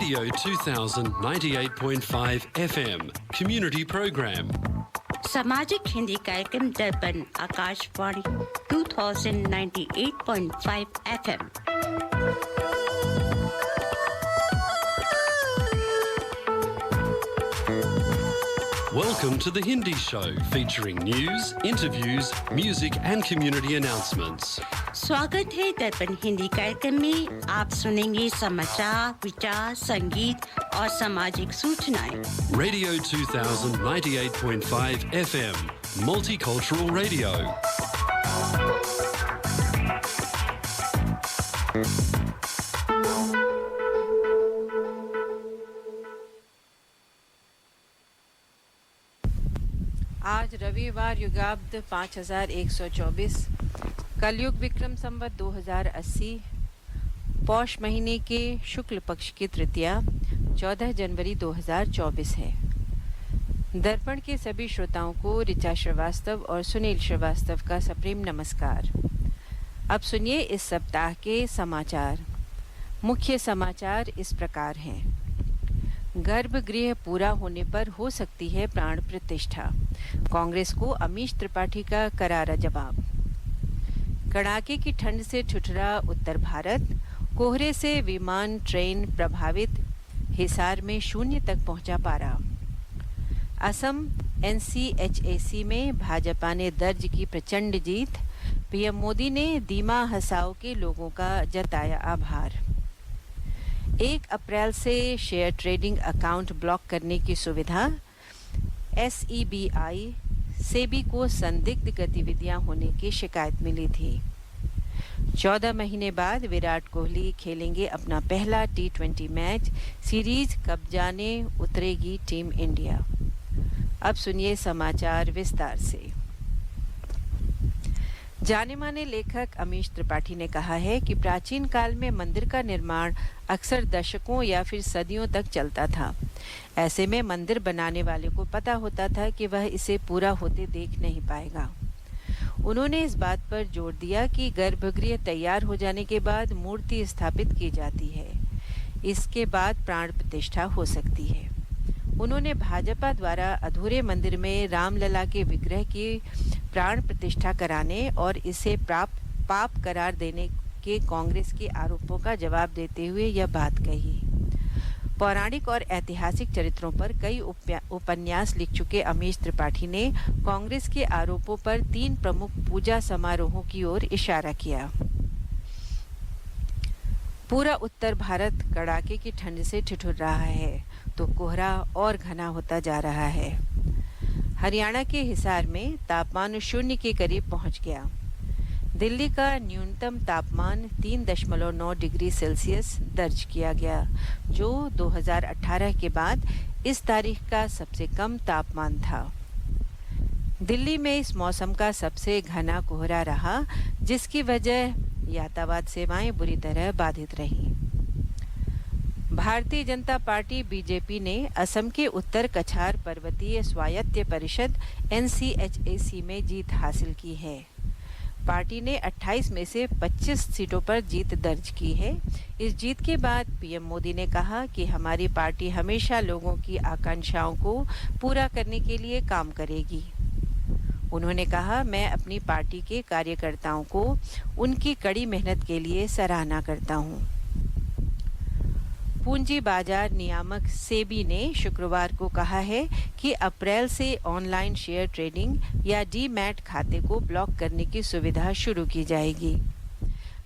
Radio 2000 98.5 FM Community Program. सामाजिक हिंदी कार्यक्रम दर्पण Akashvani 2098.5 FM। Welcome to the Hindi Show, featuring news, interviews, music and community announcements. स्वागत है दर्पण हिंदी कार्यक्रम में। आप सुनेंगे समाचार, विचार, संगीत और सामाजिक सूचनाएं। Radio 2000 98.5 FM Multicultural Radio. आज रविवार युगाब्द 5124 कलयुग विक्रम संवत 2080 पौष महीने के शुक्ल पक्ष की तृतीया 14 जनवरी 2024 है। दर्पण के सभी श्रोताओं को ऋचा श्रीवास्तव और सुनील श्रीवास्तव का सप्रेम नमस्कार। अब सुनिए इस सप्ताह के समाचार। मुख्य समाचार इस प्रकार हैं। गर्भगृह पूरा होने पर हो सकती है प्राण प्रतिष्ठा, कांग्रेस को अमीश त्रिपाठी का करारा जवाब। कड़ाके की ठंड से ठिठुरा उत्तर भारत, कोहरे से विमान ट्रेन प्रभावित, हिसार में 0 तक पहुंचा पारा। असम NCHAC में भाजपा ने दर्ज की प्रचंड जीत, पीएम मोदी ने दीमा हसाओ के लोगों का जताया आभार। 1 अप्रैल से शेयर ट्रेडिंग अकाउंट ब्लॉक करने की सुविधा, SEBI सेबी को संदिग्ध गतिविधियां होने की शिकायत मिली थी। 14 महीने बाद विराट कोहली खेलेंगे अपना पहला T20 मैच, सीरीज कब जाने उतरेगी टीम इंडिया। अब सुनिए समाचार विस्तार से। जाने माने लेखक अमीश त्रिपाठी ने कहा है कि प्राचीन काल में मंदिर का निर्माण अक्सर दशकों या फिर सदियों तक चलता था। ऐसे में मंदिर बनाने वाले को पता होता था कि वह इसे पूरा होते देख नहीं पाएगा। उन्होंने इस बात पर जोर दिया कि गर्भगृह तैयार हो जाने के बाद मूर्ति स्थापित की जाती है, इसके बाद प्राण प्रतिष्ठा हो सकती है। उन्होंने भाजपा द्वारा अधूरे मंदिर में रामलला के विग्रह की प्राण प्रतिष्ठा कराने और इसे पाप करार देने के कांग्रेस के आरोपों का जवाब देते हुए यह बात कही। पौराणिक और ऐतिहासिक चरित्रों पर कई उपन्यास लिख चुके अमीश त्रिपाठी ने कांग्रेस के आरोपों पर 3 प्रमुख पूजा समारोहों की ओर इशारा किया। पूरा उत्तर भारत कड़ाके की ठंड से ठिठुर रहा है तो कोहरा और घना होता जा रहा है। हरियाणा के हिसार में तापमान 0 के करीब पहुंच गया। दिल्ली का न्यूनतम तापमान 3.9 डिग्री सेल्सियस दर्ज किया गया, जो 2018 के बाद इस तारीख का सबसे कम तापमान था। दिल्ली में इस मौसम का सबसे घना कोहरा रहा, जिसकी वजह यातायात सेवाएं बुरी तरह बाधित रहीं। भारतीय जनता पार्टी BJP ने असम के उत्तर कछार पर्वतीय स्वायत्त परिषद NCHAC में जीत हासिल की है। पार्टी ने 28 में से 25 सीटों पर जीत दर्ज की है। इस जीत के बाद पीएम मोदी ने कहा कि हमारी पार्टी हमेशा लोगों की आकांक्षाओं को पूरा करने के लिए काम करेगी। उन्होंने कहा, मैं अपनी पार्टी के कार्यकर्ताओं को उनकी कड़ी मेहनत के लिए सराहना करता हूं। पूंजी बाजार नियामक सेबी ने शुक्रवार को कहा है कि अप्रैल से ऑनलाइन शेयर ट्रेडिंग या डीमैट खाते को ब्लॉक करने की सुविधा शुरू की जाएगी।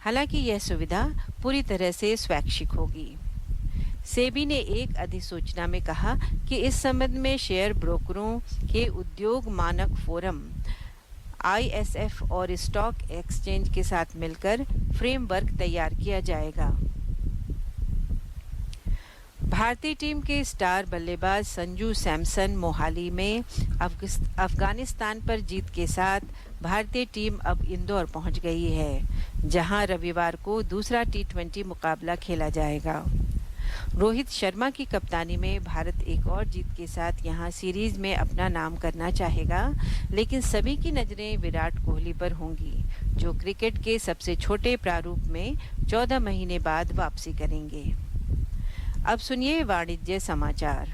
हालांकि यह सुविधा पूरी तरह से स्वैच्छिक होगी। सेबी ने एक अधिसूचना में कहा कि इस संबंध में शेयर ब्रोकरों के उद्योग मानक फोरम ISF और स्टॉक एक्सचेंज के साथ मिलकर फ्रेमवर्क तैयार किया जाएगा। भारतीय टीम के स्टार बल्लेबाज संजू सैमसन मोहाली में अफगानिस्तान पर जीत के साथ भारतीय टीम अब इंदौर पहुंच गई है, जहां रविवार को दूसरा T20 मुकाबला खेला जाएगा। रोहित शर्मा की कप्तानी में भारत एक और जीत के साथ यहां सीरीज में अपना नाम करना चाहेगा, लेकिन सभी की नजरें विराट कोहली पर होंगी, जो क्रिकेट के सबसे छोटे प्रारूप में 14 महीने बाद वापसी करेंगे। अब सुनिए वाणिज्य समाचार।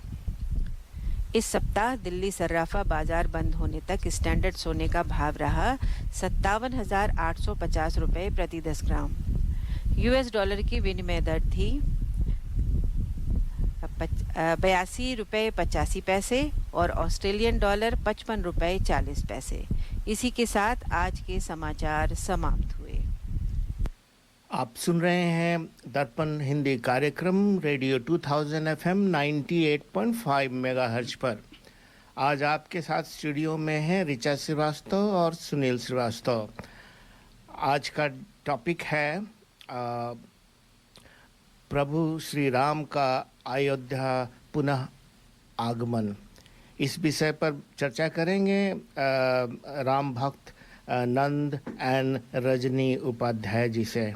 इस सप्ताह दिल्ली सर्राफा बाजार बंद होने तक स्टैंडर्ड सोने का भाव रहा 57,850 रुपये प्रति 10 ग्राम। यूएस डॉलर की विनिमय दर थी 82 रुपये 85 पैसे और ऑस्ट्रेलियन डॉलर 55 रुपये 40 पैसे। इसी के साथ आज के समाचार समाप्त हुए। आप सुन रहे हैं दर्पण हिंदी कार्यक्रम रेडियो 2000 FM 98.5 मेगाहर्ट्ज पर। आज आपके साथ स्टूडियो में हैं ऋचा श्रीवास्तव और सुनील श्रीवास्तव। आज का टॉपिक है प्रभु श्री राम का अयोध्या पुनः आगमन। इस विषय पर चर्चा करेंगे राम भक्त नंद एंड रजनी उपाध्याय जी से।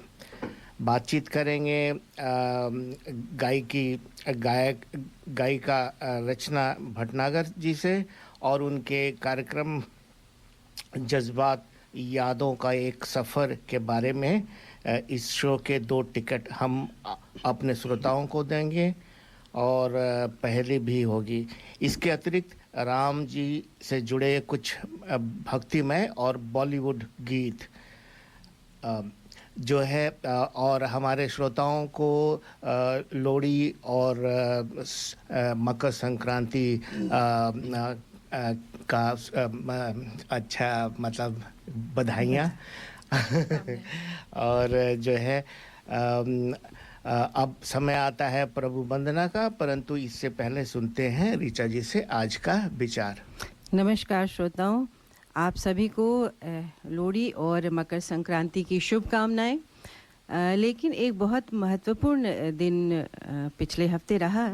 बातचीत करेंगे गायिका रचना भटनागर जी से और उनके कार्यक्रम जज्बात यादों का एक सफ़र के बारे में। इस शो के 2 टिकट हम अपने श्रोताओं को देंगे और पहली भी होगी। इसके अतिरिक्त राम जी से जुड़े कुछ भक्तिमय और बॉलीवुड गीत जो है और हमारे श्रोताओं को लोहड़ी और मकर संक्रांति का अच्छा मतलब बधाइयाँ और जो है अब समय आता है प्रभु वंदना का, परंतु इससे पहले सुनते हैं ऋचा जी से आज का विचार। नमस्कार श्रोताओं, आप सभी को लोहड़ी और मकर संक्रांति की शुभकामनाएं। लेकिन एक बहुत महत्वपूर्ण दिन पिछले हफ्ते रहा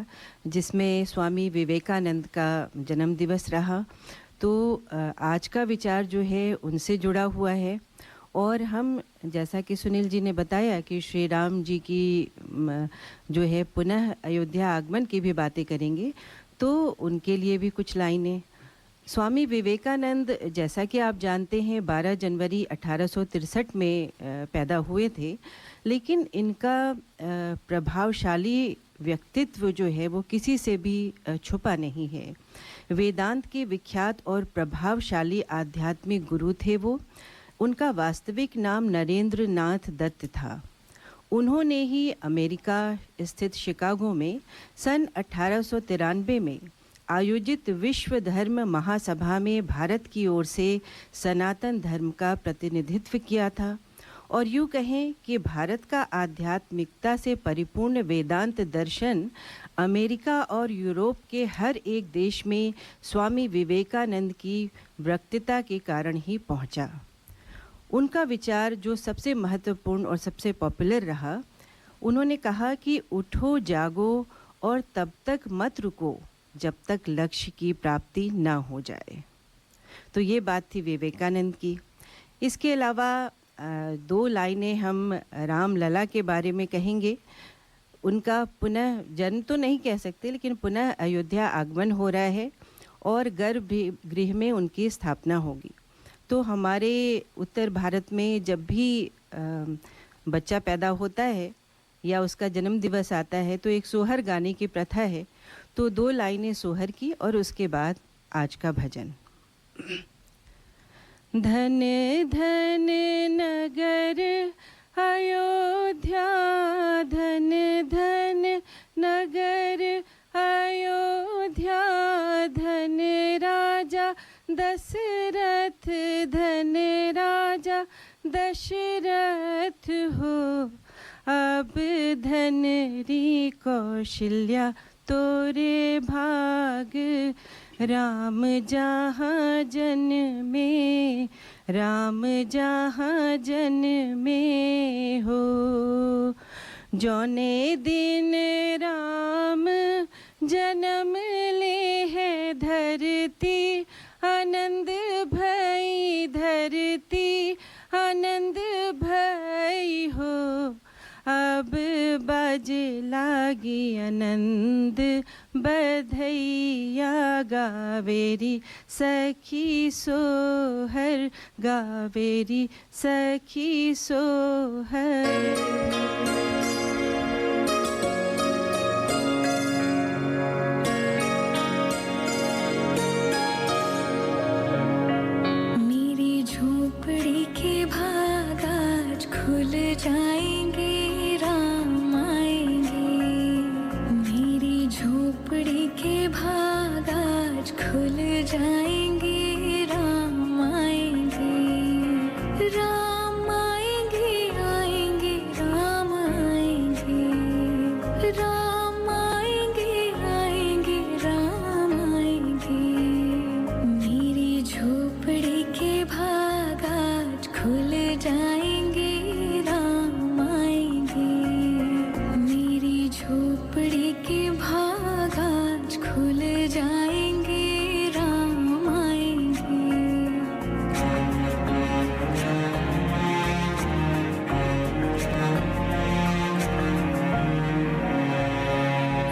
जिसमें स्वामी विवेकानंद का जन्म दिवस रहा। तो आज का विचार जो है उनसे जुड़ा हुआ है और हम जैसा कि सुनील जी ने बताया कि श्री राम जी की जो है पुनः अयोध्या आगमन की भी बातें करेंगे, तो उनके लिए भी कुछ लाइनें। स्वामी विवेकानंद जैसा कि आप जानते हैं 12 जनवरी 1863 में पैदा हुए थे, लेकिन इनका प्रभावशाली व्यक्तित्व जो है वो किसी से भी छुपा नहीं है। वेदांत के विख्यात और प्रभावशाली आध्यात्मिक गुरु थे वो। उनका वास्तविक नाम नरेंद्र नाथ दत्त था। उन्होंने ही अमेरिका स्थित शिकागो में सन 1893 में आयोजित विश्व धर्म महासभा में भारत की ओर से सनातन धर्म का प्रतिनिधित्व किया था और यूँ कहें कि भारत का आध्यात्मिकता से परिपूर्ण वेदांत दर्शन अमेरिका और यूरोप के हर एक देश में स्वामी विवेकानंद की वक्तृता के कारण ही पहुंचा। उनका विचार जो सबसे महत्वपूर्ण और सबसे पॉपुलर रहा, उन्होंने कहा कि उठो जागो और तब तक मत रुको जब तक लक्ष्य की प्राप्ति ना हो जाए। तो ये बात थी विवेकानंद की। इसके अलावा 2 लाइनें हम राम लला के बारे में कहेंगे। उनका पुनः जन्म तो नहीं कह सकते, लेकिन पुनः अयोध्या आगमन हो रहा है और गर्भगृह में उनकी स्थापना होगी। तो हमारे उत्तर भारत में जब भी बच्चा पैदा होता है या उसका जन्म दिवस आता है तो एक सोहर गाने की प्रथा है। तो 2 लाइनें सोहर की और उसके बाद आज का भजन। धन धन नगर अयोध्या, धन धन नगर अयोध्या, धन राजा दशरथ, धन राजा दशरथ हो। अब धन री कौशल्या तोरे भाग, राम जहाँ जन्मे, राम जहाँ जन्मे हो। जौने दिन राम जन्म ले है धरती, आनंद भई धरती, आनंद भई हो। अब बज लागी आनंद बधैया, गावेरी सखी सोहर, गावेरी सखी सोहर। जाएंगे, राम आएंगे, राम आएंगे, आएंगे, राम आएंगे, राम आएंगे, आएंगे, राम आएंगे। मेरी झोपड़ी के भाग आज खुल जाएंगे, राम आएंगे। मेरी झोपड़ी के भाग आज खुल जाएंगे, राम आएंगे।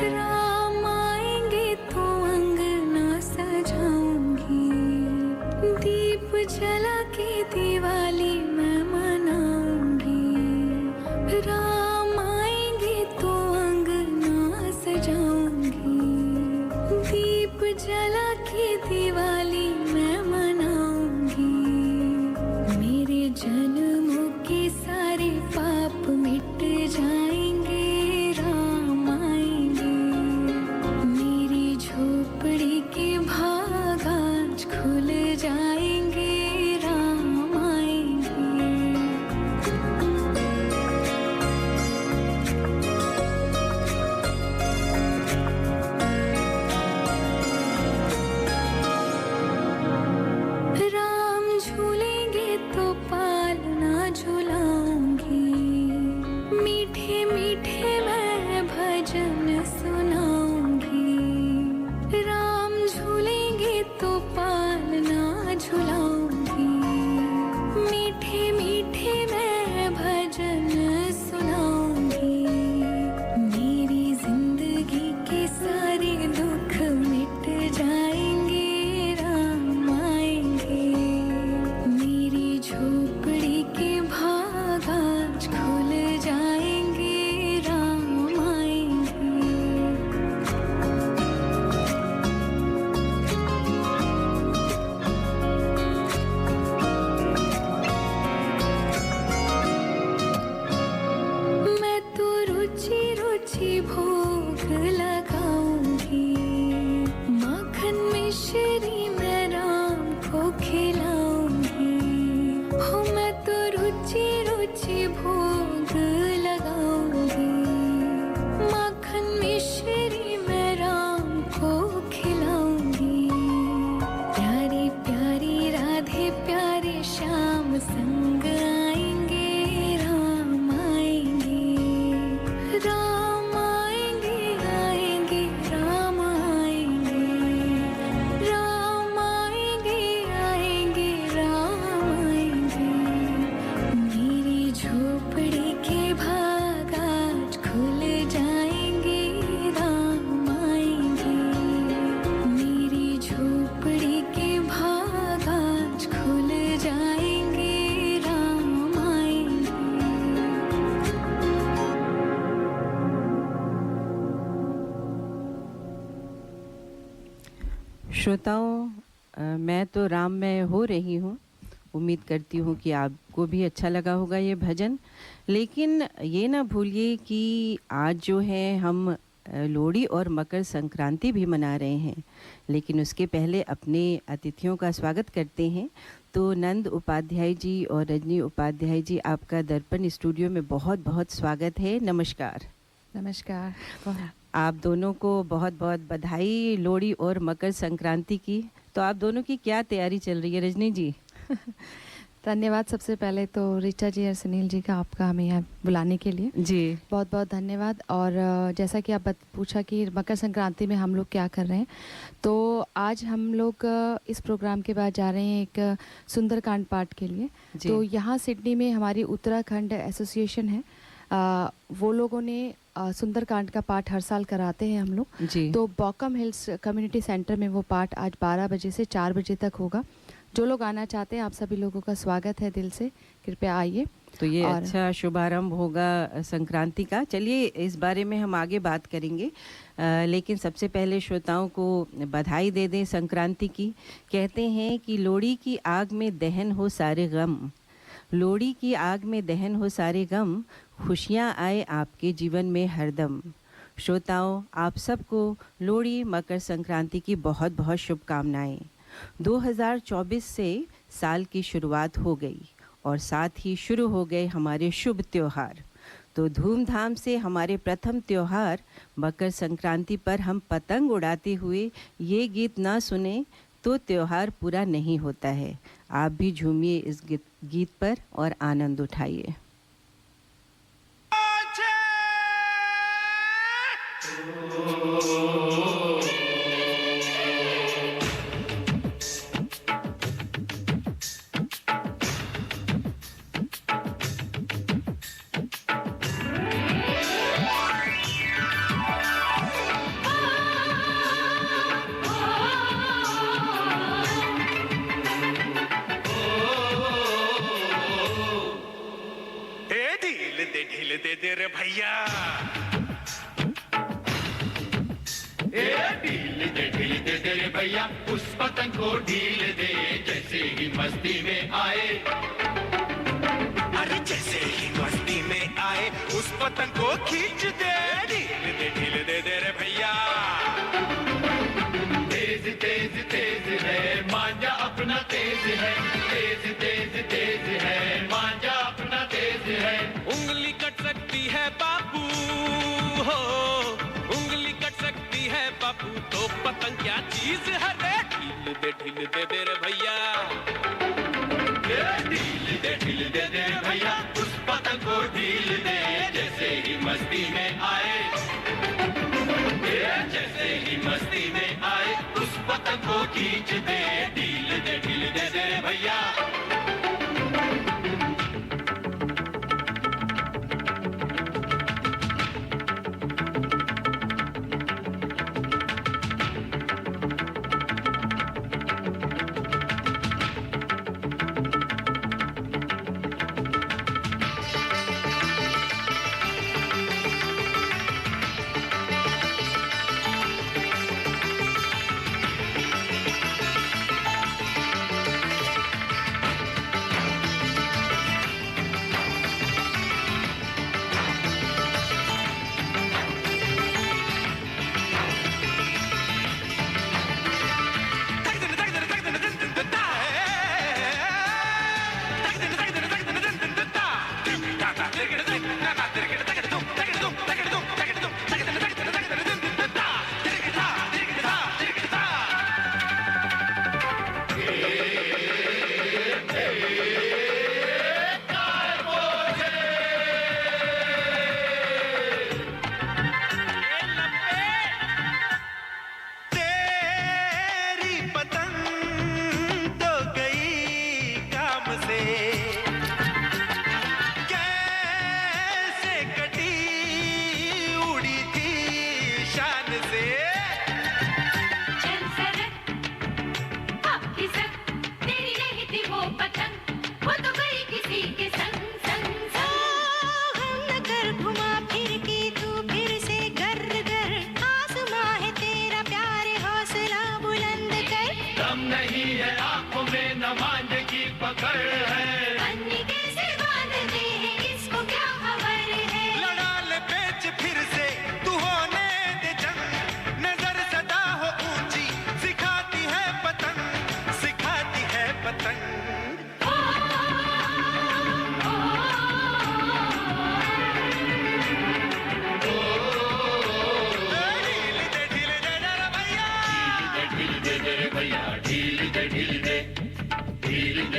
राम आएंगे तो अंगना सजाऊंगी, दीप जला के दिवाली मैं मनाऊंगी। राम आएंगे तो अंगना सजाऊंगी, दीप जला के दिवाली मैं मनाऊंगी। मेरे जन्मों के सारे पाप मिट जाएंगे, राम आएंगे। मेरी झोपड़ी के भाग आज खुल जाएंगे, राम आएंगे। राम झूलेंगे तो पालना झुलाऊंगी, मीठे मीठे मैं भजन सुनाऊंगी। राम झूलेंगे तो पालना झुलाऊंगी, मीठे मीठे मैं भजन सुनाऊंगी। मेरी जिंदगी के सारे दुख मिट जाएंगे, राम आएंगे। मेरी झोपड़ी के भाग आज खुल जाएंगे, राम आएंगे। मैं तो रुचि रुचि भोग लगाऊंगी, माखन मिश्री मैं राम को खिलाऊंगी। हो मैं तो रुचि रुचि भोग लगाऊंगी, माखन मिश्री मैं राम को खिलाऊंगी। प्यारी प्यारी राधे प्यारे श्याम संग आएंगे, राम आएंगे, राम आएंगे, आएंगे, राम आएंगे, राम आएंगे, आएंगे, राम आएंगे। मेरी झोपड़ी के भाग आज खुल जाएंगे, राम आएंगे। मेरी झोपड़ी के भाग आज खुल जाएंगे, राम आएंगे। श्रोताओं, मैं तो राम में हो रही हूँ। उम्मीद करती हूँ कि आपको भी अच्छा लगा होगा ये भजन। लेकिन ये ना भूलिए कि आज जो है हम लोहड़ी और मकर संक्रांति भी मना रहे हैं। लेकिन उसके पहले अपने अतिथियों का स्वागत करते हैं। तो नंद उपाध्याय जी और रजनी उपाध्याय जी, आपका दर्पण स्टूडियो में बहुत बहुत स्वागत है। नमस्कार। नमस्कार। आप दोनों को बहुत बहुत बधाई लोहड़ी और मकर संक्रांति की। तो आप दोनों की क्या तैयारी चल रही है रजनी जी? धन्यवाद। सबसे पहले तो ऋचा जी और सुनील जी का आपका हमें यहाँ बुलाने के लिए जी बहुत बहुत धन्यवाद। और जैसा कि आप पूछा कि मकर संक्रांति में हम लोग क्या कर रहे हैं, तो आज हम लोग इस प्रोग्राम के बाद जा रहे हैं एक सुंदरकांड पाठ के लिए। तो यहाँ सिडनी में हमारी उत्तराखंड एसोसिएशन है, वो लोगों ने सुंदरकांड का पाठ हर साल कराते हैं हम लोग। तो बॉकम हिल्स कम्युनिटी सेंटर में वो पाठ आज 12 बजे से 4 बजे तक होगा। जो लोग आना चाहते हैं, आप सभी लोगों का स्वागत है, दिल से कृपया आइए। तो ये अच्छा शुभारंभ होगा संक्रांति का। चलिए इस बारे में हम आगे बात करेंगे, लेकिन सबसे पहले श्रोताओं को बधाई दे दें संक्रांति की। कहते हैं कि लोहड़ी की आग में दहन हो सारे गम, लोहड़ी की आग में दहन हो सारे गम, खुशियाँ आए आपके जीवन में हरदम। श्रोताओं, आप सबको लोहड़ी मकर संक्रांति की बहुत बहुत शुभकामनाएं। 2024 से साल की शुरुआत हो गई और साथ ही शुरू हो गए हमारे शुभ त्योहार। तो धूमधाम से हमारे प्रथम त्योहार मकर संक्रांति पर हम पतंग उड़ाते हुए ये गीत ना सुने तो त्योहार पूरा नहीं होता है। आप भी झूमिए इस गीत पर और आनंद उठाइए। ढील दे रे भैया, ढील दे रे भैया, उस पतंग को ढील दे जैसे ही मस्ती में आए। अरे जैसे ही मस्ती में आए उस पतंग को खींच दे। ढील दे रे भैया। तेज तेज तेज है मांझा अपना तेज है, तेज तेज तेज है मांझा अपना तेज है। उंगली कट सकती है बापू हो, उंगली कट सकती है बापू, तो पतंग क्या चीज है रे। ढील दे रे भैया, ढील दे रे भैया, उस पतंग को ढील दे जैसे ही मस्ती में आए। जैसे ही मस्ती में आए उस पतंग को खींच दे। ढील दे रे भैया।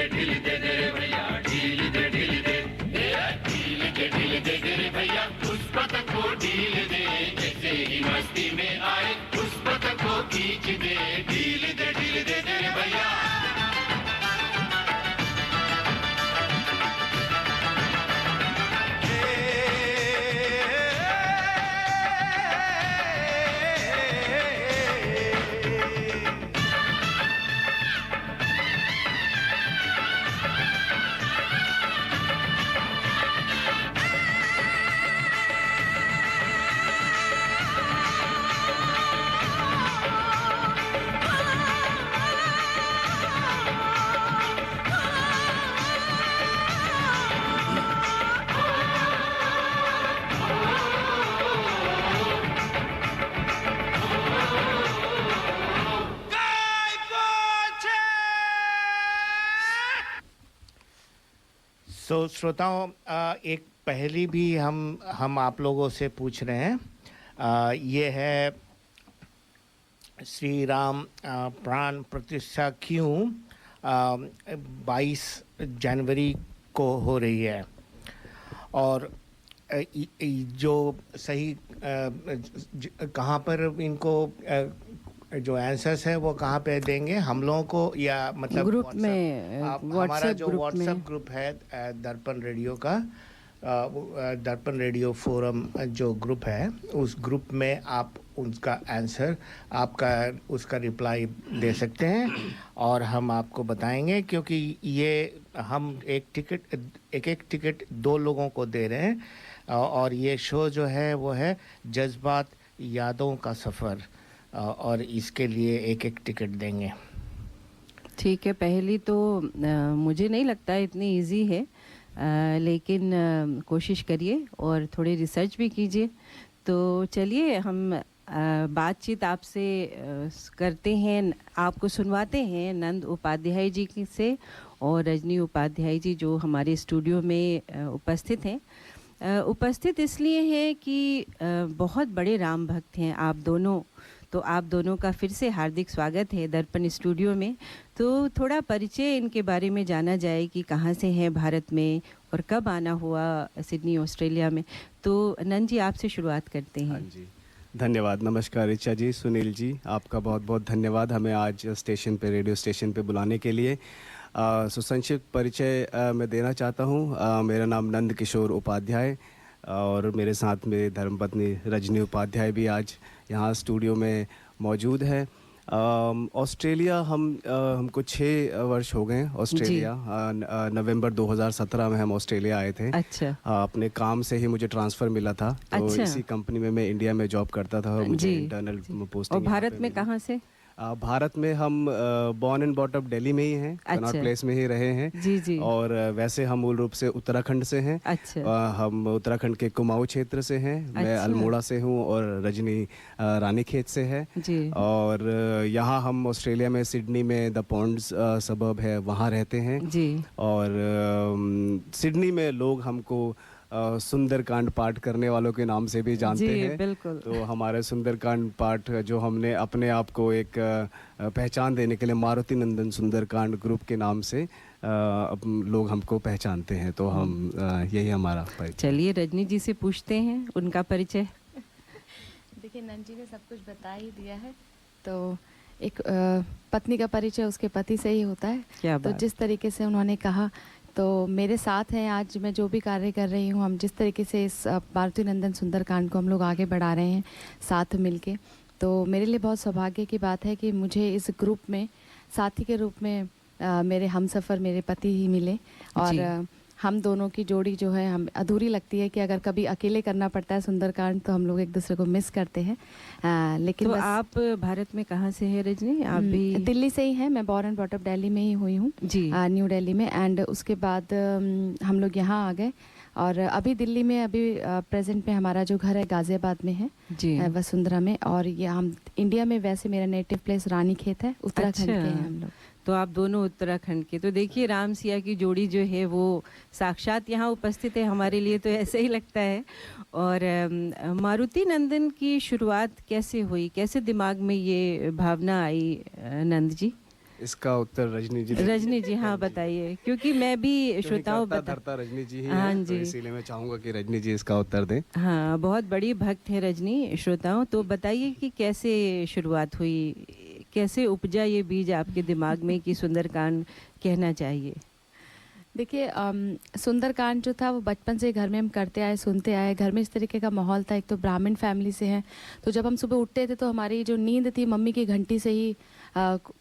ढील दे रे भैया। श्रोताओं, एक पहेली भी हम आप लोगों से पूछ रहे हैं। ये है, श्री राम प्राण प्रतिष्ठा क्यों 22 जनवरी को हो रही है, और जो सही कहाँ पर इनको जो आंसर्स है वो कहाँ पे देंगे हम लोगों को, या मतलब ग्रुप में, हमारा जो व्हाट्सएप ग्रुप है दर्पण रेडियो का, दर्पण रेडियो फोरम जो ग्रुप है, उस ग्रुप में आप उसका आंसर, आपका उसका रिप्लाई दे सकते हैं और हम आपको बताएंगे, क्योंकि ये हम एक टिकट 2 लोगों को दे रहे हैं, और ये शो जो है वो है जज्बात यादों का सफ़र, और इसके लिए एक टिकट देंगे। ठीक है, पहली तो मुझे नहीं लगता इतनी इजी है, लेकिन कोशिश करिए और थोड़ी रिसर्च भी कीजिए। तो चलिए हम बातचीत आपसे करते हैं, आपको सुनवाते हैं नंद उपाध्याय जी से और रजनी उपाध्याय जी, जो हमारे स्टूडियो में उपस्थित हैं। उपस्थित इसलिए हैं कि बहुत बड़े राम भक्त हैं आप दोनों, तो आप दोनों का फिर से हार्दिक स्वागत है दर्पण स्टूडियो में। तो थोड़ा परिचय इनके बारे में जाना जाए कि कहाँ से हैं भारत में और कब आना हुआ सिडनी ऑस्ट्रेलिया में। तो नंद जी, आपसे शुरुआत करते हैं। हाँ जी, धन्यवाद। नमस्कार ऋचा जी, सुनील जी, आपका बहुत बहुत धन्यवाद हमें आज स्टेशन पे, रेडियो स्टेशन पे बुलाने के लिए। सुसंक्षिप्त परिचय मैं देना चाहता हूँ। मेरा नाम नंद किशोर उपाध्याय, और मेरे साथ मेरी धर्मपत्नी रजनी उपाध्याय भी आज यहाँ स्टूडियो में मौजूद है। ऑस्ट्रेलिया हमको 6 वर्ष हो गए ऑस्ट्रेलिया। नवंबर 2017 में हम ऑस्ट्रेलिया आए थे। अच्छा। अपने काम से ही मुझे ट्रांसफ़र मिला था, तो अच्छा। इसी कंपनी में मैं इंडिया में जॉब करता था और मुझे इंटरनल पोस्टिंग। और भारत में कहाँ से? भारत में हम born and brought up Delhi में ही हैं, कनॉट प्लेस में ही रहे हैं। जी जी। और वैसे हम मूल रूप से उत्तराखंड से हैं। अच्छा। हम उत्तराखंड के कुमाऊं क्षेत्र से हैं। मैं अल्मोड़ा से हूं और रजनी रानीखेत से है जी। और यहाँ हम ऑस्ट्रेलिया में सिडनी में द पॉन्ड्स सबर्ब है, वहाँ रहते हैं जी। और सिडनी में लोग हमको सुंदरकांड पाठ करने वालों के नाम से भी जानते हैं। बिल्कुल। तो हमारे सुंदरकांड पाठ जो हमने अपने आप को एक पहचान देने के लिए मारुति नंदन सुंदरकांड ग्रुप के नाम से लोग हमको पहचानते हैं। तो हम यही हमारा परिचय। चलिए रजनी जी से पूछते हैं उनका परिचय। देखिए, नंद जी ने सब कुछ बता ही दिया है। तो एक पत्नी का परिचय उसके पति से ही होता है। क्या तो बात। जिस तरीके से उन्होंने कहा, तो मेरे साथ हैं आज, मैं जो भी कार्य कर रही हूँ, हम जिस तरीके से इस मारुति नंदन सुंदरकांड को हम लोग आगे बढ़ा रहे हैं साथ मिलके, तो मेरे लिए बहुत सौभाग्य की बात है कि मुझे इस ग्रुप में साथी के रूप में मेरे हमसफ़र मेरे पति ही मिले। और हम दोनों की जोड़ी जो है हम अधूरी लगती है कि अगर कभी अकेले करना पड़ता है सुंदरकांड तो हम लोग एक दूसरे को मिस करते हैं। लेकिन तो बस आप भारत में कहाँ से हैं रजनी? आप भी दिल्ली से ही हैं। मैं born and brought up Delhi में ही हुई हूँ जी। न्यू दिल्ली में। एंड उसके बाद हम लोग यहाँ आ गए और अभी दिल्ली में अभी प्रेजेंट में हमारा जो घर है गाजियाबाद में है जी। वसुंधरा में। और ये हम इंडिया में वैसे मेरा नेटिव प्लेस रानीखेत है, उत्तराखंड के हैं हम लोग। तो आप दोनों उत्तराखंड के। तो देखिए राम सिया की जोड़ी जो है वो साक्षात यहाँ उपस्थित है, हमारे लिए तो ऐसे ही लगता है। और मारुति नंदन की शुरुआत कैसे हुई, कैसे दिमाग में ये भावना आई नंद जी? इसका उत्तर रजनी जी। हाँ बताइए, क्योंकि मैं भी श्रोताओं धरता रजनी जी ही हाँ है, जी। तो इसीलिए मैं चाहूँगा कि रजनी जी इसका उत्तर दें। हाँ, बहुत बड़ी भक्त है रजनी श्रोताओं। तो बताइए कि कैसे शुरुआत हुई, कैसे उपजा ये बीज आपके दिमाग में कि सुंदरकांड कहना चाहिए? देखिए, सुंदरकांड जो था वो बचपन से घर में हम करते आए, सुनते आए। घर में इस तरीके का माहौल था। एक तो ब्राह्मण फैमिली से हैं, तो जब हम सुबह उठते थे तो हमारी जो नींद थी मम्मी की घंटी से ही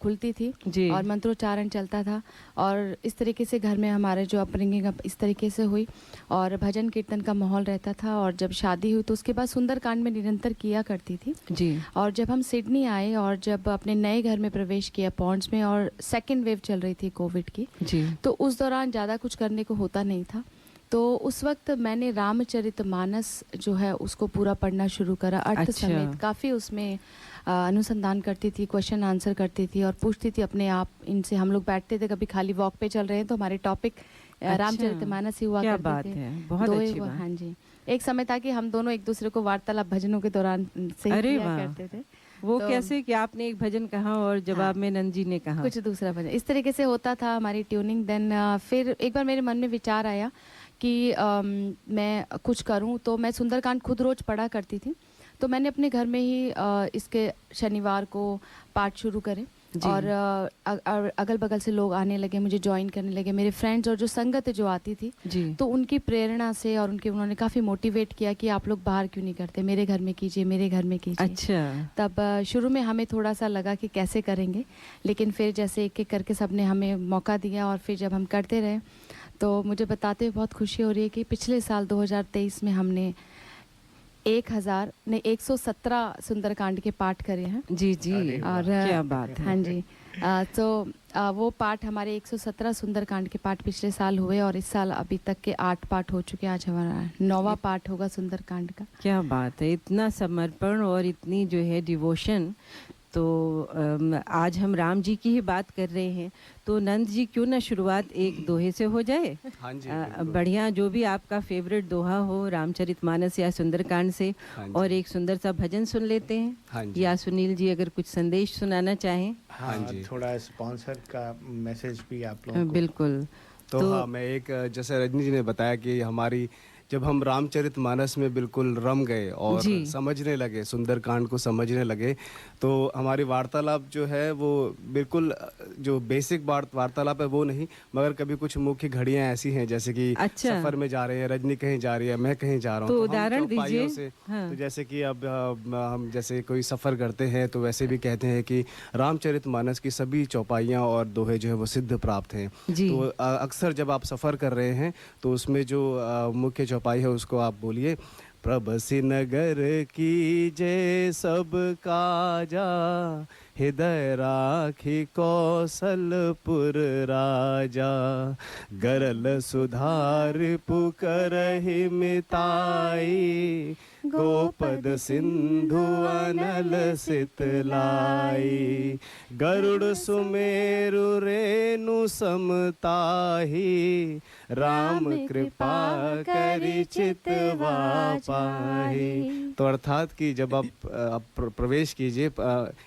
खुलती थी जी। और मंत्रोच्चारण चलता था। और इस तरीके से घर में हमारे जो अपब्रिंगिंग इस तरीके से हुई और भजन कीर्तन का माहौल रहता था। और जब शादी हुई तो उसके बाद सुंदरकांड में निरंतर किया करती थी जी। और जब हम सिडनी आए और जब अपने नए घर में प्रवेश किया पॉन्ड्स में, और सेकेंड वेव चल रही थी कोविड की जी। तो उस दौरान ज़्यादा कुछ करने को होता नहीं था। तो उस वक्त मैंने रामचरितमानस जो है उसको पूरा पढ़ना शुरू करा, अर्थ समेत। काफ़ी उसमें अनुसंधान करती थी, क्वेश्चन आंसर करती थी और पूछती थी अपने आप इनसे। हम लोग बैठते थे, कभी खाली वॉक पे चल रहे हैं तो हमारे टॉपिक रामचरितमानस ही हुआ क्या करते बात थे। है, बहुत दो अच्छी ही बात। हाँ जी, एक समय था कि हम दोनों एक दूसरे को वार्तालाप भजनों के दौरान से ही अरे किया वाह। करते थे। वो तो कैसे कि आपने एक भजन कहा और जवाब में नंद जी ने कहा। कुछ दूसरा भजन इस तरीके से होता था हमारी ट्यूनिंग। देन फिर एक बार मेरे मन में विचार आया कि मैं कुछ करूं, तो मैं सुंदरकांड खुद रोज पढ़ा करती थी। तो मैंने अपने घर में ही इसके शनिवार को पाठ शुरू करे और अगल बगल से लोग आने लगे, मुझे ज्वाइन करने लगे, मेरे फ्रेंड्स और जो संगत जो आती थी जी। तो उनकी प्रेरणा से और उन्होंने काफ़ी मोटिवेट किया कि आप लोग बाहर क्यों नहीं करते, मेरे घर में कीजिए, मेरे घर में कीजिए। अच्छा। तब शुरू में हमें थोड़ा सा लगा कि कैसे करेंगे, लेकिन फिर जैसे एक एक करके सबने हमें मौका दिया और फिर जब हम करते रहे तो मुझे बताते हुए बहुत खुशी हो रही है कि पिछले साल 2023 में हमने 117 सुंदरकांड के पाठ करे हैं। जी जी। और क्या बात है। हाँ जी। तो वो पाठ हमारे 117 सुंदरकांड के पाठ पिछले साल हुए और इस साल अभी तक के 8 पाठ हो चुके हैं। आज हमारा 9वां पाठ होगा सुंदरकांड का। क्या बात है, इतना समर्पण और इतनी जो है डिवोशन। तो आज हम राम जी की ही बात कर रहे हैं, तो नंद जी क्यों ना शुरुआत एक दोहे से हो जाए। हाँ जी, बढ़िया, जो भी आपका फेवरेट दोहा हो रामचरितमानस या सुंदरकांड से। हाँ और एक सुंदर सा भजन सुन लेते हैं। हाँ जी। या सुनील जी अगर कुछ संदेश सुनाना चाहें। हाँ जी। थोड़ा स्पॉन्सर का मैसेज भी आप लोगों को। बिल्कुल। तो हाँ, मैं एक जैसे रजनी जी ने बताया कि हमारी जब हम रामचरितमानस में बिल्कुल रम गए और समझने लगे, सुंदरकांड को समझने लगे, तो हमारी वार्तालाप जो है वो बिल्कुल जो बेसिक वार्तालाप है वो नहीं, मगर कभी कुछ मुख्य घड़ियां ऐसी हैं जैसे कि सफर में जा रहे हैं, रजनी कहीं जा रही है, मैं कहीं जा रहा हूँ, तो उदाहरण दीजिए। तो जैसे कि अब हम जैसे कोई सफर करते हैं तो वैसे भी कहते हैं कि रामचरितमानस की सभी चौपाइयाँ और दोहे जो है वो सिद्ध प्राप्त हैं। तो अक्सर जब आप सफर कर रहे हैं तो उसमें जो मुख्य चौपाई है उसको आप बोलिए। प्रभसी नगर की जय सब काजा, हृदय राखी कौशलपुर राजा, गरल सुधार पुकरहि मिताई, गोपद सिंधु अनल सितलाई, गरुड़ सुमेरु रेणु समताही, राम कृपा करि चितवा पाही। तो अर्थात कि जब आप प्रवेश कीजिए,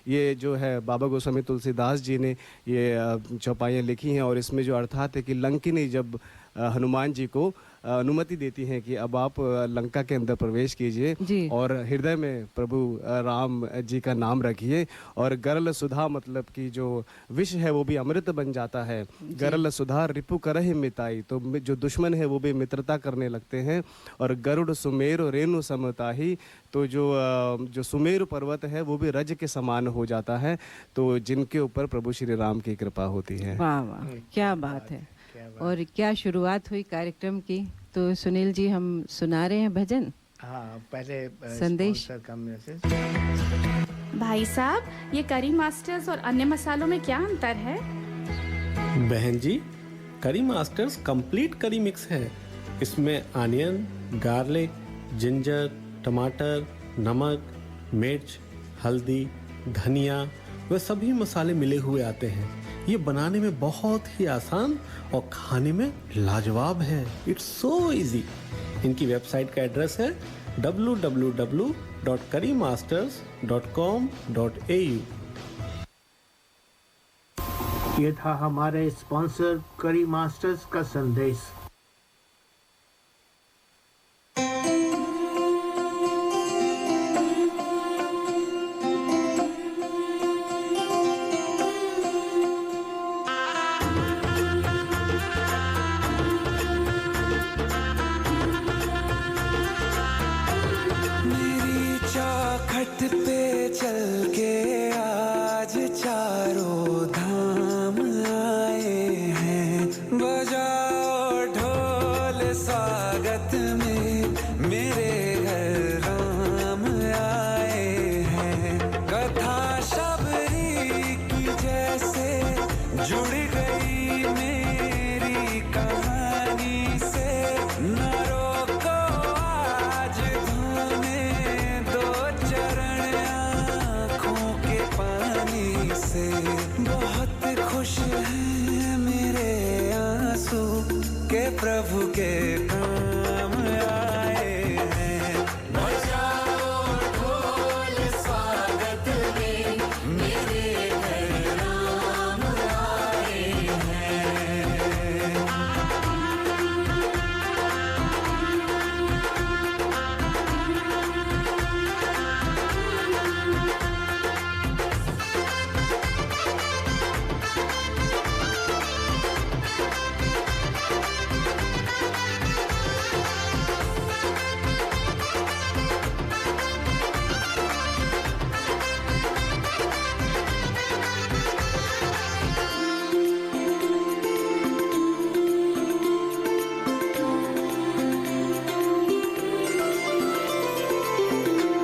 ये जो है बाबा गोस्वामी तुलसीदास जी ने ये चौपाइयाँ लिखी हैं और इसमें जो अर्थात है कि लंकिनी जब हनुमान जी को अनुमति देती हैं कि अब आप लंका के अंदर प्रवेश कीजिए और हृदय में प्रभु राम जी का नाम रखिए, और गरल सुधा मतलब कि जो विष है वो भी अमृत बन जाता है। गरल सुधा रिपु करहि मिताई, तो जो दुश्मन है वो भी मित्रता करने लगते हैं। और गरुड़ सुमेरु रेणु समताही, तो जो सुमेरु पर्वत है वो भी रज के समान हो जाता है, तो जिनके ऊपर प्रभु श्री राम की कृपा होती है। वाह वाह, क्या बात है। और क्या शुरुआत हुई कार्यक्रम की। तो सुनील जी हम सुना रहे हैं भजन। हाँ, पहले संदेश का मैसेज। भाई साहब, ये करी मास्टर्स और अन्य मसालों में क्या अंतर है? बहन जी, करी मास्टर्स कंप्लीट करी मिक्स है। इसमें अनियन, गार्लिक, जिंजर, टमाटर, नमक, मिर्च, हल्दी, धनिया वे सभी मसाले मिले हुए आते हैं। ये बनाने में बहुत ही आसान और खाने में लाजवाब है। It's so easy. इनकी वेबसाइट का एड्रेस है www.currymasters.com.au। ये था हमारे स्पॉन्सर करी मास्टर्स का संदेश। के प्रभु के काम आए हैं। बजाओ ढोल स्वागत में, मेरे घर राम आए हैं।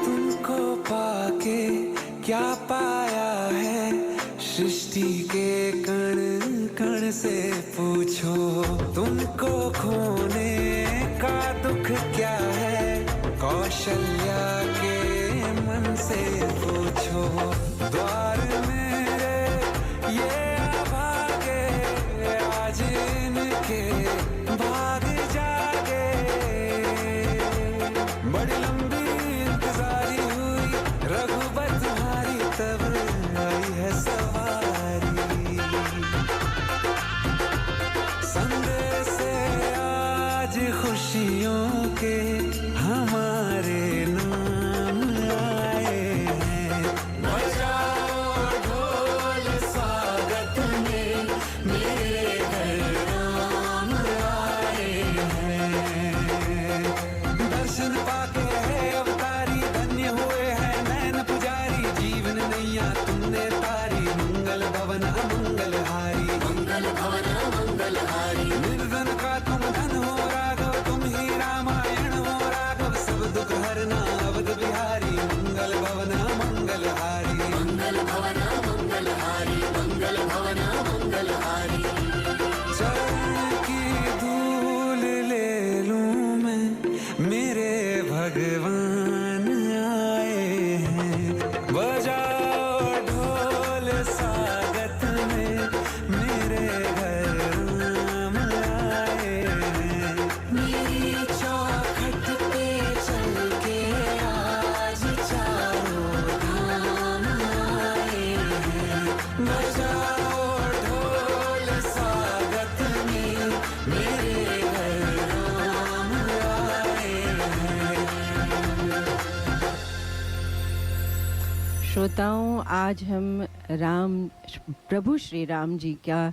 तुमको पाके क्या पाया है, सृष्टि के कण कण से पूछो। तुमको खोने का दुख क्या है, कौशल्या के मन से पूछो। द्वार मेरे ये अभागे, आज इनके भाग जागे। बड़ी लंबी इंतजारी हुई रघुबर तुम्हारी, तब आई है सवारी। संदेश से आज खुशियों के हमारे नाम आए हैं। बजाओ ढोल स्वागत में, मेरे घर राम आए हैं। दर्शन पाके है अवतारी, धन्य हुए हैं नैन पुजारी। जीवन नैया तुमने तारी, मंगल भवन अमंगल हारी। मंगल भवन अमंगल हारी। निर्धन का तुम धन हो राघव, तुम ही रामायण हो राघव। सब दुख हरना अवध बिहारी, मंगल भवन अमंगल हारी। मंगल भवन अमंगल हारी, मंगल भवन अमंगल हारी। चरण की धूल ले लूं मैं, मेरे भगवान आए हैं। बजाओ ढोल स्वागत में, मेरे घर राम आए हैं। मेरी चौखट पे चल के आज चारों धाम आए हैं। बजाओ ढोल स्वागत में, मेरे घर राम आए हैं। श्रोताओं, आज हम प्रभु श्री राम जी का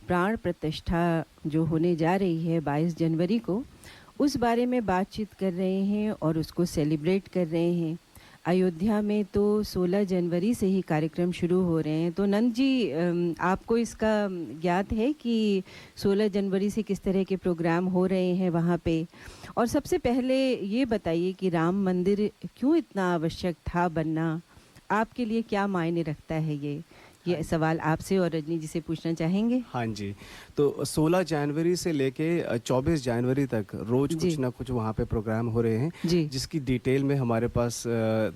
प्राण प्रतिष्ठा जो होने जा रही है 22 जनवरी को, उस बारे में बातचीत कर रहे हैं और उसको सेलिब्रेट कर रहे हैं। अयोध्या में तो 16 जनवरी से ही कार्यक्रम शुरू हो रहे हैं। तो नंद जी, आपको इसका ज्ञात है कि 16 जनवरी से किस तरह के प्रोग्राम हो रहे हैं वहाँ पे? और सबसे पहले ये बताइए कि राम मंदिर क्यों इतना आवश्यक था बनना, आपके लिए क्या मायने रखता है ये सवाल आपसे और रजनी जी से पूछना चाहेंगे। हाँ जी, तो 16 जनवरी से लेके 24 जनवरी तक रोज कुछ ना कुछ वहाँ पे प्रोग्राम हो रहे हैं, जिसकी डिटेल में हमारे पास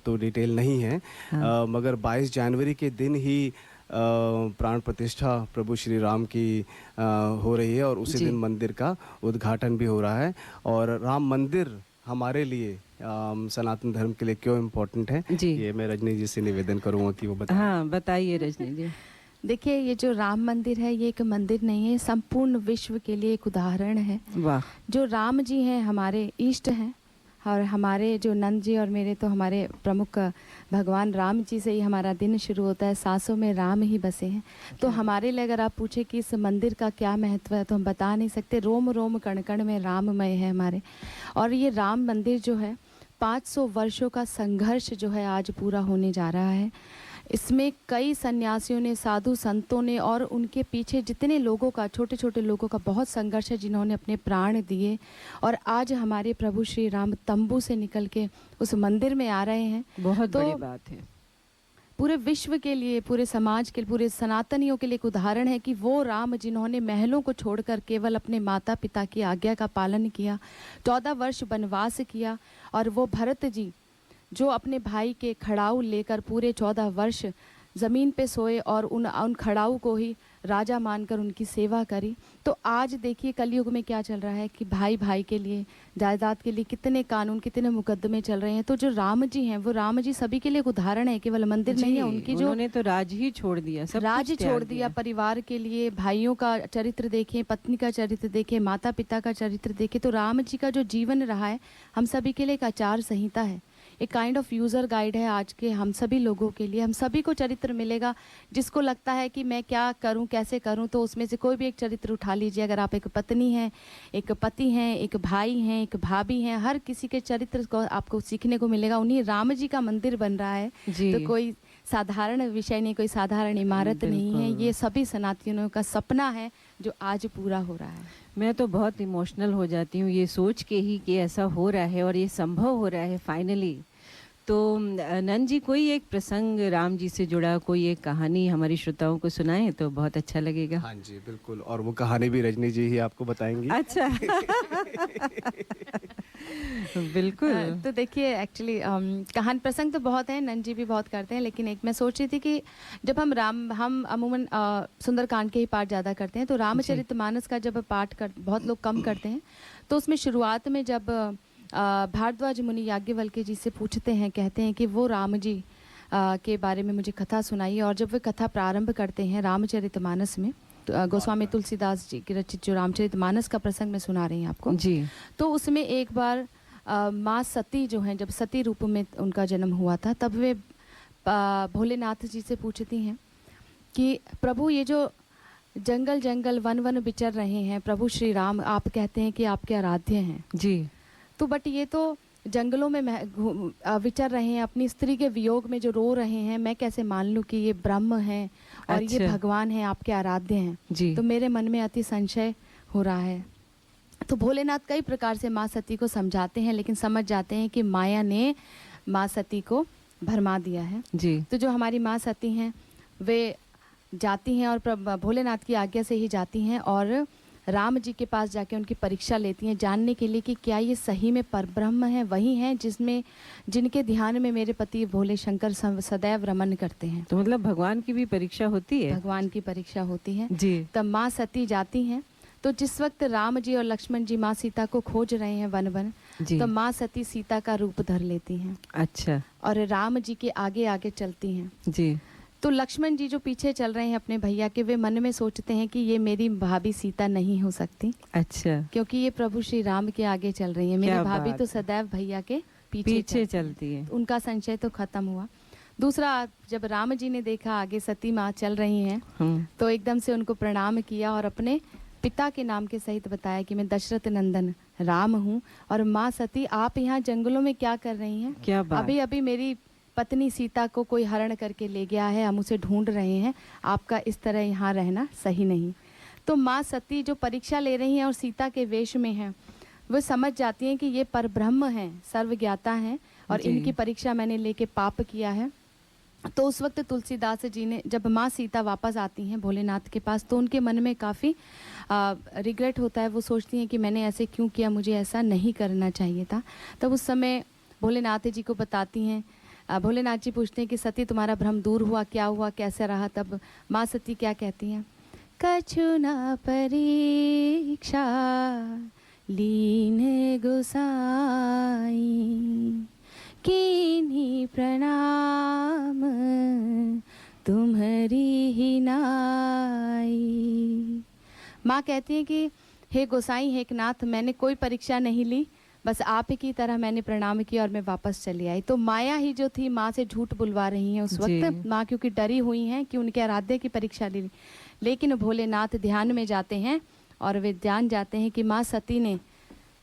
तो डिटेल नहीं है। हाँ। मगर 22 जनवरी के दिन ही प्राण प्रतिष्ठा प्रभु श्री राम की हो रही है और उसी दिन मंदिर का उद्घाटन भी हो रहा है। और राम मंदिर हमारे लिए सनातन धर्म के लिए क्यों इम्पोर्टेंट है, ये मैं रजनी जी से निवेदन करूँगा कि वो बताएं। हाँ, बताइए रजनी जी। देखिए, ये जो राम मंदिर है ये एक मंदिर नहीं है, संपूर्ण विश्व के लिए एक उदाहरण है। वाह। जो राम जी हैं हमारे इष्ट हैं, और हमारे जो नंद जी और मेरे तो हमारे प्रमुख भगवान राम जी से ही हमारा दिन शुरू होता है। सांसों में राम ही बसे हैं। तो हमारे लिए अगर आप पूछे कि इस मंदिर का क्या महत्व है तो हम बता नहीं सकते। रोम रोम कण कण में राममय है हमारे। और ये राम मंदिर जो है 500 वर्षों का संघर्ष जो है आज पूरा होने जा रहा है। इसमें कई सन्यासियों ने, साधु संतों ने और उनके पीछे जितने लोगों का, छोटे छोटे लोगों का बहुत संघर्ष है, जिन्होंने अपने प्राण दिए। और आज हमारे प्रभु श्री राम तंबू से निकल के उस मंदिर में आ रहे हैं। बहुत बड़ी बात है। पूरे विश्व के लिए, पूरे समाज के लिए, पूरे सनातनियों के लिए एक उदाहरण है कि वो राम जिन्होंने महलों को छोड़कर केवल अपने माता पिता की आज्ञा का पालन किया, 14 वर्ष वनवास किया, और वो भरत जी जो अपने भाई के खड़ाऊ लेकर पूरे 14 वर्ष ज़मीन पे सोए और उन खड़ाऊ को ही राजा मानकर उनकी सेवा करी। तो आज देखिए कलयुग में क्या चल रहा है कि भाई भाई के लिए, जायदाद के लिए कितने कानून, कितने मुकदमे चल रहे हैं। तो जो राम जी हैं, वो राम जी सभी के लिए एक उदाहरण है, केवल मंदिर नहीं है। उनकी जो उन्होंने तो राज ही छोड़ दिया, सब राज कुछ छोड़ त्याग दिया परिवार के लिए। भाइयों का चरित्र देखें, पत्नी का चरित्र देखें, माता पिता का चरित्र देखें। तो राम जी का जो जीवन रहा है हम सभी के लिए एक आचार संहिता है, एक काइंड ऑफ यूज़र गाइड है आज के हम सभी लोगों के लिए। हम सभी को चरित्र मिलेगा। जिसको लगता है कि मैं क्या करूं, कैसे करूं, तो उसमें से कोई भी एक चरित्र उठा लीजिए। अगर आप एक पत्नी हैं, एक पति हैं, एक भाई हैं, एक भाभी हैं, हर किसी के चरित्र को आपको सीखने को मिलेगा। उन्हीं राम जी का मंदिर बन रहा है। तो कोई साधारण विषय नहीं, कोई साधारण इमारत नहीं है। ये सभी सनातनियों का सपना है जो आज पूरा हो रहा है। मैं तो बहुत इमोशनल हो जाती हूँ ये सोच के ही कि ऐसा हो रहा है और ये संभव हो रहा है फाइनली। तो नंद जी, कोई एक प्रसंग राम जी से जुड़ा, कोई एक कहानी हमारी श्रोताओं को सुनाएं तो बहुत अच्छा लगेगा। हाँ जी बिल्कुल, और वो कहानी भी रजनी जी ही आपको बताएंगी। अच्छा बिल्कुल। तो देखिए एक्चुअली कहानी प्रसंग तो बहुत है, नंद जी भी बहुत करते हैं, लेकिन एक मैं सोच रही थी कि जब हम अमूमन सुंदरकांड के ही पाठ ज़्यादा करते हैं, तो रामचरितमानस का जब पाठ बहुत लोग कम करते हैं, तो उसमें शुरुआत में जब भारद्वाज मुनि याज्ञवल्क्य जी से पूछते हैं, कहते हैं कि वो राम जी के बारे में मुझे कथा सुनाइए। और जब वे कथा प्रारंभ करते हैं रामचरितमानस में, तो गोस्वामी तुलसीदास जी के रचित जो रामचरितमानस का प्रसंग मैं सुना रही हूँ आपको जी, तो उसमें एक बार माँ सती जो हैं, जब सती रूप में उनका जन्म हुआ था, तब वे भोलेनाथ जी से पूछती हैं कि प्रभु ये जो जंगल जंगल वन वन विचर रहे हैं, प्रभु श्री राम आप कहते हैं कि आपके आराध्य हैं जी, तो बट ये तो जंगलों में विचर रहे हैं, अपनी स्त्री के वियोग में जो रो रहे हैं, मैं कैसे मान लूँ कि ये ब्रह्म हैं और अच्छा। ये भगवान हैं, आपके आराध्य हैं जी। तो मेरे मन में अति संशय हो रहा है। तो भोलेनाथ कई प्रकार से माँ सती को समझाते हैं, लेकिन समझ जाते हैं कि माया ने माँ सती को भरमा दिया है जी। तो जो हमारी माँ सती हैं वे जाती हैं और भोलेनाथ की आज्ञा से ही जाती हैं और राम जी के पास जाके उनकी परीक्षा लेती हैं, जानने के लिए कि क्या ये सही में परब्रह्म है, वही हैं जिनके ध्यान में मेरे पति भोले शंकर सदैव रमन करते हैं। तो मतलब भगवान की भी परीक्षा होती है? भगवान की परीक्षा होती है जी। तब माँ सती जाती हैं, तो जिस वक्त राम जी और लक्ष्मण जी माँ सीता को खोज रहे हैं वन वन, तो माँ सती सीता का रूप धर लेती हैं। अच्छा। और राम जी के आगे आगे चलती हैं जी। तो लक्ष्मण जी जो पीछे चल रहे हैं अपने भैया के, वे मन में सोचते हैं कि ये मेरी भाभी सीता नहीं हो सकती। अच्छा। क्योंकि ये प्रभु श्री राम के आगे चल रही है, मेरी भाभी तो सदैव भैया के पीछे चलती है। उनका संशय तो खत्म हुआ। दूसरा, जब राम जी ने देखा आगे सती माँ चल रही हैं तो एकदम से उनको प्रणाम किया और अपने पिता के नाम के सहित बताया कि मैं दशरथ नंदन राम हूँ और माँ सती आप यहाँ जंगलों में क्या कर रही हैं? क्या बात? अभी अभी मेरी पत्नी सीता को कोई हरण करके ले गया है, हम उसे ढूंढ रहे हैं, आपका इस तरह यहाँ रहना सही नहीं। तो माँ सती जो परीक्षा ले रही हैं और सीता के वेश में हैं, वो समझ जाती हैं कि ये परब्रह्म हैं, सर्वज्ञाता हैं और इनकी परीक्षा मैंने लेके पाप किया है। तो उस वक्त तुलसीदास जी ने, जब माँ सीता वापस आती हैं भोलेनाथ के पास, तो उनके मन में काफ़ी रिग्रेट होता है। वो सोचती हैं कि मैंने ऐसे क्यों किया, मुझे ऐसा नहीं करना चाहिए था। तब उस समय भोलेनाथ जी को बताती हैं। भोलेनाथ जी पूछते हैं कि सती तुम्हारा भ्रम दूर हुआ, क्या हुआ, कैसे रहा? तब माँ सती क्या कहती हैं? कछु न परीक्षा लीन गोसाई, कीन्ही प्रणाम तुम्हारी ही नाई। माँ कहती हैं कि हे गोसाई, हे नाथ, मैंने कोई परीक्षा नहीं ली, बस आप की तरह मैंने प्रणाम किया और मैं वापस चली आई। तो माया ही जो थी माँ से झूठ बुलवा रही हैं उस वक्त। माँ क्योंकि डरी हुई हैं कि उनके आराध्य की परीक्षा ली, लेकिन भोलेनाथ ध्यान में जाते हैं और वे जान जाते हैं कि माँ सती ने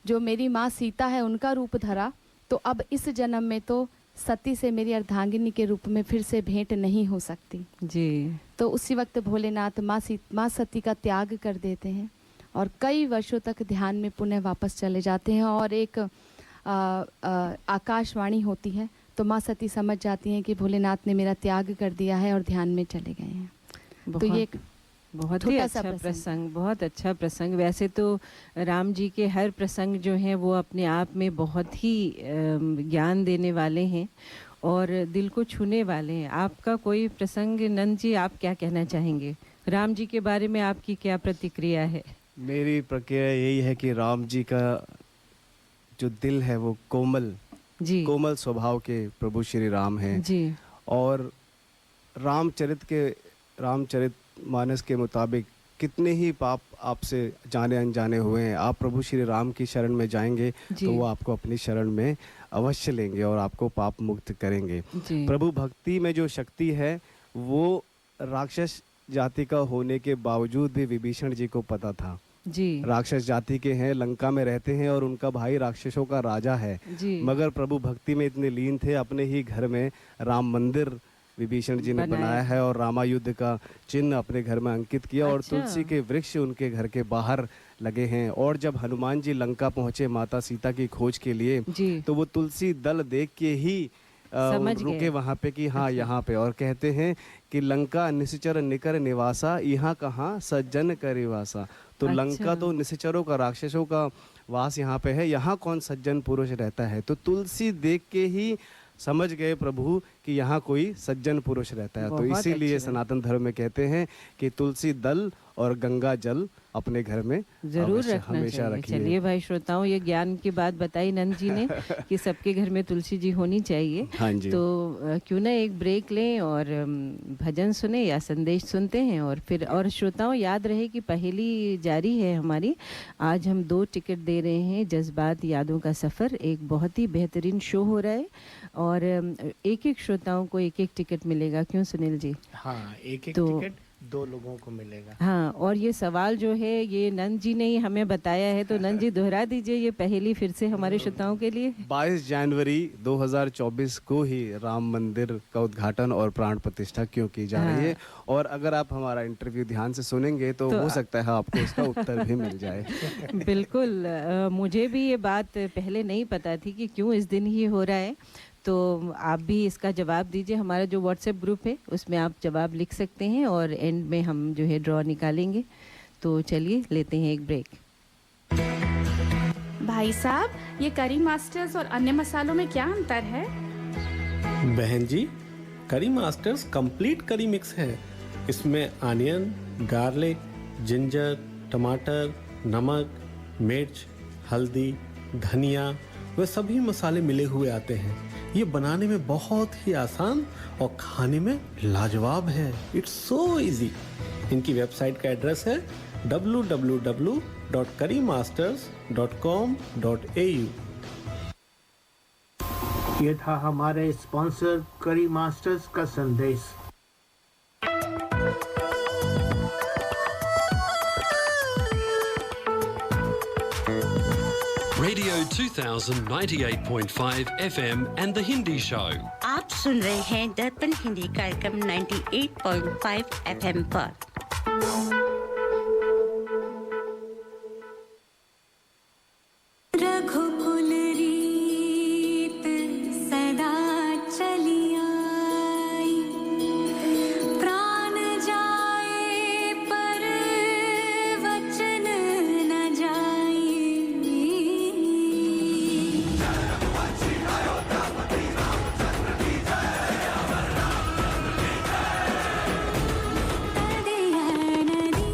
जो मेरी माँ सीता है उनका रूप धरा, तो अब इस जन्म में तो सती से मेरी अर्धांगिनी के रूप में फिर से भेंट नहीं हो सकती जी। तो उसी वक्त भोलेनाथ माँ सती का त्याग कर देते हैं और कई वर्षों तक ध्यान में पुनः वापस चले जाते हैं। और एक आकाशवाणी होती है तो माँ सती समझ जाती हैं कि भोलेनाथ ने मेरा त्याग कर दिया है और ध्यान में चले गए हैं। तो ये बहुत ही अच्छा प्रसंग, बहुत अच्छा प्रसंग। वैसे तो राम जी के हर प्रसंग जो हैं वो अपने आप में बहुत ही ज्ञान देने वाले हैं और दिल को छूने वाले हैं। आपका कोई प्रसंग नंद जी, आप क्या कहना चाहेंगे? राम जी के बारे में आपकी क्या प्रतिक्रिया है? मेरी प्रक्रिया यही है कि राम जी का जो दिल है वो कोमल स्वभाव के प्रभु श्री राम हैं जी। और रामचरित मानस के मुताबिक कितने ही पाप आपसे जाने अनजाने हुए हैं, आप प्रभु श्री राम की शरण में जाएंगे तो वो आपको अपनी शरण में अवश्य लेंगे और आपको पाप मुक्त करेंगे। प्रभु भक्ति में जो शक्ति है वो राक्षस जाति का होने के बावजूद भी विभीषण जी को पता था जी। राक्षस जाति के हैं, लंका में रहते हैं और उनका भाई राक्षसों का राजा है जी। मगर प्रभु भक्ति में इतने लीन थे, अपने ही घर में राम मंदिर विभीषण जी ने बनाया है और रामायुद्ध का चिन्ह अपने घर में अंकित किया। और तुलसी के वृक्ष उनके घर के बाहर लगे हैं। और जब हनुमान जी लंका पहुंचे माता सीता की खोज के लिए तो वो तुलसी दल देख के ही रुके वहाँ पे कि हाँ यहाँ पे, और कहते हैं कि लंका निश्चर निकर निवासा, यहाँ कहाँ सज्जन करिवासा। तो लंका तो निश्चरों का, राक्षसों का वास यहाँ पे है, यहाँ कौन सज्जन पुरुष रहता है। तो तुलसी देख के ही समझ गए प्रभु कि यहाँ कोई सज्जन पुरुष रहता है। तो इसीलिए सनातन धर्म में कहते हैं कि तुलसी दल और गंगा जल अपने घर में जरूर रखना हमेशा चाहिए। चलिए भाई श्रोताओं, ये ज्ञान की बात बताई नंद जी ने कि सबके घर में तुलसी जी होनी चाहिए। हाँ जी। तो क्यों ना एक ब्रेक लें और भजन सुने या संदेश सुनते हैं और फिर, और श्रोताओं याद रहे कि पहेली जारी है हमारी। आज हम 2 टिकट दे रहे हैं, जज्बात यादों का सफ़र, एक बहुत ही बेहतरीन शो हो रहा है और एक श्रोताओं को एक टिकट मिलेगा। क्यों सुनील जी? हाँ, एक टिकट 2 लोगों को मिलेगा। हाँ, और ये सवाल जो है ये नंद जी ने ही हमें बताया है, तो नंद जी दोहरा दीजिए ये पहेली फिर से हमारे श्रोताओं के लिए। 22 जनवरी 2024 को ही राम मंदिर का उद्घाटन और प्राण प्रतिष्ठा क्यों की जा रही है? और अगर आप हमारा इंटरव्यू ध्यान से सुनेंगे तो हो सकता है आपको इसका उत्तर भी मिल जाए। बिल्कुल, मुझे भी ये बात पहले नहीं पता थी कि क्यों इस दिन ही हो रहा है। तो आप भी इसका जवाब दीजिए। हमारा जो व्हाट्सएप ग्रुप है उसमें आप जवाब लिख सकते हैं और एंड में हम जो है ड्रॉ निकालेंगे। तो चलिए लेते हैं एक ब्रेक। भाई साहब, ये करी मास्टर्स और अन्य मसालों में क्या अंतर है? बहन जी, करी मास्टर्स कंप्लीट करी मिक्स है। इसमें अनियन, गार्लिक, जिंजर, टमाटर, नमक, मिर्च, हल्दी, धनिया वे सभी मसाले मिले हुए आते हैं। ये बनाने में बहुत ही आसान और खाने में लाजवाब है। It's so easy. इनकी वेबसाइट का एड्रेस है www.currymasters.com.au। ये था हमारे स्पॉन्सर करी मास्टर्स का संदेश। Radio 2000 98.5 FM and The Hindi Show. आप सुन रहे हैं दर्पण हिंदी कार्यक्रम 98.5 FM पर। रघुकुल रीत सदा चली आई, प्राण जाए पर वचन न जाए। नदी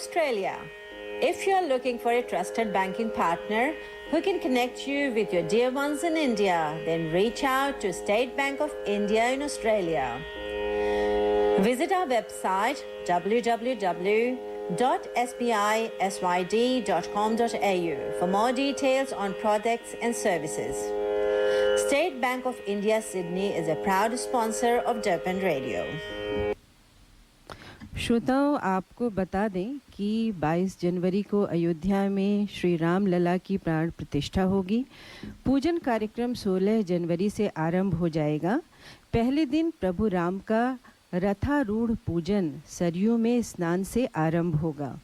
Australia. If you're looking for a trusted banking partner who can connect you with your dear ones in India, then reach out to State Bank of India in Australia. Visit our website www.sbisyd.com.au for more details on products and services. State Bank of India Sydney is a proud sponsor of Durban Radio. श्रोताओं, आपको बता दें कि 22 जनवरी को अयोध्या में श्री राम लला की प्राण प्रतिष्ठा होगी। पूजन कार्यक्रम 16 जनवरी से आरंभ हो जाएगा। पहले दिन प्रभु राम का रथारूढ़ पूजन सरयू में स्नान से आरंभ होगा।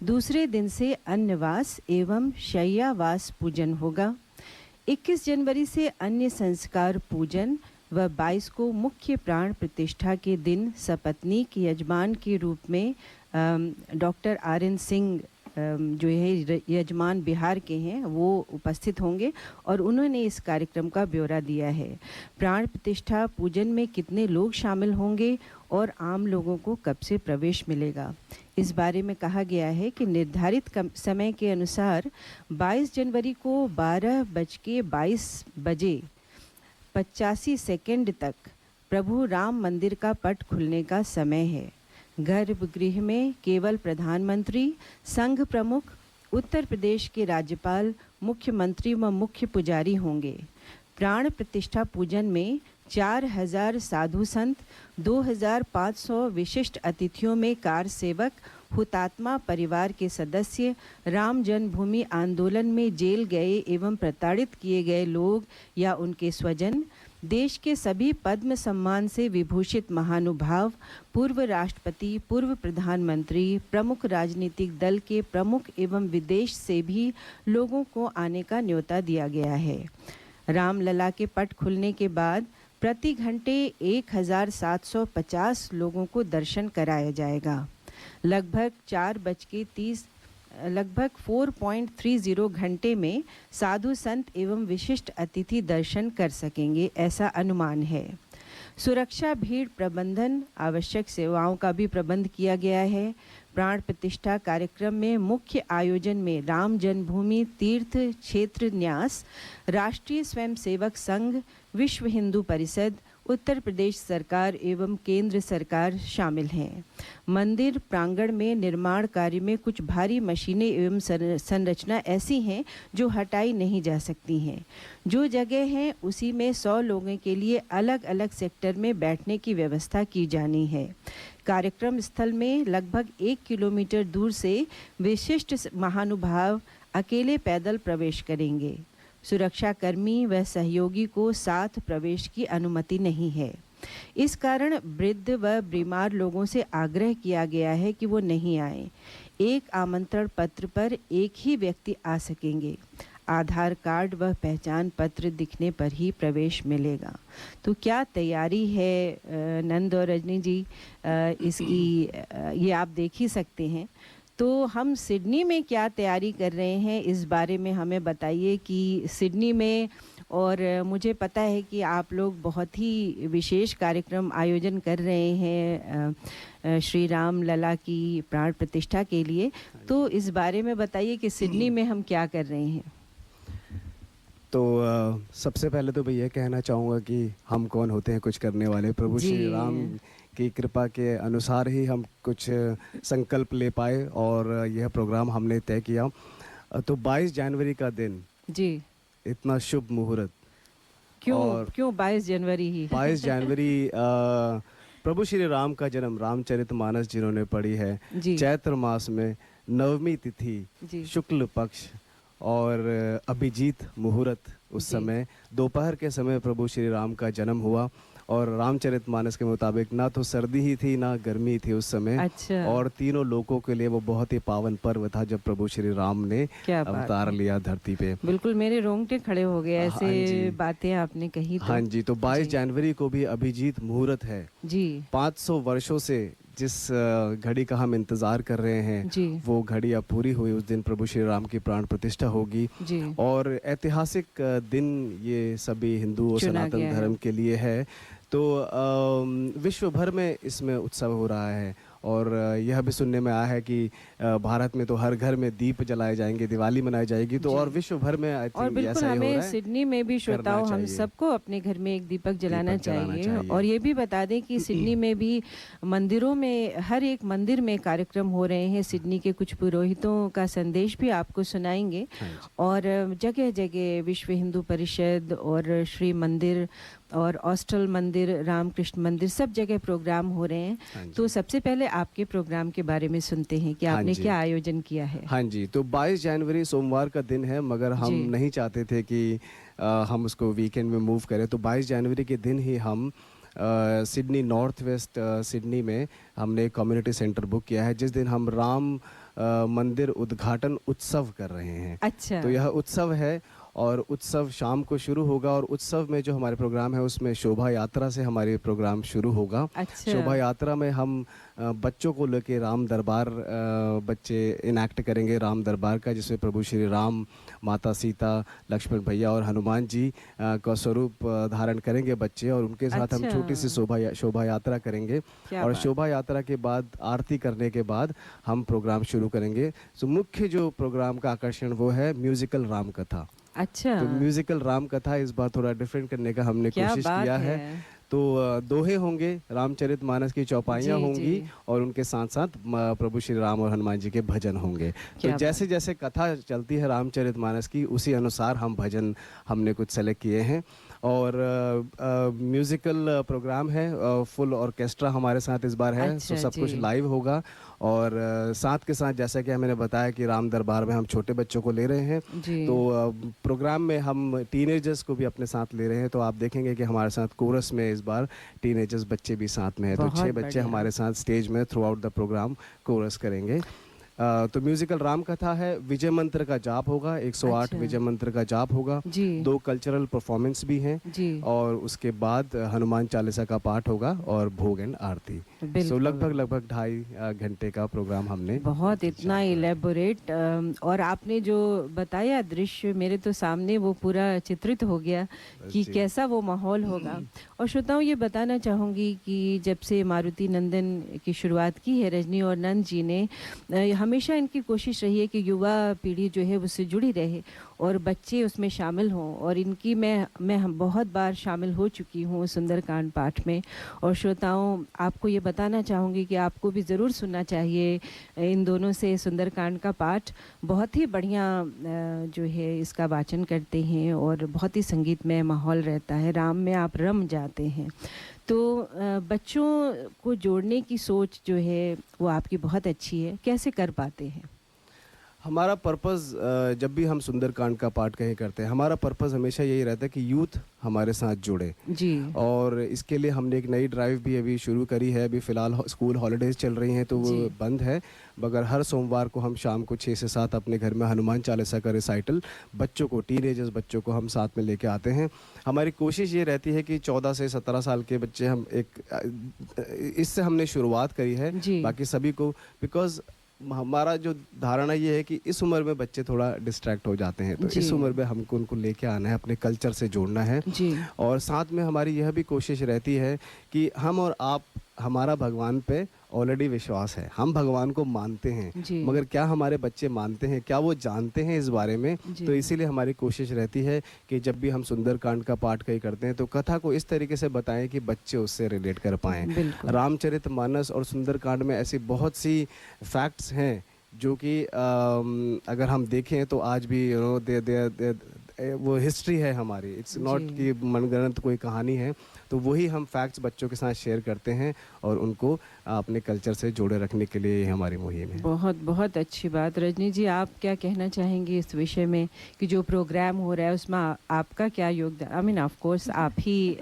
दूसरे दिन से अन्नवास एवं शय्यावास पूजन होगा। 21 जनवरी से अन्य संस्कार पूजन व 22 को मुख्य प्राण प्रतिष्ठा के दिन सपत्नीक यजमान के रूप में डॉक्टर RN सिंह जो है यजमान बिहार के हैं वो उपस्थित होंगे और उन्होंने इस कार्यक्रम का ब्यौरा दिया है। प्राण प्रतिष्ठा पूजन में कितने लोग शामिल होंगे और आम लोगों को कब से प्रवेश मिलेगा, इस बारे में कहा गया है कि निर्धारित समय के अनुसार 22 जनवरी को 12:22 तक प्रभु राम मंदिर का पट खुलने का समय है। गर्भगृह में केवल प्रधानमंत्री, संघ प्रमुख, उत्तर प्रदेश के राज्यपाल, मुख्यमंत्री व मुख्य पुजारी होंगे। प्राण प्रतिष्ठा पूजन में 4000 साधु संत, 2500 विशिष्ट अतिथियों में कार सेवक, हुतात्मा परिवार के सदस्य, राम जन्मभूमि आंदोलन में जेल गए एवं प्रताड़ित किए गए लोग या उनके स्वजन, देश के सभी पद्म सम्मान से विभूषित महानुभाव, पूर्व राष्ट्रपति, पूर्व प्रधानमंत्री, प्रमुख राजनीतिक दल के प्रमुख एवं विदेश से भी लोगों को आने का न्योता दिया गया है। रामलला के पट खुलने के बाद प्रति घंटे 1750 लोगों को दर्शन कराया जाएगा। लगभग 4:30 घंटे में साधु संत एवं विशिष्ट अतिथि दर्शन कर सकेंगे, ऐसा अनुमान है। सुरक्षा, भीड़ प्रबंधन, आवश्यक सेवाओं का भी प्रबंध किया गया है। प्राण प्रतिष्ठा कार्यक्रम में मुख्य आयोजन में राम जन्मभूमि तीर्थ क्षेत्र न्यास, राष्ट्रीय स्वयंसेवक संघ, विश्व हिंदू परिषद, उत्तर प्रदेश सरकार एवं केंद्र सरकार शामिल हैं। मंदिर प्रांगण में निर्माण कार्य में कुछ भारी मशीनें एवं संरचना ऐसी हैं जो हटाई नहीं जा सकती हैं। जो जगह है उसी में 100 लोगों के लिए अलग अलग सेक्टर में बैठने की व्यवस्था की जानी है। कार्यक्रम स्थल में लगभग 1 किलोमीटर दूर से विशिष्ट महानुभाव अकेले पैदल प्रवेश करेंगे। सुरक्षा कर्मी व सहयोगी को साथ प्रवेश की अनुमति नहीं है। इस कारण वृद्ध व बीमार लोगों से आग्रह किया गया है कि वो नहीं आए। एक आमंत्रण पत्र पर एक ही व्यक्ति आ सकेंगे। आधार कार्ड व पहचान पत्र दिखने पर ही प्रवेश मिलेगा। तो क्या तैयारी है नंद और रजनी जी इसकी, ये आप देख ही सकते हैं। तो हम सिडनी में क्या तैयारी कर रहे हैं इस बारे में हमें बताइए कि सिडनी में, और मुझे पता है कि आप लोग बहुत ही विशेष कार्यक्रम आयोजन कर रहे हैं श्री राम लला की प्राण प्रतिष्ठा के लिए, तो इस बारे में बताइए कि सिडनी में हम क्या कर रहे हैं। तो सबसे पहले तो मैं ये कहना चाहूँगा कि हम कौन होते हैं कुछ करने वाले। प्रभु श्री राम की कृपा के अनुसार ही हम कुछ संकल्प ले पाए और यह प्रोग्राम हमने तय किया। तो 22 जनवरी का दिन जी, इतना शुभ मुहूर्त। क्यों 22 जनवरी ही? 22 जनवरी प्रभु श्री राम का जन्म रामचरितमानस जिन्होंने पढ़ी है, चैत्र मास में नवमी तिथि शुक्ल पक्ष और अभिजीत मुहूर्त, उस समय दोपहर के समय प्रभु श्री राम का जन्म हुआ। और रामचरितमानस के मुताबिक ना तो सर्दी ही थी ना गर्मी थी उस समय। अच्छा। और तीनों लोगों के लिए वो बहुत ही पावन पर्व था जब प्रभु श्री राम ने अवतार लिया धरती पे। बिल्कुल मेरे रोंगटे खड़े हो गए ऐसे बातें आपने कही तो। हाँ जी, तो 22 जनवरी को भी अभिजीत मुहूर्त है जी। 500 वर्षों से जिस घड़ी का हम इंतजार कर रहे हैं वो घड़ी अब पूरी हुई। उस दिन प्रभु श्री राम की प्राण प्रतिष्ठा होगी और ऐतिहासिक दिन ये सभी हिंदू और सनातन धर्म के लिए है। तो विश्व भर में इसमें उत्सव हो रहा है और यह भी सुनने में आया है कि भारत में तो हर घर में दीप जलाए जाएंगे, दिवाली मनाई जाएगी, तो और विश्व भर में आई और थिंक बिल्कुल ऐसा ही हो रहा हमें है। सिडनी में भी श्रोताओं हम सबको अपने घर में एक दीपक जलाना चाहिए। और ये भी बता दें कि सिडनी में भी मंदिरों में, हर एक मंदिर में कार्यक्रम हो रहे हैं। सिडनी के कुछ पुरोहितों का संदेश भी आपको सुनाएंगे। और जगह जगह विश्व हिंदू परिषद और श्री मंदिर और ऑस्ट्रल मंदिर, रामकृष्ण मंदिर, सब जगह प्रोग्राम हो रहे हैं। तो सबसे पहले आपके प्रोग्राम के बारे में सुनते हैं कि आपने क्या आयोजन किया है। हाँ जी, तो 22 जनवरी सोमवार का दिन है, मगर हम नहीं चाहते थे कि हम उसको वीकेंड में मूव करें। तो 22 जनवरी के दिन ही हम सिडनी नॉर्थ वेस्ट सिडनी में हमने एक कम्युनिटी सेंटर बुक किया है, जिस दिन हम राम मंदिर उद्घाटन उत्सव कर रहे हैं। अच्छा। तो यह उत्सव है और उत्सव शाम को शुरू होगा। और उत्सव में जो हमारे प्रोग्राम है उसमें शोभा यात्रा से हमारे प्रोग्राम शुरू होगा। अच्छा। शोभा यात्रा में हम बच्चों को लेके राम दरबार बच्चे इनैक्ट करेंगे राम दरबार का, जिसमें प्रभु श्री राम, माता सीता, लक्ष्मण भैया और हनुमान जी का स्वरूप धारण करेंगे बच्चे, और उनके साथ हम छोटी सी शोभा यात्रा करेंगे। और शोभा यात्रा के बाद आरती करने के बाद हम प्रोग्राम शुरू करेंगे। तो मुख्य जो प्रोग्राम का आकर्षण वो है म्यूजिकल राम कथा। अच्छा। तो म्यूजिकल राम कथा इस बार थोड़ा डिफरेंट करने का हमने कोशिश किया है। तो दोहे होंगे, रामचरितमानस की चौपाइयाँ होंगी और उनके साथ साथ प्रभु श्री राम और हनुमान जी के भजन होंगे। तो जैसे जैसे कथा चलती है रामचरितमानस की, उसी अनुसार हम भजन हमने कुछ सेलेक्ट किए हैं। और म्यूजिकल प्रोग्राम है, फुल ऑर्केस्ट्रा हमारे साथ इस बार है। तो सब कुछ लाइव होगा। और साथ के साथ जैसा कि मैंने बताया कि राम दरबार में हम छोटे बच्चों को ले रहे हैं, तो प्रोग्राम में हम टीनेजर्स को भी अपने साथ ले रहे हैं। तो आप देखेंगे कि हमारे साथ कोरस में इस बार टीनेजर्स बच्चे भी साथ में हैं। तो 6 बच्चे हमारे साथ स्टेज में throughout the program chorus करेंगे। तो म्यूजिकल राम कथा है, विजय मंत्र का जाप होगा, 108 विजय मंत्र का जाप होगा, 2 कल्चरल परफॉर्मेंस भी हैं, और उसके बाद हनुमान चालीसा का पाठ होगा और भोग एंड आरती। सो लगभग 2.5 घंटे का प्रोग्राम हमने बहुत इतना इलेबोरेट। और आपने जो बताया दृश्य मेरे तो सामने वो पूरा चित्रित हो गया कि कैसा वो माहौल होगा। और श्रोताओं ये बताना चाहूँगी कि जब से मारुति नंदन की शुरुआत की है रजनी और नंद जी ने, हमेशा इनकी कोशिश रही है कि युवा पीढ़ी जो है उससे जुड़ी रहे और बच्चे उसमें शामिल हों। और इनकी मैं बहुत बार शामिल हो चुकी हूँ सुंदरकांड पाठ में। और श्रोताओं आपको ये बताना चाहूँगी कि आपको भी ज़रूर सुनना चाहिए इन दोनों से सुंदरकांड का पाठ। बहुत ही बढ़िया जो है इसका वाचन करते हैं और बहुत ही संगीतमय माहौल रहता है। राम में आप रम जाते हैं। तो बच्चों को जोड़ने की सोच जो है वो आपकी बहुत अच्छी है। कैसे कर पाते हैं? हमारा पर्पज़ जब भी हम सुंदरकांड का पाठ कहीं करते हैं, हमारा पर्पज़ हमेशा यही रहता है कि यूथ हमारे साथ जुड़े जी। और इसके लिए हमने एक नई ड्राइव भी अभी शुरू करी है। अभी फ़िलहाल स्कूल हॉलीडेज़ चल रही हैं तो वो बंद है, मगर हर सोमवार को हम शाम को 6 से 7 अपने घर में हनुमान चालीसा का रिसाइटल बच्चों को, टीनेजर्स बच्चों को हम साथ में लेके आते हैं। हमारी कोशिश ये रहती है कि 14 से 17 साल के बच्चे हम इससे हमने शुरुआत करी है, बाकी सभी को, बिकॉज हमारा जो धारणा ये है कि इस उम्र में बच्चे थोड़ा डिस्ट्रैक्ट हो जाते हैं, तो इस उम्र में हमको उनको लेके आना है, अपने कल्चर से जोड़ना है। और साथ में हमारी यह भी कोशिश रहती है कि हम और आप, हमारा भगवान पे ऑलरेडी विश्वास है, हम भगवान को मानते हैं, मगर क्या हमारे बच्चे मानते हैं, क्या वो जानते हैं इस बारे में? तो इसीलिए हमारी कोशिश रहती है कि जब भी हम सुंदरकांड का पाठ कहीं करते हैं तो कथा को इस तरीके से बताएं कि बच्चे उससे रिलेट कर पाएं। रामचरितमानस और सुंदरकांड में ऐसी बहुत सी फैक्ट्स हैं जो कि अगर हम देखें तो आज भी वो हिस्ट्री है हमारी। इट्स नॉट कि मनगढ़ंत कोई कहानी है, तो वही हम फैक्ट्स बच्चों के साथ शेयर करते हैं और उनको अपने कल्चर से जोड़े रखने के लिए हमारी मुहिम है। बहुत बहुत अच्छी बात। रजनी जी, आप क्या कहना चाहेंगे इस विषय में कि जो प्रोग्राम हो रहा है उसमें आपका क्या योगदान? आई मीन ऑफ कोर्स आप ही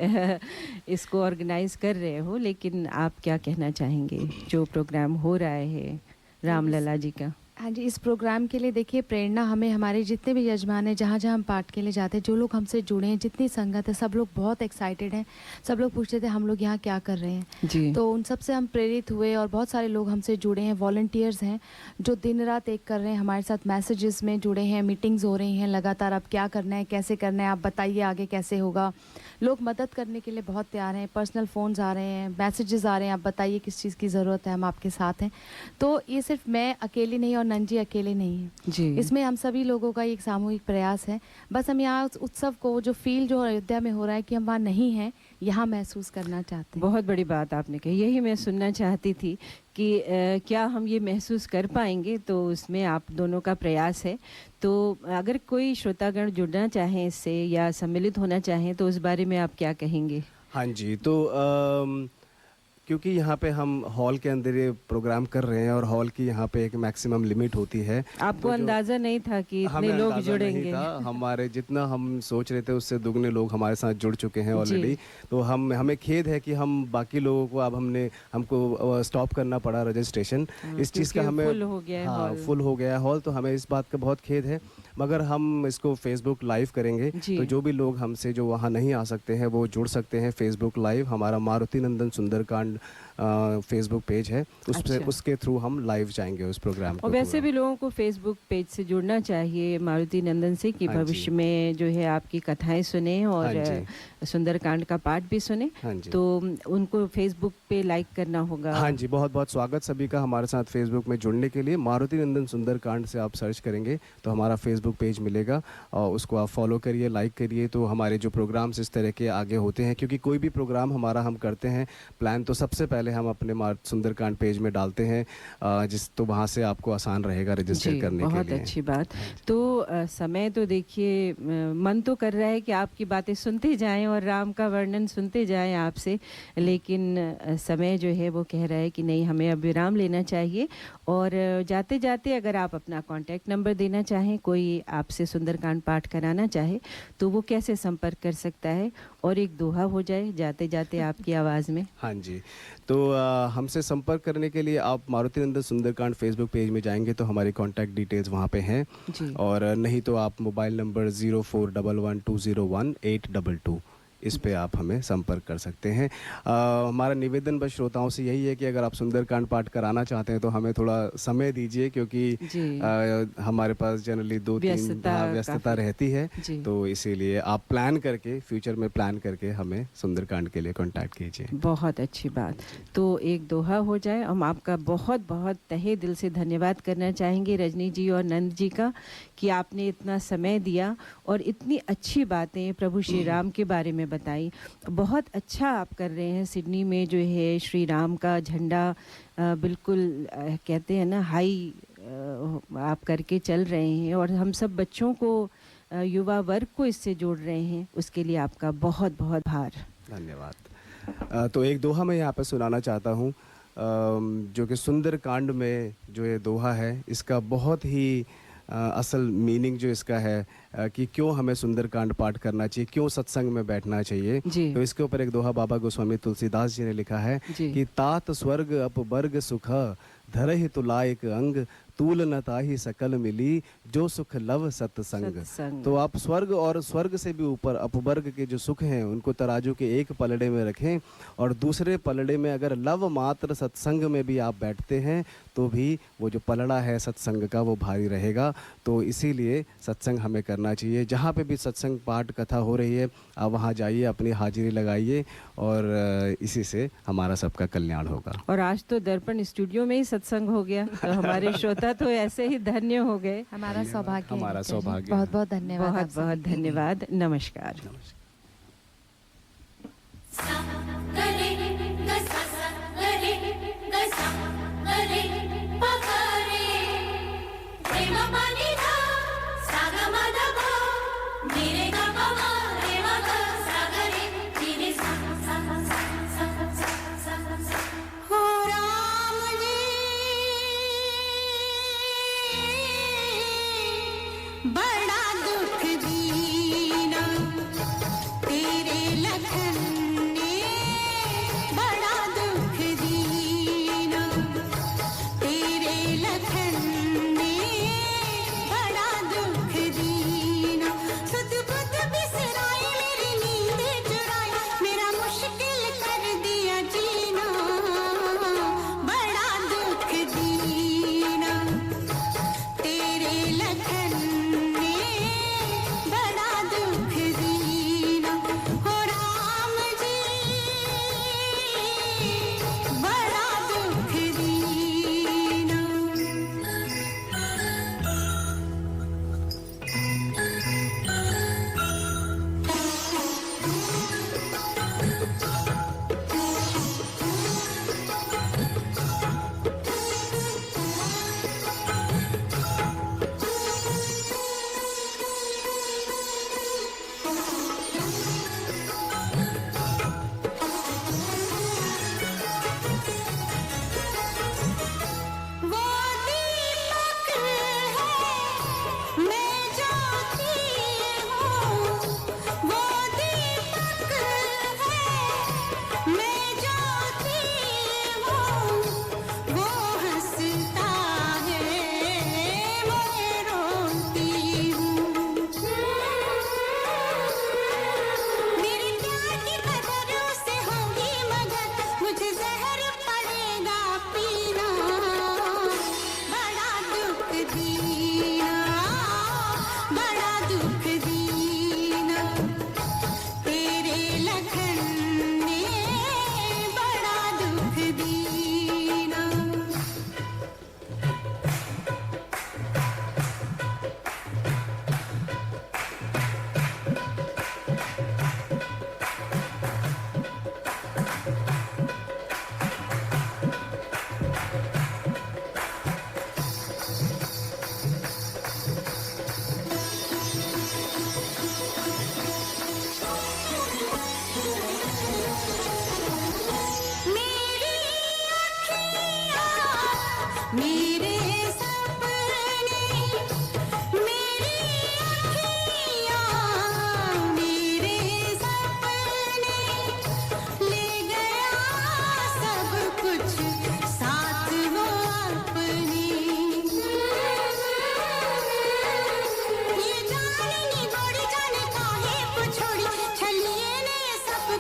इसको ऑर्गेनाइज कर रहे हो, लेकिन आप क्या कहना चाहेंगे जो प्रोग्राम हो रहा है रामलला जी का? हाँ जी, इस प्रोग्राम के लिए देखिए प्रेरणा हमें हमारे जितने भी यजमान हैं, जहाँ जहाँ हम पाठ के लिए जाते हैं, जो लोग हमसे जुड़े हैं, जितनी संगत है, सब लोग बहुत एक्साइटेड हैं। सब लोग पूछते थे हम लोग यहाँ क्या कर रहे हैं जी। तो उन सब से हम प्रेरित हुए और बहुत सारे लोग हमसे जुड़े हैं। वॉलंटियर्स हैं जो दिन रात एक कर रहे हैं, हमारे साथ मैसेजेस में जुड़े हैं, मीटिंग्स हो रही हैं लगातार। अब क्या करना है, कैसे करना है, आप बताइए आगे कैसे होगा। लोग मदद करने के लिए बहुत तैयार हैं। पर्सनल फ़ोन्स आ रहे हैं, मैसेजेस आ रहे हैं, आप बताइए किस चीज़ की ज़रूरत है, हम आपके साथ हैं। तो ये सिर्फ मैं अकेली नहीं और नंजी अकेले नहीं है जी। इसमें हम सभी लोगों का एक सामूहिक प्रयास है। बस हम यहाँ उस उत्सव को, जो फील जो अयोध्या में हो रहा है कि हम वहाँ नहीं हैं, यहाँ महसूस करना चाहते हैं। बहुत बड़ी बात आपने कही, यही मैं सुनना चाहती थी कि क्या हम ये महसूस कर पाएंगे, तो उसमें आप दोनों का प्रयास है। तो अगर कोई श्रोतागण जुड़ना चाहें इससे या सम्मिलित होना चाहें तो उस बारे में आप क्या कहेंगे? हाँ जी, तो क्योंकि यहाँ पे हम हॉल के अंदर ये प्रोग्राम कर रहे हैं और हॉल की यहाँ पे एक मैक्सिमम लिमिट होती है। आपको अंदाज़ा नहीं था कि इतने लोग जुड़ेंगे? हमारे जितना हम सोच रहे थे उससे दुगने लोग हमारे साथ जुड़ चुके हैं ऑलरेडी। तो हमें खेद है कि हम बाकी लोगों को अब हमको स्टॉप करना पड़ा रजिस्ट्रेशन। इस चीज़ का हमें फुल हो गया हॉल, तो हमें इस बात का बहुत खेद है। मगर हम इसको फेसबुक लाइव करेंगे, तो जो भी लोग हमसे जो वहाँ नहीं आ सकते हैं वो जुड़ सकते हैं फेसबुक लाइव। हमारा मारुति नंदन सुंदरकांड फेसबुक पेज है, उसके थ्रू हम लाइव जाएंगे उस प्रोग्राम को। और वैसे भी लोगों को फेसबुक पेज से जुड़ना चाहिए मारुति नंदन से, कि भविष्य में जो है आपकी कथाएं सुने और सुंदरकांड का पाठ भी सुने। तो उनको फेसबुक पे लाइक करना होगा। हाँ जी, बहुत बहुत स्वागत सभी का हमारे साथ फेसबुक में जुड़ने के लिए। मारुति नंदन सुंदरकांड से आप सर्च करेंगे तो हमारा फेसबुक पेज मिलेगा और उसको आप फॉलो करिए, लाइक करिए। तो हमारे जो प्रोग्राम्स इस तरह के आगे होते हैं, क्योंकि कोई भी प्रोग्राम हमारा हम करते हैं प्लान तो सबसे पहले हम अपने सुंदरकांड पेज में डालते हैं, तो वहाँ से आपको आसान रहेगा रजिस्टर करने के लिए। बहुत अच्छी बात। तो समय तो देखिए, मन तो कर रहा है कि आपकी बातें सुनते जाएं और राम का वर्णन सुनते जाएं आपसे, लेकिन समय जो है वो कह रहा है कि नहीं, हमें अब विराम लेना चाहिए। और जाते जाते अगर आप अपना कॉन्टैक्ट नंबर देना चाहें, कोई आपसे सुंदरकांड पाठ कराना चाहे तो वो कैसे संपर्क कर सकता है? और एक दोहा हो जाए जाते जाते आपकी आवाज़ में। हाँ जी, तो हमसे संपर्क करने के लिए आप मारुति नंदन सुंदरकांड फेसबुक पेज में जाएंगे तो हमारी कॉन्टैक्ट डिटेल्स वहाँ पे हैं। और नहीं तो आप मोबाइल नंबर 0411201822 इस पे आप हमें संपर्क कर सकते हैं। हमारा निवेदन बस श्रोताओं से यही है कि अगर आप सुंदरकांड पाठ कराना चाहते हैं तो हमें थोड़ा समय दीजिए, क्योंकि हमारे पास जनरली 2-3 व्यस्तता रहती है। तो इसीलिए आप प्लान करके, फ्यूचर में प्लान करके हमें सुंदरकांड के लिए कांटेक्ट कीजिए। बहुत अच्छी बात। तो एक दोहा हो जाए। हम आपका बहुत बहुत तहे दिल से धन्यवाद करना चाहेंगे रजनी जी और नंद जी का, कि आपने इतना समय दिया और इतनी अच्छी बातें प्रभु श्री राम के बारे में बताई। बहुत अच्छा आप कर रहे हैं। सिडनी में जो है श्री राम का झंडा बिल्कुल कहते हैं ना हाई आप करके चल रहे हैं, और हम सब बच्चों को, युवा वर्ग को इससे जोड़ रहे हैं। उसके लिए आपका बहुत बहुत आभार। धन्यवाद। तो एक दोहा मैं यहाँ पर सुनाना चाहता हूँ, जो कि सुंदरकांड में जो ये दोहा है, इसका बहुत ही असल मीनिंग जो इसका है कि क्यों हमें सुंदरकांड पाठ करना चाहिए, क्यों सत्संग में बैठना चाहिए। तो इसके ऊपर एक दोहा बाबा गोस्वामी तुलसीदास जी ने लिखा है कि तात स्वर्ग अपवर्ग सुख धरहि तुलायक अंग तूल न ताहि सकल मिली जो सुख लव सत्संग। तो आप स्वर्ग और स्वर्ग से भी ऊपर अपवर्ग के जो सुख हैं उनको तराजू के एक पलड़े में रखें, और दूसरे पलड़े में अगर लव मात्र सत्संग में भी आप बैठते हैं तो भी वो जो पलड़ा है सत्संग का वो भारी रहेगा। तो इसीलिए सत्संग हमें करना चाहिए। जहाँ पे भी सत्संग पाठ कथा हो रही है आप वहाँ जाइए, अपनी हाजिरी लगाइए, और इसी से हमारा सबका कल्याण होगा। और आज तो दर्पण स्टूडियो में ही सत्संग हो गया, तो हमारे श्रोता तो ऐसे ही धन्य हो गए। हमारा सौभाग्य। हमारा सौभाग्य। बहुत बहुत धन्यवाद। बहुत बहुत धन्यवाद। नमस्कार। बड़ा दुख दीना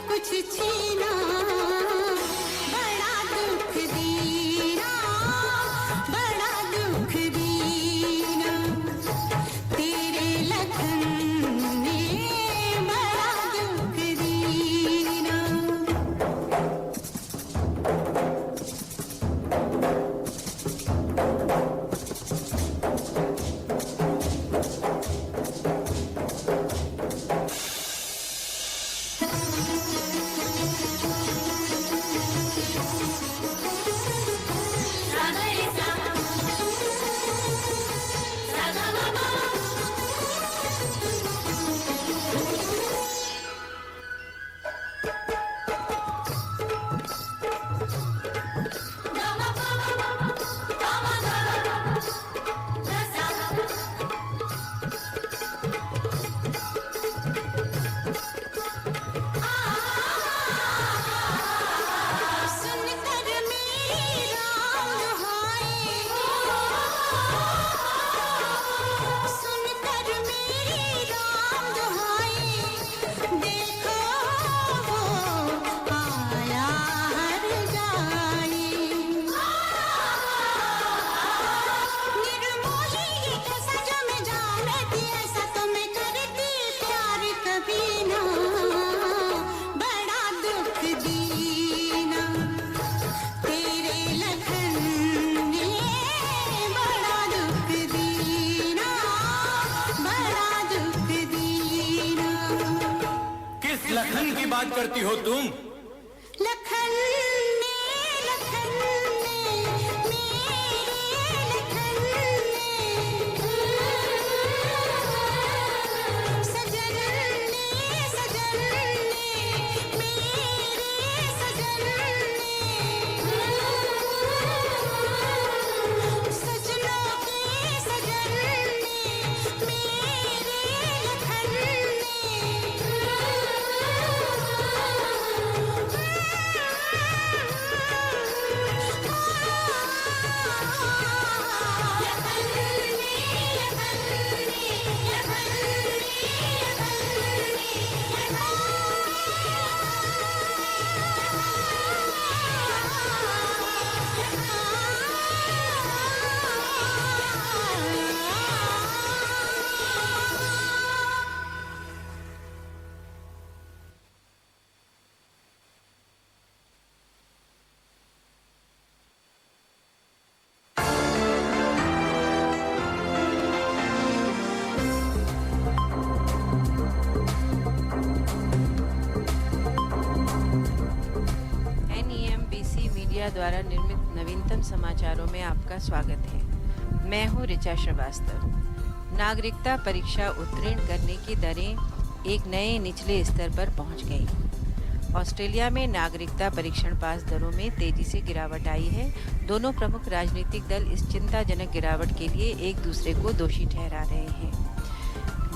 कुछ छीना बड़ा दुख दीना बड़ा दुख दीना तेरे लखन ने बड़ा दुख दीना लखन की बात करती हो तुम? लखन ने मेरे लखन ने सजन ने मेरे सजन ने सजनों के सजन ने मेरे लखन द्वारा निर्मित नवीनतम समाचारों में आपका स्वागत है। मैं हूं ऋचा श्रीवास्तव। नागरिकता परीक्षा उत्तीर्ण करने की दरें एक नए निचले स्तर पर पहुंच गई। ऑस्ट्रेलिया में नागरिकता परीक्षण पास दरों में तेजी से गिरावट आई है। दोनों प्रमुख राजनीतिक दल इस चिंताजनक गिरावट के लिए एक दूसरे को दोषी ठहरा रहे हैं।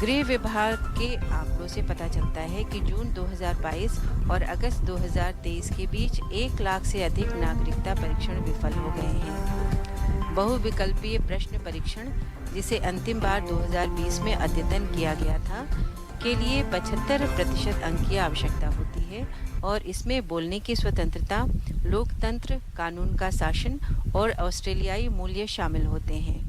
गृह विभाग के आंकड़ों से पता चलता है कि जून 2022 और अगस्त 2023 के बीच 1 लाख से अधिक नागरिकता परीक्षण विफल हो गए हैं। बहुविकल्पीय प्रश्न परीक्षण, जिसे अंतिम बार 2020 में अद्यतन किया गया था, के लिए 75% अंक की आवश्यकता होती है और इसमें बोलने की स्वतंत्रता, लोकतंत्र, कानून का शासन और ऑस्ट्रेलियाई मूल्य शामिल होते हैं।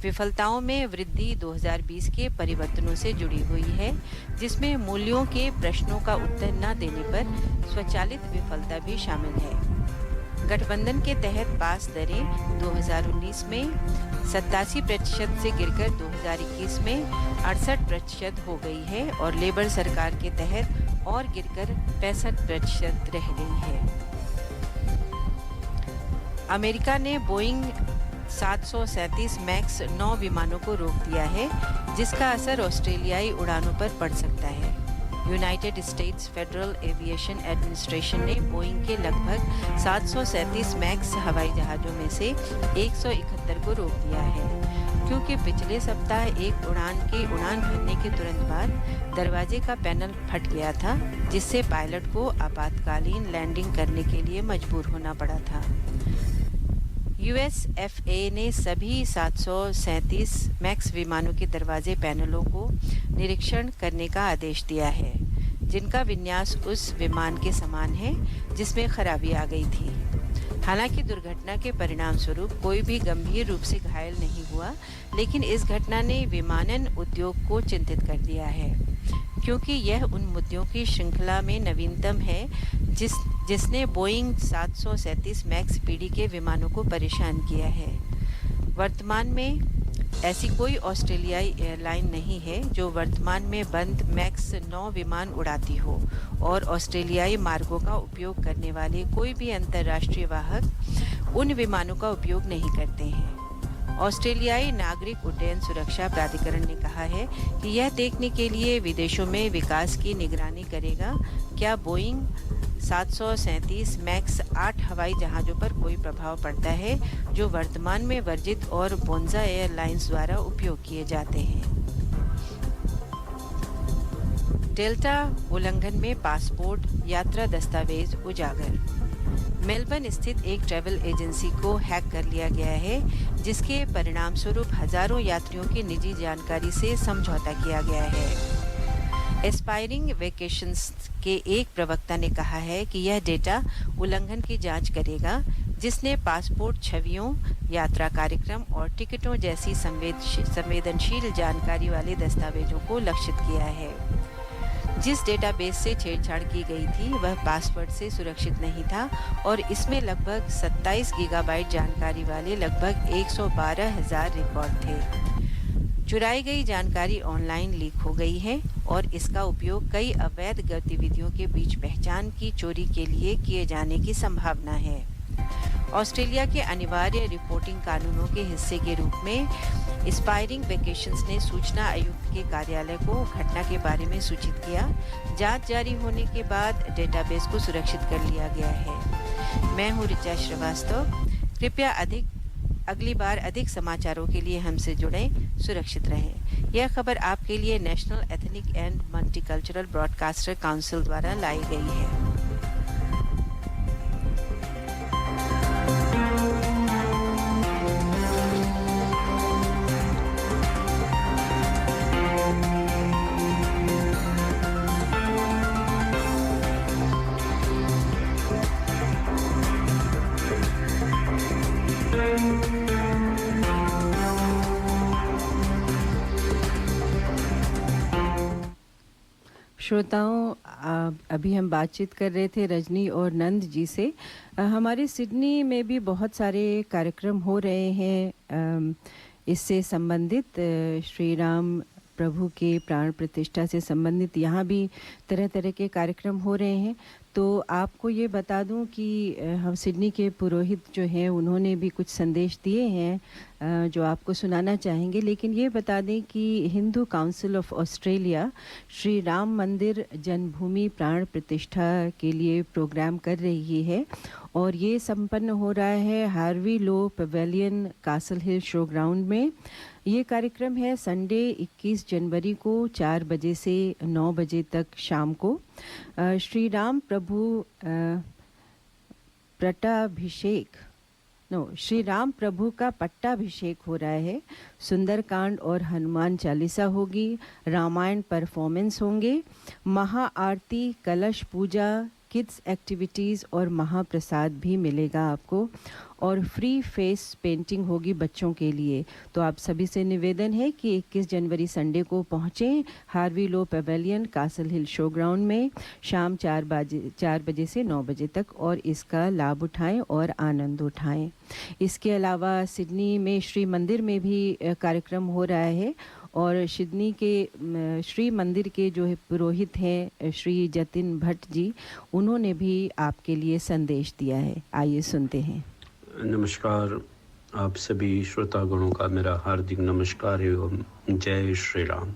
विफलताओं में वृद्धि 2020 के परिवर्तनों से जुड़ी हुई है, जिसमें मूल्यों के प्रश्नों का उत्तर न देने पर स्वचालित विफलता भी शामिल है। गठबंधन के तहत पास दरें 2019 में 87% से गिरकर 2021 में 68% हो गई है और लेबर सरकार के तहत और गिरकर 65% रह गई है। अमेरिका ने बोइंग 737 मैक्स 9 विमानों को रोक दिया है, जिसका असर ऑस्ट्रेलियाई उड़ानों पर पड़ सकता है। United states federal aviation administration ने बोइंग के लगभग 737 मैक्स हवाई जहाज़ों में से 171 को रोक दिया है, क्योंकि पिछले सप्ताह एक उड़ान के उड़ान भरने के तुरंत बाद दरवाजे का पैनल फट गया था, जिससे पायलट को आपातकालीन लैंडिंग करने के लिए मजबूर होना पड़ा था। USFA ने सभी 737 मैक्स विमानों के दरवाजे पैनलों को निरीक्षण करने का आदेश दिया है। जिनका विन्यास उस विमान के समान है जिसमें खराबी आ गई थी। हालांकि दुर्घटना के परिणाम स्वरूप कोई भी गंभीर रूप से घायल नहीं हुआ, लेकिन इस घटना ने विमानन उद्योग को चिंतित कर दिया है, क्योंकि यह उन मुद्दों की श्रृंखला में नवीनतम है जिसने बोइंग 737 मैक्स पीढ़ी के विमानों को परेशान किया है। वर्तमान में ऐसी कोई ऑस्ट्रेलियाई एयरलाइन नहीं है जो वर्तमान में बंद मैक्स 9 विमान उड़ाती हो, और ऑस्ट्रेलियाई मार्गों का उपयोग करने वाले कोई भी अंतर्राष्ट्रीय वाहक उन विमानों का उपयोग नहीं करते हैं। ऑस्ट्रेलियाई नागरिक उड्डयन सुरक्षा प्राधिकरण ने कहा है कि यह देखने के लिए विदेशों में विकास की निगरानी करेगा क्या बोइंग 737 मैक्स 8 हवाई जहाज़ों पर कोई प्रभाव पड़ता है जो वर्तमान में वर्जित और बोंजा एयरलाइंस द्वारा उपयोग किए जाते हैं। डेल्टा उल्लंघन में पासपोर्ट यात्रा दस्तावेज उजागर। मेलबर्न स्थित एक ट्रैवल एजेंसी को हैक कर लिया गया है, जिसके परिणाम स्वरूप हजारों यात्रियों की निजी जानकारी से समझौता किया गया है। एस्पायरिंग वेकेशंस के एक प्रवक्ता ने कहा है कि यह डेटा उल्लंघन की जांच करेगा, जिसने पासपोर्ट छवियों, यात्रा कार्यक्रम और टिकटों जैसी संवेदनशील जानकारी वाले दस्तावेजों को लक्षित किया है। जिस डेटाबेस से छेड़छाड़ की गई थी वह पासवर्ड से सुरक्षित नहीं था और इसमें लगभग 27 गीगाबाइट जानकारी वाले लगभग 112,000 रिकॉर्ड थे। चुराई गई जानकारी ऑनलाइन लीक हो गई है और इसका उपयोग कई अवैध गतिविधियों के बीच पहचान की चोरी के लिए किए जाने की संभावना है। ऑस्ट्रेलिया के अनिवार्य रिपोर्टिंग कानूनों के हिस्से के रूप में एस्पायरिंग वेकेशंस ने सूचना आयुक्त के कार्यालय को घटना के बारे में सूचित किया। जांच जारी होने के बाद डेटाबेस को सुरक्षित कर लिया गया है। मैं हूं ऋचा श्रीवास्तव। कृपया अगली बार अधिक समाचारों के लिए हमसे जुड़ें, सुरक्षित रहें। यह खबर आपके लिए national ethnic and multicultural broadcaster council द्वारा लाई गई है। श्रोताओं, अभी हम बातचीत कर रहे थे रजनी और नंद जी से। हमारे सिडनी में भी बहुत सारे कार्यक्रम हो रहे हैं इससे संबंधित। श्री राम प्रभु के प्राण प्रतिष्ठा से संबंधित यहाँ भी तरह तरह के कार्यक्रम हो रहे हैं। तो आपको ये बता दूं कि हम सिडनी के पुरोहित जो हैं उन्होंने भी कुछ संदेश दिए हैं जो आपको सुनाना चाहेंगे। लेकिन ये बता दें कि Hindu council of Australia Shri Ram मंदिर जन्मभूमि प्राण प्रतिष्ठा के लिए प्रोग्राम कर रही है और ये संपन्न हो रहा है हार्वी लो पवेलियन कासल हिल शो ग्राउंड में। ये कार्यक्रम है संडे 21 जनवरी को 4 बजे से 9 बजे तक शाम को। श्री राम प्रभु श्री राम प्रभु का पट्टाभिषेक हो रहा है। सुंदरकांड और हनुमान चालीसा होगी, रामायण परफॉर्मेंस होंगे, महाआरती, कलश पूजा, किड्स एक्टिविटीज़ और महाप्रसाद भी मिलेगा आपको और फ्री फेस पेंटिंग होगी बच्चों के लिए। तो आप सभी से निवेदन है कि 21 जनवरी संडे को पहुँचें हार्वी लो पवेलियन कासल हिल शो ग्राउंड में शाम 4 बजे से 9 बजे तक और इसका लाभ उठाएं और आनंद उठाएं। इसके अलावा सिडनी में श्री मंदिर में भी कार्यक्रम हो रहा है और सिडनी के श्री मंदिर के जो है पुरोहित हैं श्री जतिन भट्ट जी, उन्होंने भी आपके लिए संदेश दिया है। आइए सुनते हैं। नमस्कार, आप सभी श्रोतागणों का मेरा हार्दिक नमस्कार एवं जय श्री राम।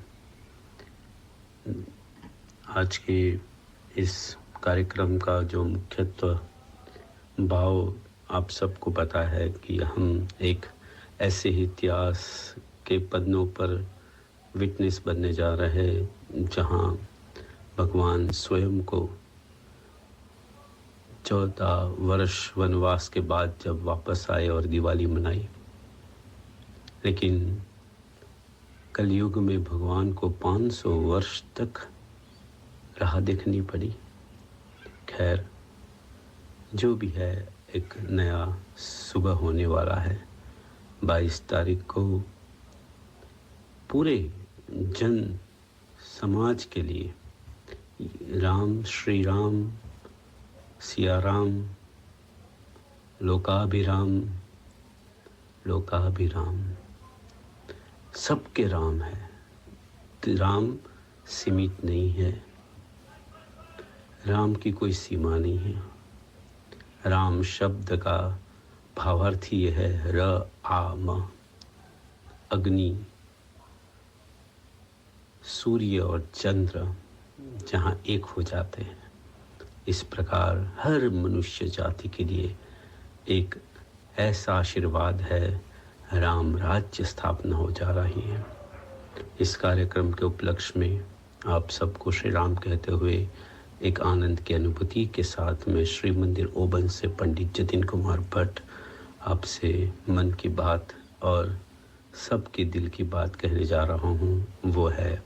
आज के इस कार्यक्रम का जो मुख्यत्व भाव आप सबको पता है कि हम एक ऐसे इतिहास के पन्नों पर विटनेस बनने जा रहे हैं जहां भगवान स्वयं को 14 वर्ष वनवास के बाद जब वापस आए और दिवाली मनाई, लेकिन कलयुग में भगवान को 500 वर्ष तक राह देखनी पड़ी। खैर, जो भी है, एक नया सुबह होने वाला है। 22 तारीख को पूरे जन समाज के लिए राम, श्री राम, सिया राम, लोकाभिराम, लोकाभिराम, सबके राम है। राम सीमित नहीं है, राम की कोई सीमा नहीं है। राम शब्द का भावार्थ ही है र आ म। अग्नि, सूर्य और चंद्र जहाँ एक हो जाते हैं, इस प्रकार हर मनुष्य जाति के लिए एक ऐसा आशीर्वाद है, राम राज्य स्थापना हो जा रही है। इस कार्यक्रम के उपलक्ष्य में आप सबको श्री राम कहते हुए एक आनंद की अनुभूति के साथ में श्री मंदिर ओबन से पंडित जतिन कुमार भट्ट आपसे मन की बात और सबके दिल की बात कहने जा रहा हूँ। वो है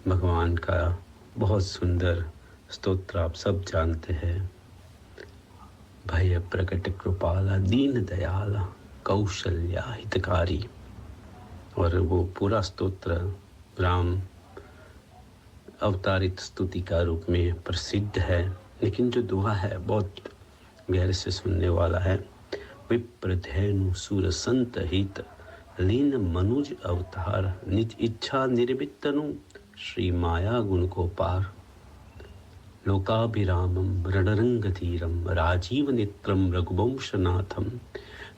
भगवान का बहुत सुंदर स्तोत्र, आप सब जानते हैं। भय प्रकट कृपाला दीन दयाला कौशल्या हितकारी। और वो पूरा स्तोत्र राम अवतारित स्तुति का रूप में प्रसिद्ध है, लेकिन जो दुआ है बहुत गहरे से सुनने वाला है। विप्रधेनु सुर संत हित लीन मनुज अवतार निज इच्छा निर्मितनु श्री माया गुण को पार। लोकाभिरामं रणरंगधीरं राजीव नेत्रं रघुवंशनाथं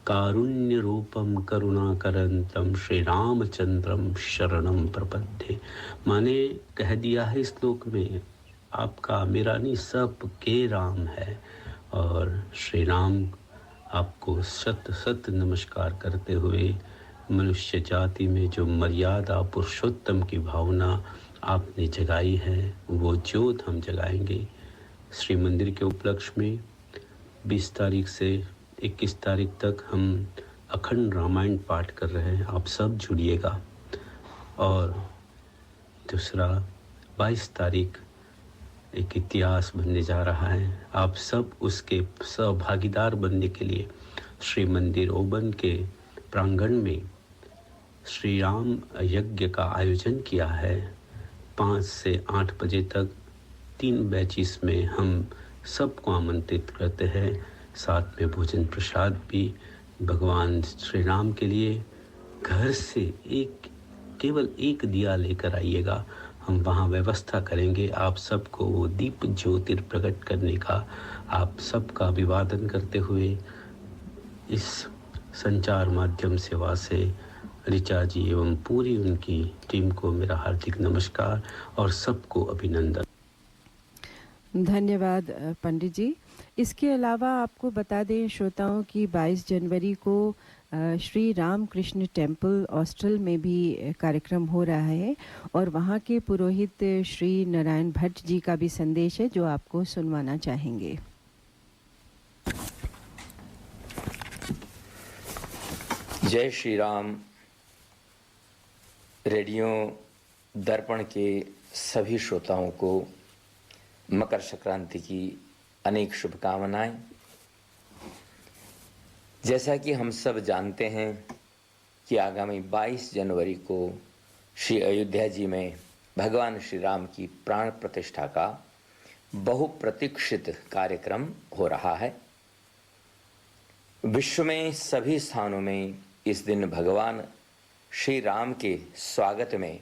कारुण्य रूपम करुणाकरंतम श्री रामचंद्रम शरणम प्रपद्ये। माने कह दिया है इस श्लोक में, आपका मेरा नहीं, सब के राम है। और श्री राम आपको सत सत नमस्कार करते हुए मनुष्य जाति में जो मर्यादा पुरुषोत्तम की भावना आपने जगाई है, वो ज्योत हम जगाएंगे। श्री मंदिर के उपलक्ष्य में 20 तारीख से 21 तारीख तक हम अखंड रामायण पाठ कर रहे हैं, आप सब जुड़िएगा। और दूसरा 22 तारीख एक इतिहास बनने जा रहा है, आप सब उसके सहभागीदार बनने के लिए श्री मंदिर ओबन के प्रांगण में श्री राम यज्ञ का आयोजन किया है। 5 से 8 बजे तक 3 बैचेस में हम सबको आमंत्रित करते हैं। साथ में भोजन प्रसाद भी भगवान श्री राम के लिए घर से केवल एक दिया लेकर आइएगा, हम वहाँ व्यवस्था करेंगे। आप सबको वो दीप ज्योतिर प्रकट करने का आप सबका अभिवादन करते हुए इस संचार माध्यम सेवा से ऋचा जी एवं पूरी उनकी टीम को मेरा हार्दिक नमस्कार और सबको अभिनंदन। धन्यवाद पंडित जी। इसके अलावा आपको बता दें श्रोताओं की 22 जनवरी को श्री रामकृष्ण टेम्पल ऑस्ट्रल में भी कार्यक्रम हो रहा है और वहाँ के पुरोहित श्री नारायण भट्ट जी का भी संदेश है जो आपको सुनवाना चाहेंगे। जय श्री राम। रेडियो दर्पण के सभी श्रोताओं को मकर संक्रांति की अनेक शुभकामनाएं। जैसा कि हम सब जानते हैं कि आगामी 22 जनवरी को श्री अयोध्या जी में भगवान श्री राम की प्राण प्रतिष्ठा का बहुप्रतीक्षित कार्यक्रम हो रहा है। विश्व में सभी स्थानों में इस दिन भगवान श्री राम के स्वागत में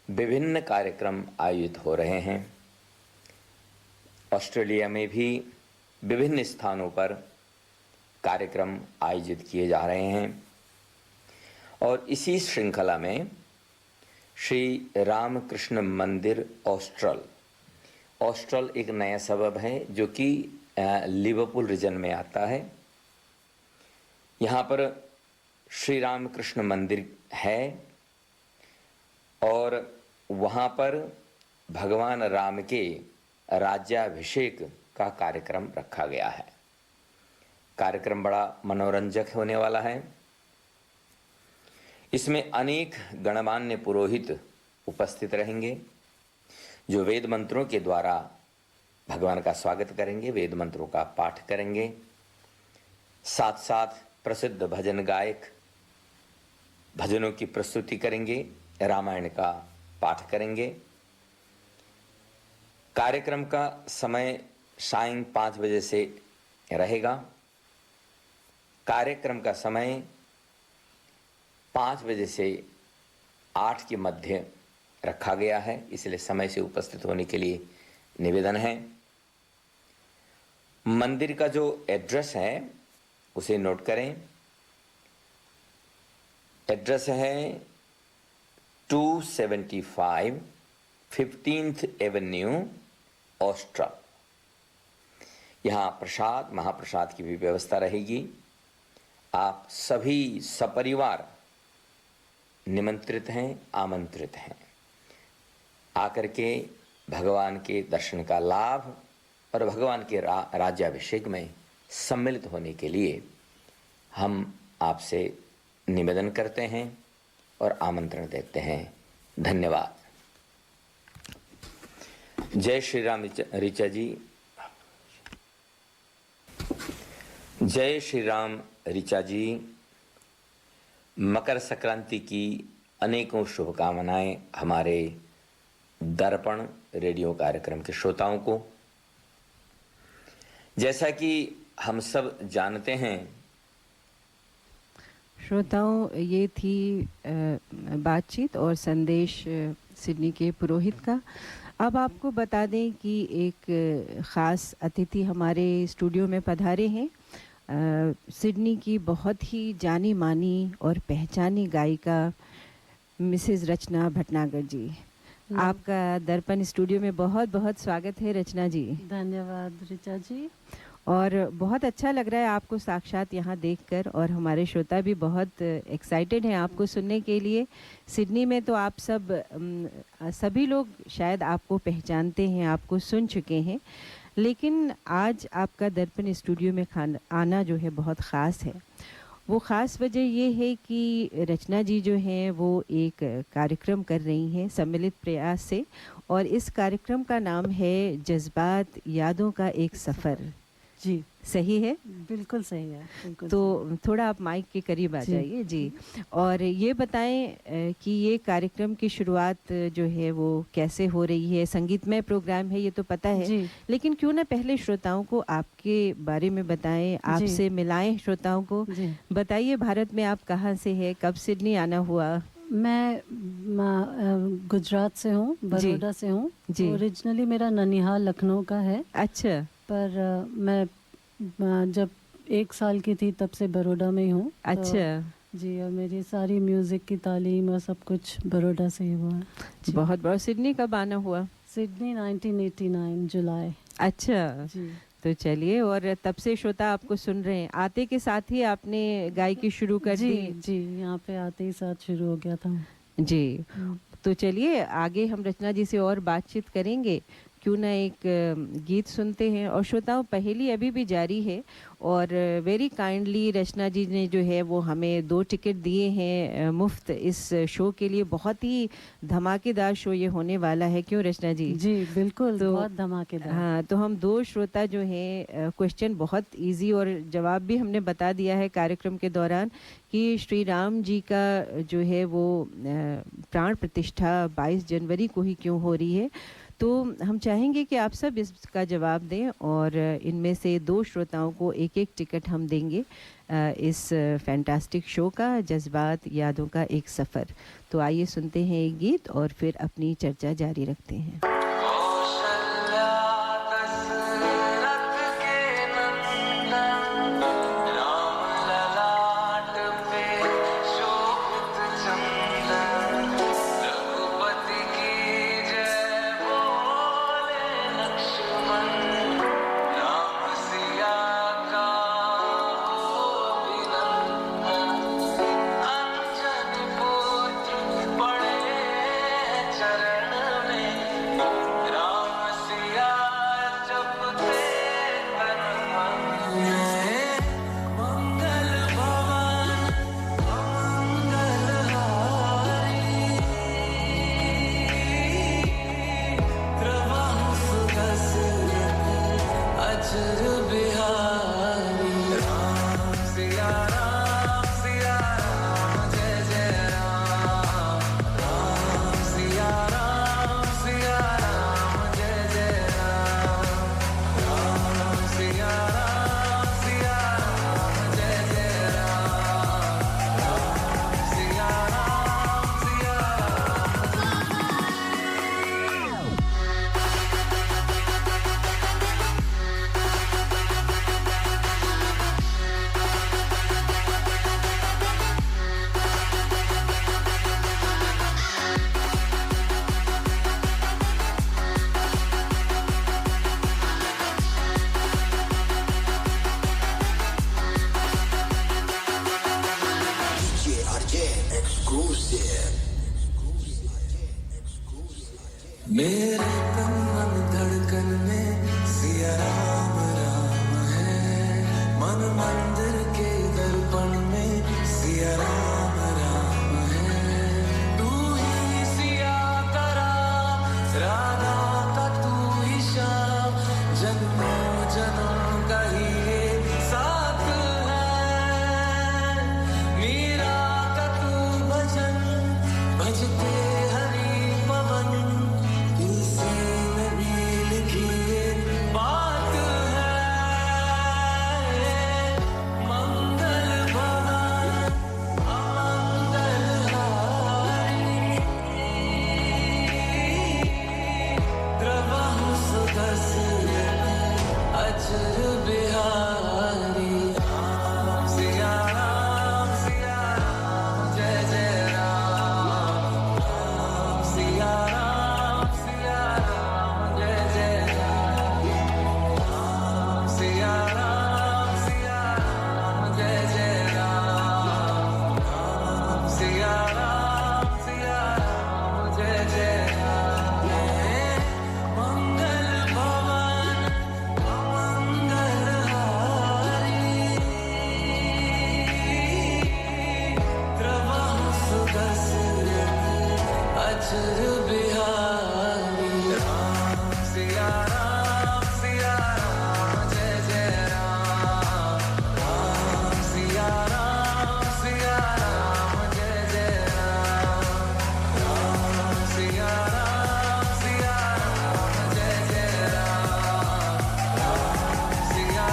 विभिन्न कार्यक्रम आयोजित हो रहे हैं। ऑस्ट्रेलिया में भी विभिन्न स्थानों पर कार्यक्रम आयोजित किए जा रहे हैं और इसी श्रृंखला में श्री रामकृष्ण मंदिर ऑस्ट्रल एक नया सबब है जो कि लिवरपूल रीजन में आता है। यहाँ पर श्री रामकृष्ण मंदिर है और वहाँ पर भगवान राम के राज्याभिषेक का कार्यक्रम रखा गया है। कार्यक्रम बड़ा मनोरंजक होने वाला है। इसमें अनेक गणमान्य पुरोहित उपस्थित रहेंगे जो वेद मंत्रों के द्वारा भगवान का स्वागत करेंगे, वेद मंत्रों का पाठ करेंगे। साथ साथ प्रसिद्ध भजन गायक भजनों की प्रस्तुति करेंगे, रामायण का पाठ करेंगे। कार्यक्रम का समय सायं 5 बजे से रहेगा। कार्यक्रम का समय 5 बजे से 8 के मध्य रखा गया है, इसलिए समय से उपस्थित होने के लिए निवेदन है। मंदिर का जो एड्रेस है उसे नोट करें। एड्रेस है 275 15th एवेन्यू ऑस्ट्रा। यहाँ प्रसाद महाप्रसाद की भी व्यवस्था रहेगी। आप सभी सपरिवार निमंत्रित हैं, आमंत्रित हैं। आकर के भगवान के दर्शन का लाभ और भगवान के राज्याभिषेक में सम्मिलित होने के लिए हम आपसे निवेदन करते हैं और आमंत्रण देते हैं। धन्यवाद। जय श्री राम ऋचा जी। जय श्री राम ऋचा जी। मकर संक्रांति की अनेकों शुभकामनाएं हमारे दर्पण रेडियो कार्यक्रम के श्रोताओं को। जैसा कि हम सब जानते हैं, श्रोताओं, ये थी बातचीत और संदेश सिडनी के पुरोहित का। अब आपको बता दें कि एक ख़ास अतिथि हमारे स्टूडियो में पधारे हैं। सिडनी की बहुत ही जानी मानी और पहचानी गायिका मिसेस रचना भटनागर जी। आपका दर्पण स्टूडियो में बहुत बहुत स्वागत है रचना जी। धन्यवाद ऋचा जी। और बहुत अच्छा लग रहा है आपको साक्षात यहाँ देखकर, और हमारे श्रोता भी बहुत एक्साइटेड हैं आपको सुनने के लिए। सिडनी में तो आप सभी लोग शायद आपको पहचानते हैं, आपको सुन चुके हैं, लेकिन आज आपका दर्पण स्टूडियो में आना जो है बहुत ख़ास है। वो ख़ास वजह ये है कि रचना जी जो हैं वो एक कार्यक्रम कर रही हैं सम्मिलित प्रयास से, और इस कार्यक्रम का नाम है जज्बात यादों का एक सफ़र। जी सही है? बिल्कुल सही है। बिल्कुल तो सही। थोड़ा आप माइक के करीब आ जाइए जी। और ये बताएं कि ये कार्यक्रम की शुरुआत जो है वो कैसे हो रही है। संगीतमय प्रोग्राम है ये तो पता है, लेकिन क्यों ना पहले श्रोताओं को आपके बारे में बताएं, आपसे मिलाएं श्रोताओं को। बताइए, भारत में आप कहाँ से है, कब सिडनी आना हुआ? मैं गुजरात से हूँ, बड़ौदा से हूँ। ओरिजिनली मेरा ननिहाल लखनऊ का है। अच्छा। पर मैं जब 1 साल की थी तब से बड़ौदा में ही हूँ। अच्छा जी। और मेरी सारी म्यूज़िक की तालीम और सब कुछ बड़ौदा से ही हुआ है। बहुत बड़ा। सिडनी कब आना हुआ? सिडनी 1989 जुलाई। अच्छा जी। तो चलिए, और तब से श्रोता आपको सुन रहे हैं। आते के साथ ही आपने गायकी शुरू कर दी? जी, यहाँ पे आते ही साथ शुरू हो गया था जी। तो चलिए आगे हम रचना जी से और बातचीत करेंगे। क्यों ना एक गीत सुनते हैं। और श्रोताओं, पहेली अभी भी जारी है, और वेरी काइंडली रचना जी ने जो है वो हमें 2 टिकट दिए हैं मुफ्त इस शो के लिए। बहुत ही धमाकेदार शो ये होने वाला है, क्यों रचना जी? जी बिल्कुल। तो बहुत धमाकेदार। हाँ, तो हम 2 श्रोता जो हैं, क्वेश्चन बहुत इजी और जवाब भी हमने बता दिया है कार्यक्रम के दौरान कि श्री राम जी का जो है वो प्राण प्रतिष्ठा 22 जनवरी को ही क्यों हो रही है। तो हम चाहेंगे कि आप सब इसका जवाब दें, और इनमें से 2 श्रोताओं को 1-1 टिकट हम देंगे इस फैंटास्टिक शो का, जज्बात यादों का एक सफ़र। तो आइए सुनते हैं एक गीत और फिर अपनी चर्चा जारी रखते हैं। चरण में मेरे तन मन धड़कन में सिया राम राम है, मन मंदिर के दर्पण में सिया राम राम है। तू ही सिया का राम, राधा का तू ही श्याम, जन्मों जन्म का ही ये साथ है। मीरा का तू भजन भजते हरि पवन, तुलसी में भी लिखी ये बात है। मंगल भवन अमंगल हारी, द्रवहु सुदर्शन अचर बिहारी। राम सिया राम, जय जय राम। राम सिया राम, जय जय राम। राम सिया राम, जय जय राम। राम सिया राम, जय जय राम। मंगल भवन अमंगल हारी, द्रवहु सुदर्शन अचर बिहारी। राम सिया राम, जय जय राम। राम सिया राम, जय जय राम। राम सिया राम, जय जय राम। राम सिया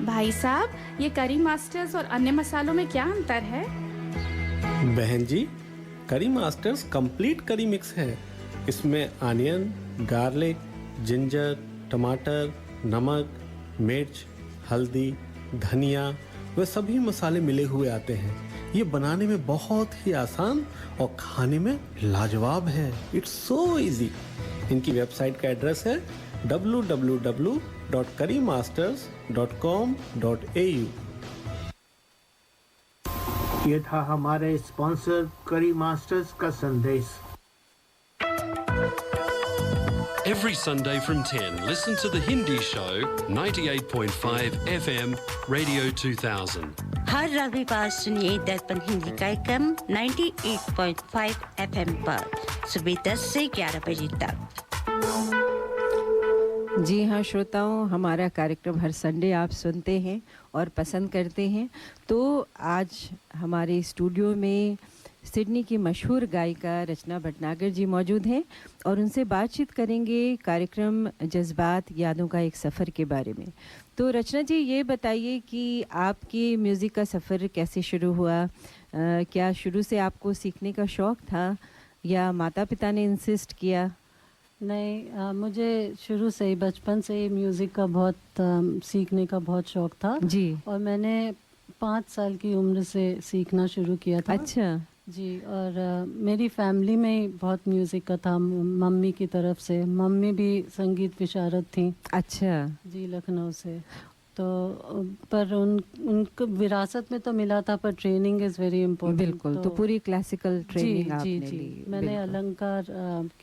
भाई साहब, ये करी मास्टर्स और अन्य मसालों में क्या अंतर है? बहन जी, करी मास्टर्स कंप्लीट करी मिक्स है। इसमें अनियन, गार्लिक, जिंजर, टमाटर, नमक, मिर्च, हल्दी, धनिया वे सभी मसाले मिले हुए आते हैं। ये बनाने में बहुत ही आसान और खाने में लाजवाब है। It's so easy. इनकी वेबसाइट का एड्रेस है www.currymasters.com.au। ये था हमारे स्पॉन्सर करी मास्टर्स का संदेश। Every Sunday from 10, listen to The Hindi Show, 98.5 FM, Radio 2000. हर रविवार सुनिए दर्पण हिंदी कार्यक्रम 98.5 FM पर सुबह 10 से 11 बजे तक। जी हाँ श्रोताओं, हमारा कार्यक्रम हर संडे आप सुनते हैं और पसंद करते हैं। तो आज हमारे स्टूडियो में सिडनी की मशहूर गायिका रचना भटनागर जी मौजूद हैं और उनसे बातचीत करेंगे कार्यक्रम जज्बात यादों का एक सफ़र के बारे में। तो रचना जी, ये बताइए कि आपकी म्यूज़िक का सफ़र कैसे शुरू हुआ? क्या शुरू से आपको सीखने का शौक़ था या माता पिता ने इंसिस्ट किया? नहीं, मुझे शुरू से ही बचपन से ही म्यूज़िक का बहुत सीखने का बहुत शौक़ था जी। और मैंने 5 साल की उम्र से सीखना शुरू किया था। अच्छा जी। और मेरी फैमिली में बहुत म्यूज़िक का था। मम्मी की तरफ से, मम्मी भी संगीत विशारद थी। अच्छा जी, लखनऊ से। तो पर उनको विरासत में तो मिला था, पर ट्रेनिंग इज़ वेरी इम्पोर्टेंट। बिल्कुल, तो पूरी क्लासिकल ट्रेनिंग आपने जी, ली। मैंने अलंकार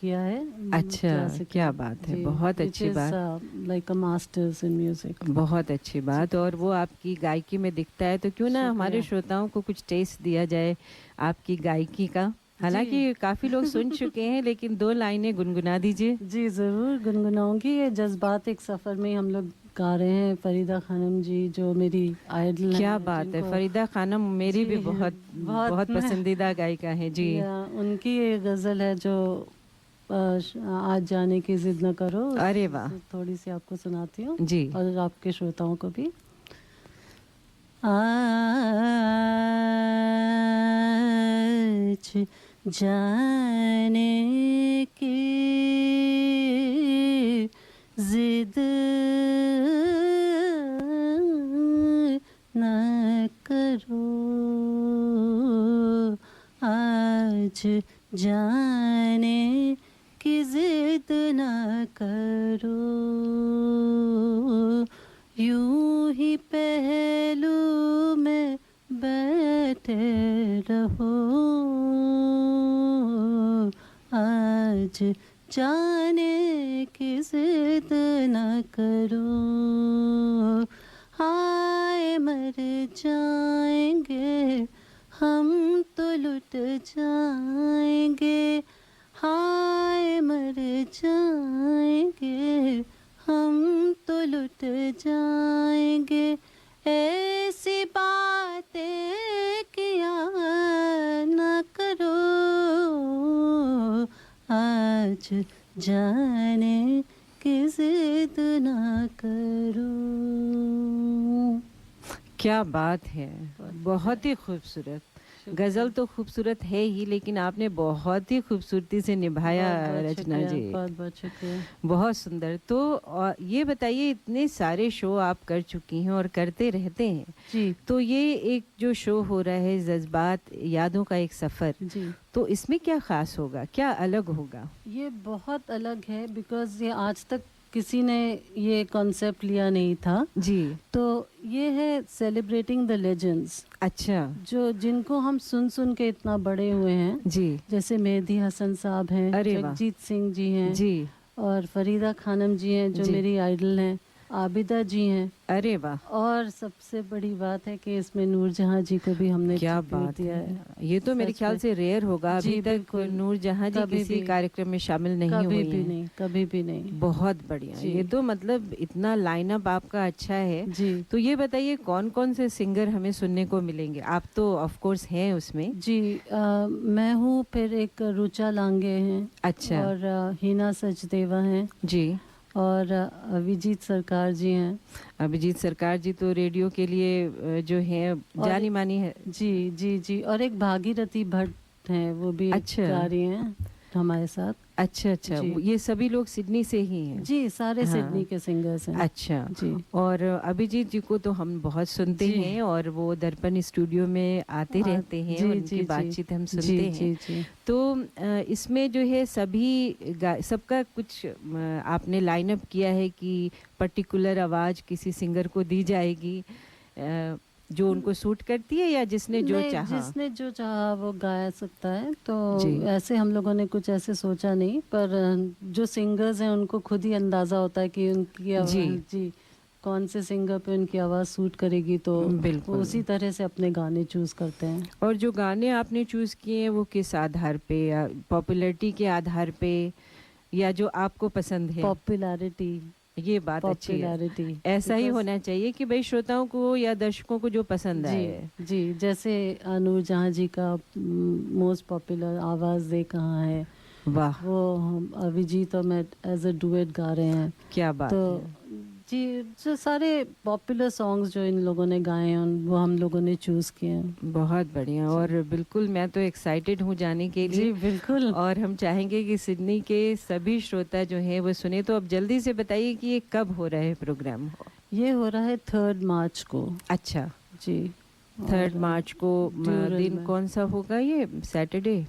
किया है। अच्छा, क्या बात है, बहुत अच्छी बात। Like a masters in music. बहुत अच्छी बात। और वो आपकी गायकी में दिखता है, तो क्यों ना हमारे श्रोताओं को कुछ टेस्ट दिया जाए आपकी गायकी का। हालांकि काफ़ी लोग सुन चुके हैं, लेकिन 2 लाइनें गुनगुना दीजिए। जी ज़रूर गुनगुनाऊंगी। ये जज्बात एक सफ़र में हम लोग गा रहे हैं। फरीदा खानम जी जो मेरी आइडल हैं। क्या बात है, फरीदा खानम मेरी भी बहुत पसंदीदा गायिका है जी। उनकी ये गज़ल है जो आज जाने की जिद न करो। अरे वाह, थोड़ी सी आपको सुनाती हूँ जी, और आपके श्रोताओं को भी। आज जाने की जिद न करो, आज जाने की जिद न करो, यूं ही पहलू में बैठे रहो, आज जाने की जिद न करो, हाय मर जाएंगे हम तो लुट जाएंगे, हाय मर जाएंगे हम तो लुट जाएंगे, ऐसी बातें किया न करो, आज जाने की जिद न करो। क्या बात है, बहुत ही खूबसूरत। गज़ल तो खूबसूरत है ही, लेकिन आपने बहुत ही खूबसूरती से निभाया रचना जी। बहुत बहुत शुक्रिया। बहुत सुंदर। तो ये बताइए, इतने सारे शो आप कर चुकी हैं और करते रहते हैं जी, तो ये एक जो शो हो रहा है जज्बात यादों का एक सफ़र जी, तो इसमें क्या ख़ास होगा, क्या अलग होगा? ये बहुत अलग है बिकॉज़ ये आज तक किसी ने ये कॉन्सेप्ट लिया नहीं था जी। तो ये है सेलिब्रेटिंग द लेजेंड्स। अच्छा। जो जिनको हम सुन सुन के इतना बड़े हुए हैं जी। जैसे मेहदी हसन साहब हैं, अरे वाह। जगजीत सिंह जी हैं जी। और फरीदा खानम जी हैं जो जी। मेरी आइडल हैं, आबिदा जी हैं। अरे वाह। और सबसे बड़ी बात है कि इसमें नूरजहां जी को भी हमने क्या ट्रिब्यूट बात दिया है। है। ये तो मेरे सच ख्याल में। से रेयर होगा, जी, अभी तक बिल्कुल। नूरजहां जी कभी किसी भी। कार्यक्रम में शामिल नहीं कभी हुई भी हैं। नहीं, कभी भी नहीं। बहुत बढ़िया। जी। ये तो मतलब इतना लाइनअप आपका अच्छा है जी। तो ये बताइए कौन कौन से सिंगर हमें सुनने को मिलेंगे? आप तो ऑफ कोर्स हैं उसमें। जी मैं हूँ, फिर एक रुचा लांगे हैं। अच्छा। और हिना सचदेवा हैं जी। और अभिजीत सरकार जी हैं। अभिजीत सरकार जी तो रेडियो के लिए जो है जानी मानी है। जी जी जी। और एक भागीरथी भट्ट हैं, वो भी अच्छा। गा रही हैं हमारे साथ। अच्छा अच्छा। जी। ये सभी लोग सिडनी से ही हैं? जी, सारे हाँ। सिडनी के सिंगर्स हैं। अच्छा जी। और अभिजीत जी को तो हम बहुत सुनते जी। हैं और वो दर्पण स्टूडियो में आते रहते हैं जी, और जी, उनकी जी। बातचीत हम सुनते जी, हैं। जी, जी। तो इसमें जो है सभी सबका कुछ आपने लाइनअप किया है कि पर्टिकुलर आवाज़ किसी सिंगर को दी जाएगी जो उनको सूट करती है, या जिसने जो नहीं, चाहा? जिसने जो चाहा वो गा सकता है। तो जी। ऐसे हम लोगों ने कुछ ऐसे सोचा नहीं, पर जो सिंगर्स हैं उनको खुद ही अंदाज़ा होता है कि उनकी आवाज़ जी कौन से सिंगर पे उनकी आवाज़ सूट करेगी, तो बिल्कुल। वो उसी तरह से अपने गाने चूज़ करते हैं। और जो गाने आपने चूज़ किए हैं वो किस आधार पे, या पॉपुलैरिटी के आधार पे, या जो आपको पसंद है? पॉपुलैरिटी। ये बात अच्छी है। पॉपुलैरिटी। ऐसा ही Because- होना चाहिए कि भाई श्रोताओं को या दर्शकों को जो पसंद आए। जी जी। जैसे नूरजहां जी का मोस्ट पॉपुलर आवाज़ दे कहाँ है, वाह, वो हम अभिजीत और मैं एज अ डुएट गा रहे हैं। क्या बात तो है। जी, जो सारे पॉपुलर सॉन्ग्स जो इन लोगों ने गाए हैं वो हम लोगों ने चूज़ किए हैं। बहुत बढ़िया। और बिल्कुल मैं तो एक्साइटेड हूँ जाने के लिए। जी बिल्कुल। और हम चाहेंगे कि सिडनी के सभी श्रोता जो हैं वो सुने। तो अब जल्दी से बताइए कि ये कब हो रहा है प्रोग्राम? ये हो रहा है 3 मार्च को। अच्छा जी। 3 मार्च को ड्यूरल दिन में। कौन सा होगा? ये सैटरडे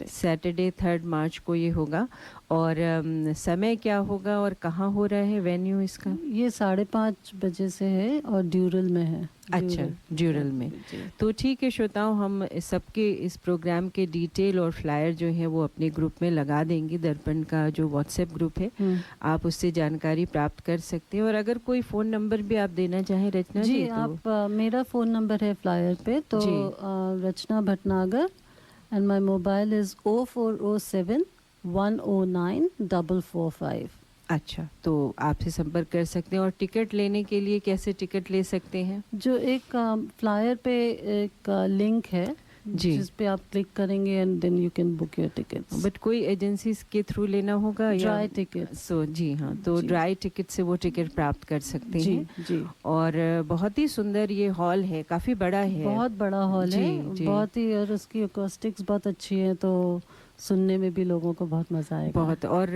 सैटरडे 3 मार्च को ये होगा। और समय क्या होगा और कहाँ हो रहा है वेन्यू इसका? ये 5:30 बजे से है और ड्यूरल में है। अच्छा, ड्यूरल में। तो ठीक है श्रोताओं, हम सबके इस प्रोग्राम के डिटेल और फ्लायर जो है वो अपने ग्रुप में लगा देंगे। दर्पण का जो व्हाट्सएप ग्रुप है आप उससे जानकारी प्राप्त कर सकते हैं। और अगर कोई फ़ोन नंबर भी आप देना चाहें रचना जी, तो आप मेरा फ़ोन नंबर है फ्लायर पे, तो Rachna Bhatnagar and my mobile is 0407 109 445। अच्छा, तो आपसे संपर्क कर सकते हैं। और टिकट लेने के लिए कैसे टिकट ले सकते हैं? जो एक फ्लायर पे एक लिंक है जी। जिस पे आप क्लिक करेंगे and then you can book your tickets. But कोई एजेंसीज के थ्रू लेना होगा या ड्राई टिकट्स। सो जी हाँ, तो जी। ड्राई टिकट से वो टिकट प्राप्त कर सकते जी, हैं। जी। और बहुत ही सुंदर ये हॉल है, काफ़ी बड़ा है। बहुत बड़ा हॉल जी, है, जी। बहुत ही, और उसकी अकोस्टिक्स बहुत अच्छी है, तो सुनने में भी लोगों को बहुत मजा आएगा। बहुत। और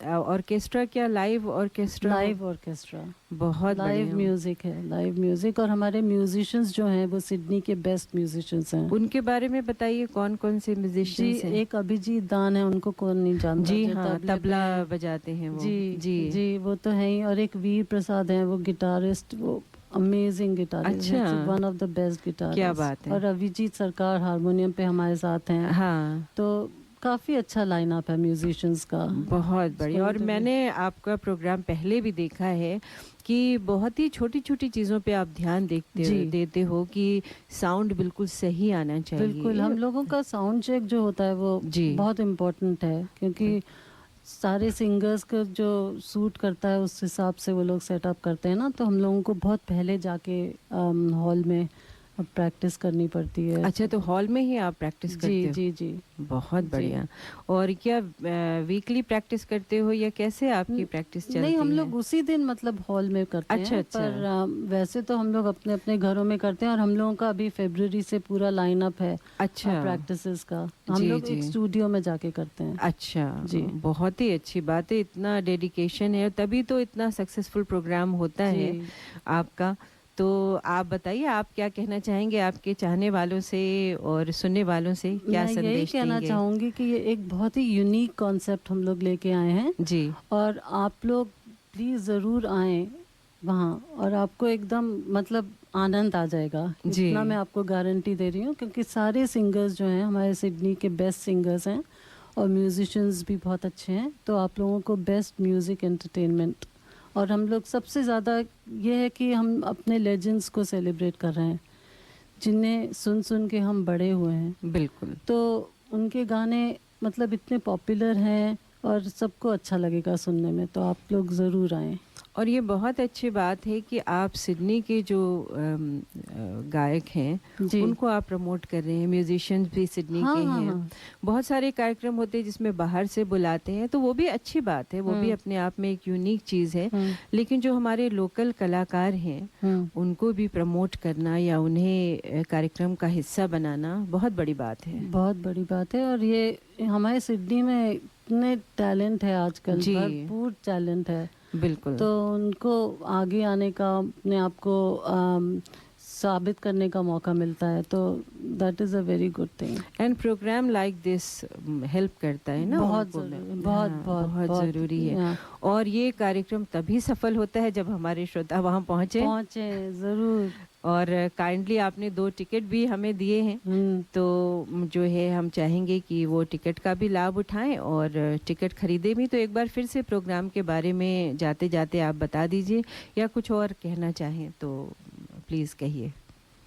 ऑर्केस्ट्रा, क्या लाइव ऑर्केस्ट्रा? लाइव ऑर्केस्ट्रा, बहुत लाइव बढ़िया। म्यूजिक है, लाइव म्यूजिक। और हमारे म्यूजिशियंस जो हैं वो सिडनी के बेस्ट म्यूजिशियंस हैं। उनके बारे में बताइए, कौन कौन से जी, म्यूजिशियंस हैं? एक अभिजीत दान है, उनको कौन नहीं जानता, जी जो हाँ, तबले पे तबला हैं। बजाते हैं वो। जी जी। जी, वो तो है ही। और एक वीर प्रसाद हैं, वो गिटारिस्ट, वो अमेजिंग गिटारिस्ट, अच्छा। One of the best guitarist. क्या बात है। और अभिजीत सरकार हारमोनियम पे हमारे साथ हैं। हाँ, तो काफ़ी अच्छा लाइनअप है म्यूजिशियंस का। बहुत बढ़िया। और मैंने आपका प्रोग्राम पहले भी देखा है कि बहुत ही छोटी छोटी चीज़ों पे आप ध्यान देते हो कि साउंड बिल्कुल सही आना चाहिए। बिल्कुल, हम लोगों का साउंड चेक जो होता है वो जी। बहुत इम्पोर्टेंट है, क्योंकि सारे सिंगर्स का जो सूट करता है उस हिसाब से वो लोग सेटअप करते हैं ना, तो हम लोगों को बहुत पहले जाके हॉल में प्रैक्टिस करनी पड़ती है। अच्छा, तो हॉल में ही आप प्रैक्टिस करते जी हो? जी जी, बहुत बढ़िया। और क्या वीकली प्रैक्टिस करते हो या कैसे आपकी प्रैक्टिस चलती है? नहीं, हम लोग उसी दिन मतलब हॉल में करते अच्छा, हैं। अच्छा। पर वैसे तो हम लोग अपने अपने घरों में करते हैं, और हम लोगों का अभी फरवरी से पूरा लाइनअप है अच्छा, प्रैक्टिसेस का। हम जी, लोग एक जी। स्टूडियो में जाके करते हैं। अच्छा जी। बहुत ही अच्छी बात है, इतना डेडिकेशन है, तभी तो इतना सक्सेसफुल प्रोग्राम होता है जी। आपका। तो आप बताइए, आप क्या कहना चाहेंगे आपके चाहने वालों से और सुनने वालों से? क्या मैं यही संदेश कहना देंगे? चाहूँगी कि ये एक बहुत ही यूनिक कॉन्सेप्ट हम लोग लेके आए हैं जी। और आप लोग प्लीज़ ज़रूर आएँ वहाँ, और आपको एकदम मतलब आनंद आ जाएगा। जी। इतना मैं आपको गारंटी दे रही हूँ, क्योंकि सारे सिंगर्स जो हैं हमारे सिडनी के बेस्ट सिंगर्स हैं, और म्यूजिशियंस भी बहुत अच्छे हैं। तो आप लोगों को बेस्ट म्यूज़िक एंटरटेनमेंट, और हम लोग सबसे ज़्यादा ये है कि हम अपने लेजेंड्स को सेलिब्रेट कर रहे हैं, जिन्हें सुन सुन के हम बड़े हुए हैं। बिल्कुल। तो उनके गाने मतलब इतने पॉपुलर हैं और सबको अच्छा लगेगा सुनने में, तो आप लोग ज़रूर आएँ। और ये बहुत अच्छी बात है कि आप सिडनी के जो गायक हैं जी। उनको आप प्रमोट कर रहे हैं, म्यूजिशियंस भी सिडनी हाँ, के हाँ, हैं। हाँ। बहुत सारे कार्यक्रम होते हैं जिसमें बाहर से बुलाते हैं, तो वो भी अच्छी बात है, वो भी अपने आप में एक यूनिक चीज़ है। लेकिन जो हमारे लोकल कलाकार हैं उनको भी प्रमोट करना या उन्हें कार्यक्रम का हिस्सा बनाना बहुत बड़ी बात है। बहुत बड़ी बात है। और ये हमारे सिडनी में इतने टैलेंट है आजकल, जी। भरपूर टैलेंट है। बिल्कुल। तो उनको आगे आने का, अपने आप को साबित करने का मौका मिलता है, तो that is a very good thing. And program like this help करता है ना बहुत उनको। ज़रूरी, बहुत हाँ, बहुत बहुत ज़रूरी है। हाँ। और ये कार्यक्रम तभी सफल होता है जब हमारे श्रोता वहाँ पहुँचे ज़रूर। और काइंडली आपने 2 टिकट भी हमें दिए हैं, तो जो है हम चाहेंगे कि वो टिकट का भी लाभ उठाएं, और टिकट खरीदे भी। तो एक बार फिर से प्रोग्राम के बारे में जाते जाते आप बता दीजिए, या कुछ और कहना चाहें तो प्लीज़ कहिए।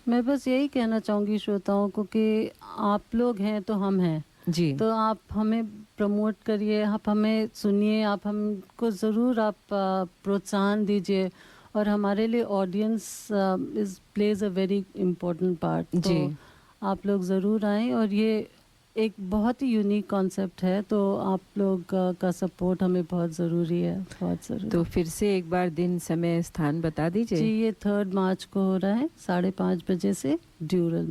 मैं बस यही कहना चाहूँगी श्रोताओं को कि आप लोग हैं तो हम हैं जी। तो आप हमें प्रमोट करिए, आप हमें सुनिए, आप हमको ज़रूर आप प्रोत्साहन दीजिए। और हमारे लिए audience is plays a very important part. तो जी। आप लोग ज़रूर आएँ, और ये एक बहुत ही यूनिक कॉन्सेप्ट है, तो आप लोग का सपोर्ट हमें बहुत ज़रूरी है, बहुत ज़रूरी। तो फिर से एक बार दिन, समय, स्थान बता दीजिए। जी, ये 3 मार्च को हो रहा है 5:30 बजे से ड्यूरल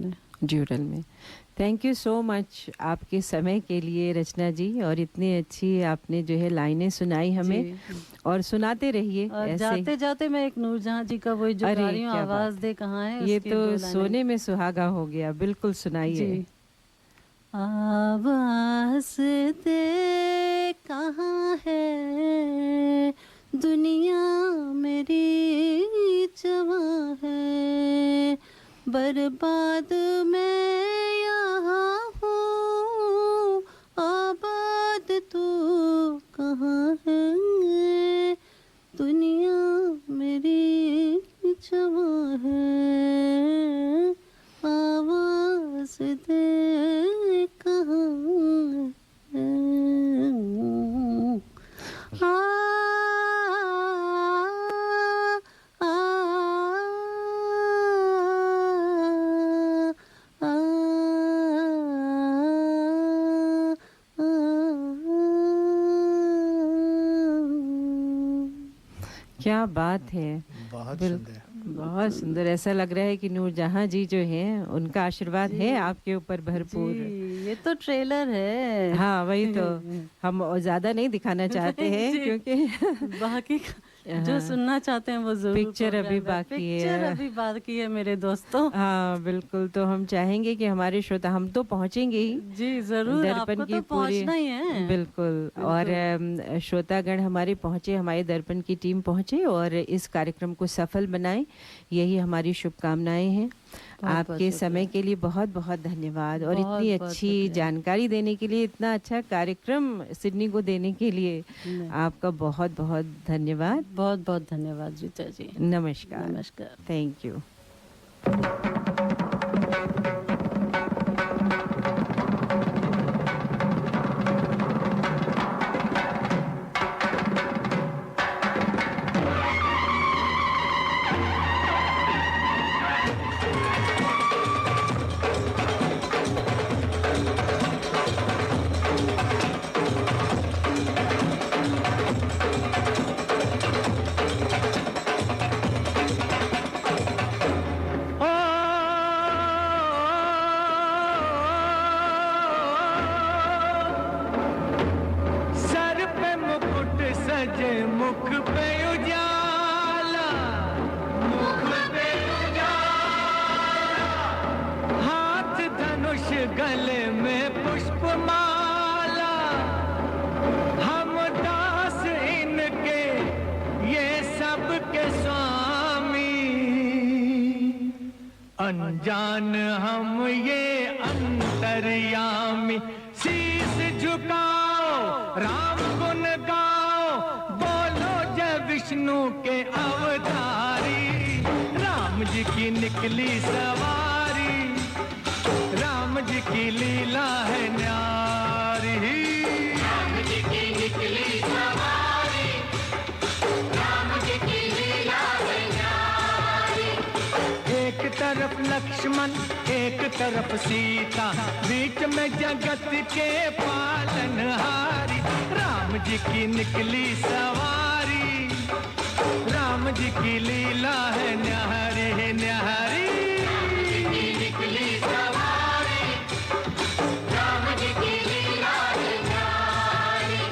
में। थैंक यू सो मच आपके समय के लिए रचना जी, और इतनी अच्छी आपने जो है लाइनें सुनाई हमें, और सुनाते रहिए और ऐसे। जाते जाते मैं एक नूरजहां जी का वही जो अरे, गा रही हूँ, क्या आवाज़ बात। दे कहाँ है, ये उसकी तो 2 लाइनें। सोने में सुहागा हो गया, बिल्कुल सुनाइए। जी। आवाज़ दे कहाँ है, दुनिया मेरी जवां है, बर्बाद मैं यहाँ हूँ, आबाद तू कहाँ है, दुनिया मेरी जवां है, आवाज़ दे कहाँ है। आ, आ, आ, आ, क्या बात है, बहुत बिल- सुंदर। बहुत सुंदर। ऐसा लग रहा है कि नूरजहां जी जो हैं उनका आशीर्वाद है आपके ऊपर भरपूर। ये तो ट्रेलर है। हाँ वही तो, हम और ज्यादा नहीं दिखाना चाहते हैं जी। क्योंकि बाकी जो हाँ। सुनना चाहते हैं वो जरूर पिक्चर अभी प्रोग्राम है। बाकी है। पिक्चर अभी बाकी है मेरे दोस्तों। हाँ बिल्कुल, तो हम चाहेंगे कि हमारे श्रोता, हम तो पहुंचेंगे ही जी जरूर, आपको तो पहुंचना ही है। बिल्कुल। और श्रोतागण हमारे पहुंचे, हमारे दर्पण की टीम पहुंचे और इस कार्यक्रम को सफल बनाए, यही हमारी शुभकामनाएं हैं। आपके समय के लिए बहुत बहुत धन्यवाद, और बहुत इतनी बहुत अच्छी जानकारी देने के लिए, इतना अच्छा कार्यक्रम सिडनी को देने के लिए आपका बहुत बहुत धन्यवाद। बहुत बहुत धन्यवाद रीता जी। नमस्कार। नमस्कार। Thank you. सर पे मुकुट सजे, मुख पे उजाला, मुख पे उजाला, हाथ धनुष गले में पुष्पमाला, हम दास इनके ये सब के स्वामी, अनजान हम ये अंतर्यामी, शीश झुकाओ राम गुण गाओ, बोलो जय विष्णु के अवतारी, राम जी की निकली सवारी, राम जी की लीला है न्यारी, राम जी की निकली सवारी, राम जी की लीला है न्यारी। एक तरफ लक्ष्मण एक तरफ सीता, बीच में जगत के पालनहारी, राम जी की निकली सवारी, राम जी की लीला है न्यारी, न्यारी। राम जी की निकली सवारी, राम जी की लीला है न्यारी।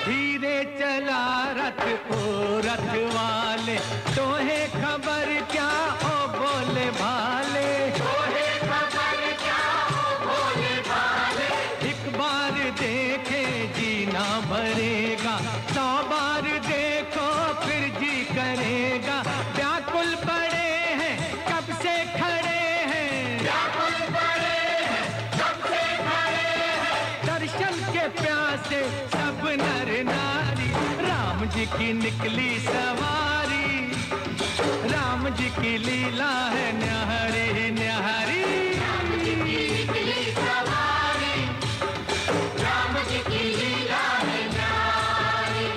धीरे चला रथ ओ रथ वाले, तोहे खबर क्या ओ बोले भाले, तोहे खबर क्या ओ बोले भाले, एक बार देखे जीना भरेगा, 100 बार देखो फिर जी करेगा, व्याकुल पड़े हैं कब से खड़े हैं, व्याकुल पड़े हैं कब से खड़े हैं, दर्शन के प्यासे सब नर नारी, राम जी की निकली सवारी, राम जी की लीला है न्यारी, न्यारी। राम जी की निकली सवारी, राम जी की लीला है न्यारी।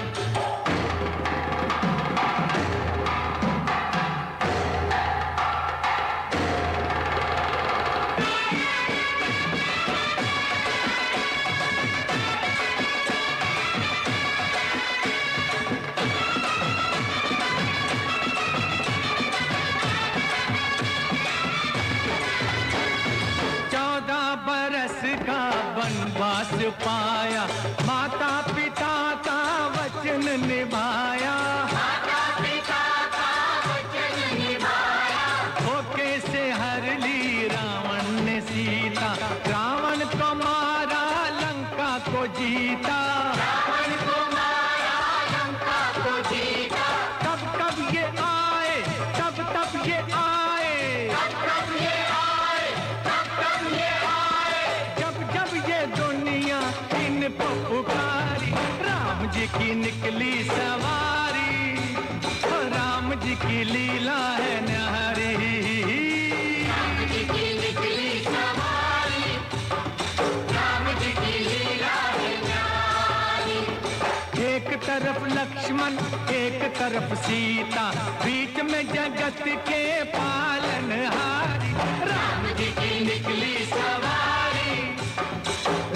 वनवास पाया, माता पिता का वचन निभाया, माता पिता का वचन निभाया, धोखे से हर ली रावण ने सीता, रावण को मारा लंका को जीता, रावण को मारा लंका को जीता, कब कब ये आए तब तब ये आए, कब कब ये आए तब तब ये आए, जब जब ये दुनिया इनको पुकारी, राम जी की निकली सवारी, राम जी की लीला है न्यारी। तरफ लक्ष्मण एक तरफ सीता, बीच में जगत के पालनहारी। राम जी की निकली सवारी,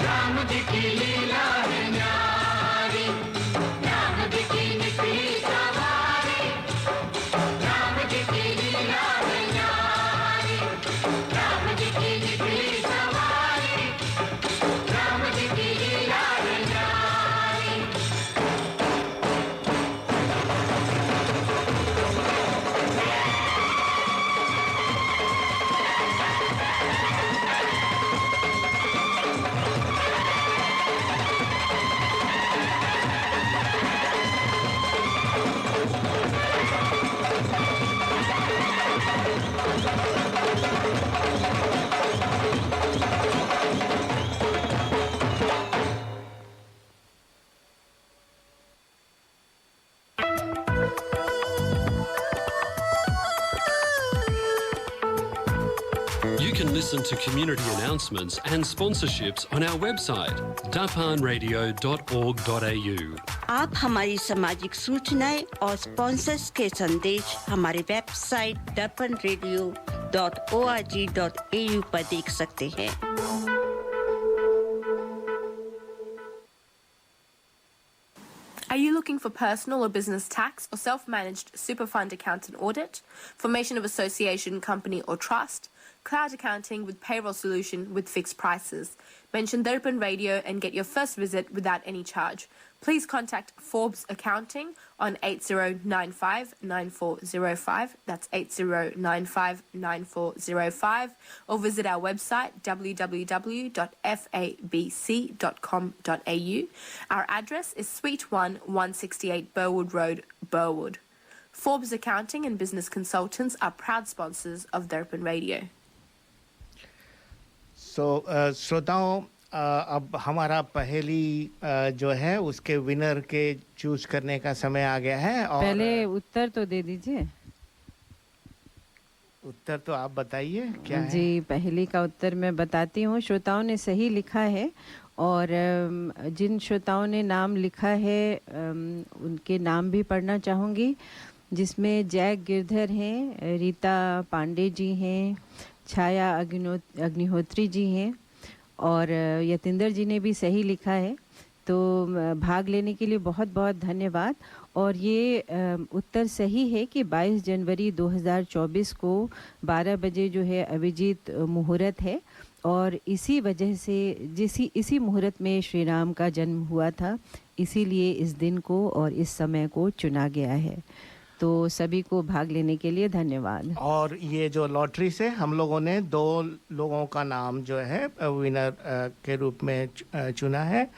राम जी की लीला है न्यारी। राम जी की निकली सवारी, राम जी की लीला है न्यारी। राम जी की निकली सवारी, राम जी की लीला है न्यारी। You can listen to community announcements and sponsorships on our website, dapanradio.org.au. आप हमारी सामाजिक सूचनाएं और स्पॉन्सर्स के संदेश हमारे वेबसाइट dapanradio.org.au पर देख सकते हैं। Are you looking for personal or business tax or self-managed super fund account and audit, formation of association, company or trust, cloud accounting with payroll solution with fixed prices? Mention Darpan Radio and get your first visit without any charge. Please contact Forbes Accounting on 8095-9405, that's 8095-9405, or visit our website www.fabc.com.au. Our address is Suite 1, 168 Burwood Road, Burwood. Forbes Accounting and Business Consultants are proud sponsors of Darpan Radio. सो श्रोताओं, अब हमारा पहेली जो है उसके winner के choose करने का समय आ गया है। और पहले उत्तर तो दे दीजिए। उत्तर तो आप बताइए क्या है? जी, पहेली का उत्तर मैं बताती हूँ। श्रोताओं ने सही लिखा है और जिन श्रोताओं ने नाम लिखा है उनके नाम भी पढ़ना चाहूँगी, जिसमें जैक गिरधर हैं, रीता पांडे जी हैं, छाया अग्निहोत्री जी हैं और यतिंदर जी ने भी सही लिखा है। तो भाग लेने के लिए बहुत बहुत धन्यवाद। और ये उत्तर सही है कि 22 जनवरी 2024 को 12 बजे जो है अभिजीत मुहूर्त है और इसी वजह से इसी मुहूर्त में श्री राम का जन्म हुआ था, इसीलिए इस दिन को और इस समय को चुना गया है। तो सभी को भाग लेने के लिए धन्यवाद। और ये जो लॉटरी से हम लोगों ने 2 लोगों का नाम जो है विनर के रूप में चुना है।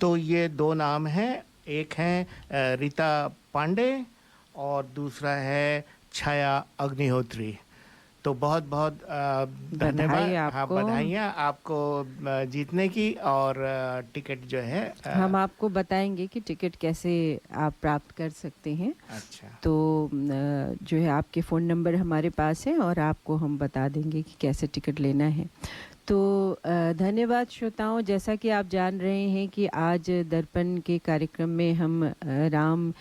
तो ये 2 नाम हैं, एक है रीता पांडे और दूसरा है छाया अग्निहोत्री। तो बहुत बहुत धन्यवाद, हाँ बधाइयाँ आपको जीतने की। और टिकट जो है हम आपको बताएंगे कि टिकट कैसे आप प्राप्त कर सकते हैं। अच्छा, तो जो है आपके फ़ोन नंबर हमारे पास है और आपको हम बता देंगे कि कैसे टिकट लेना है। तो धन्यवाद श्रोताओं। जैसा कि आप जान रहे हैं कि आज दर्पण के कार्यक्रम में हम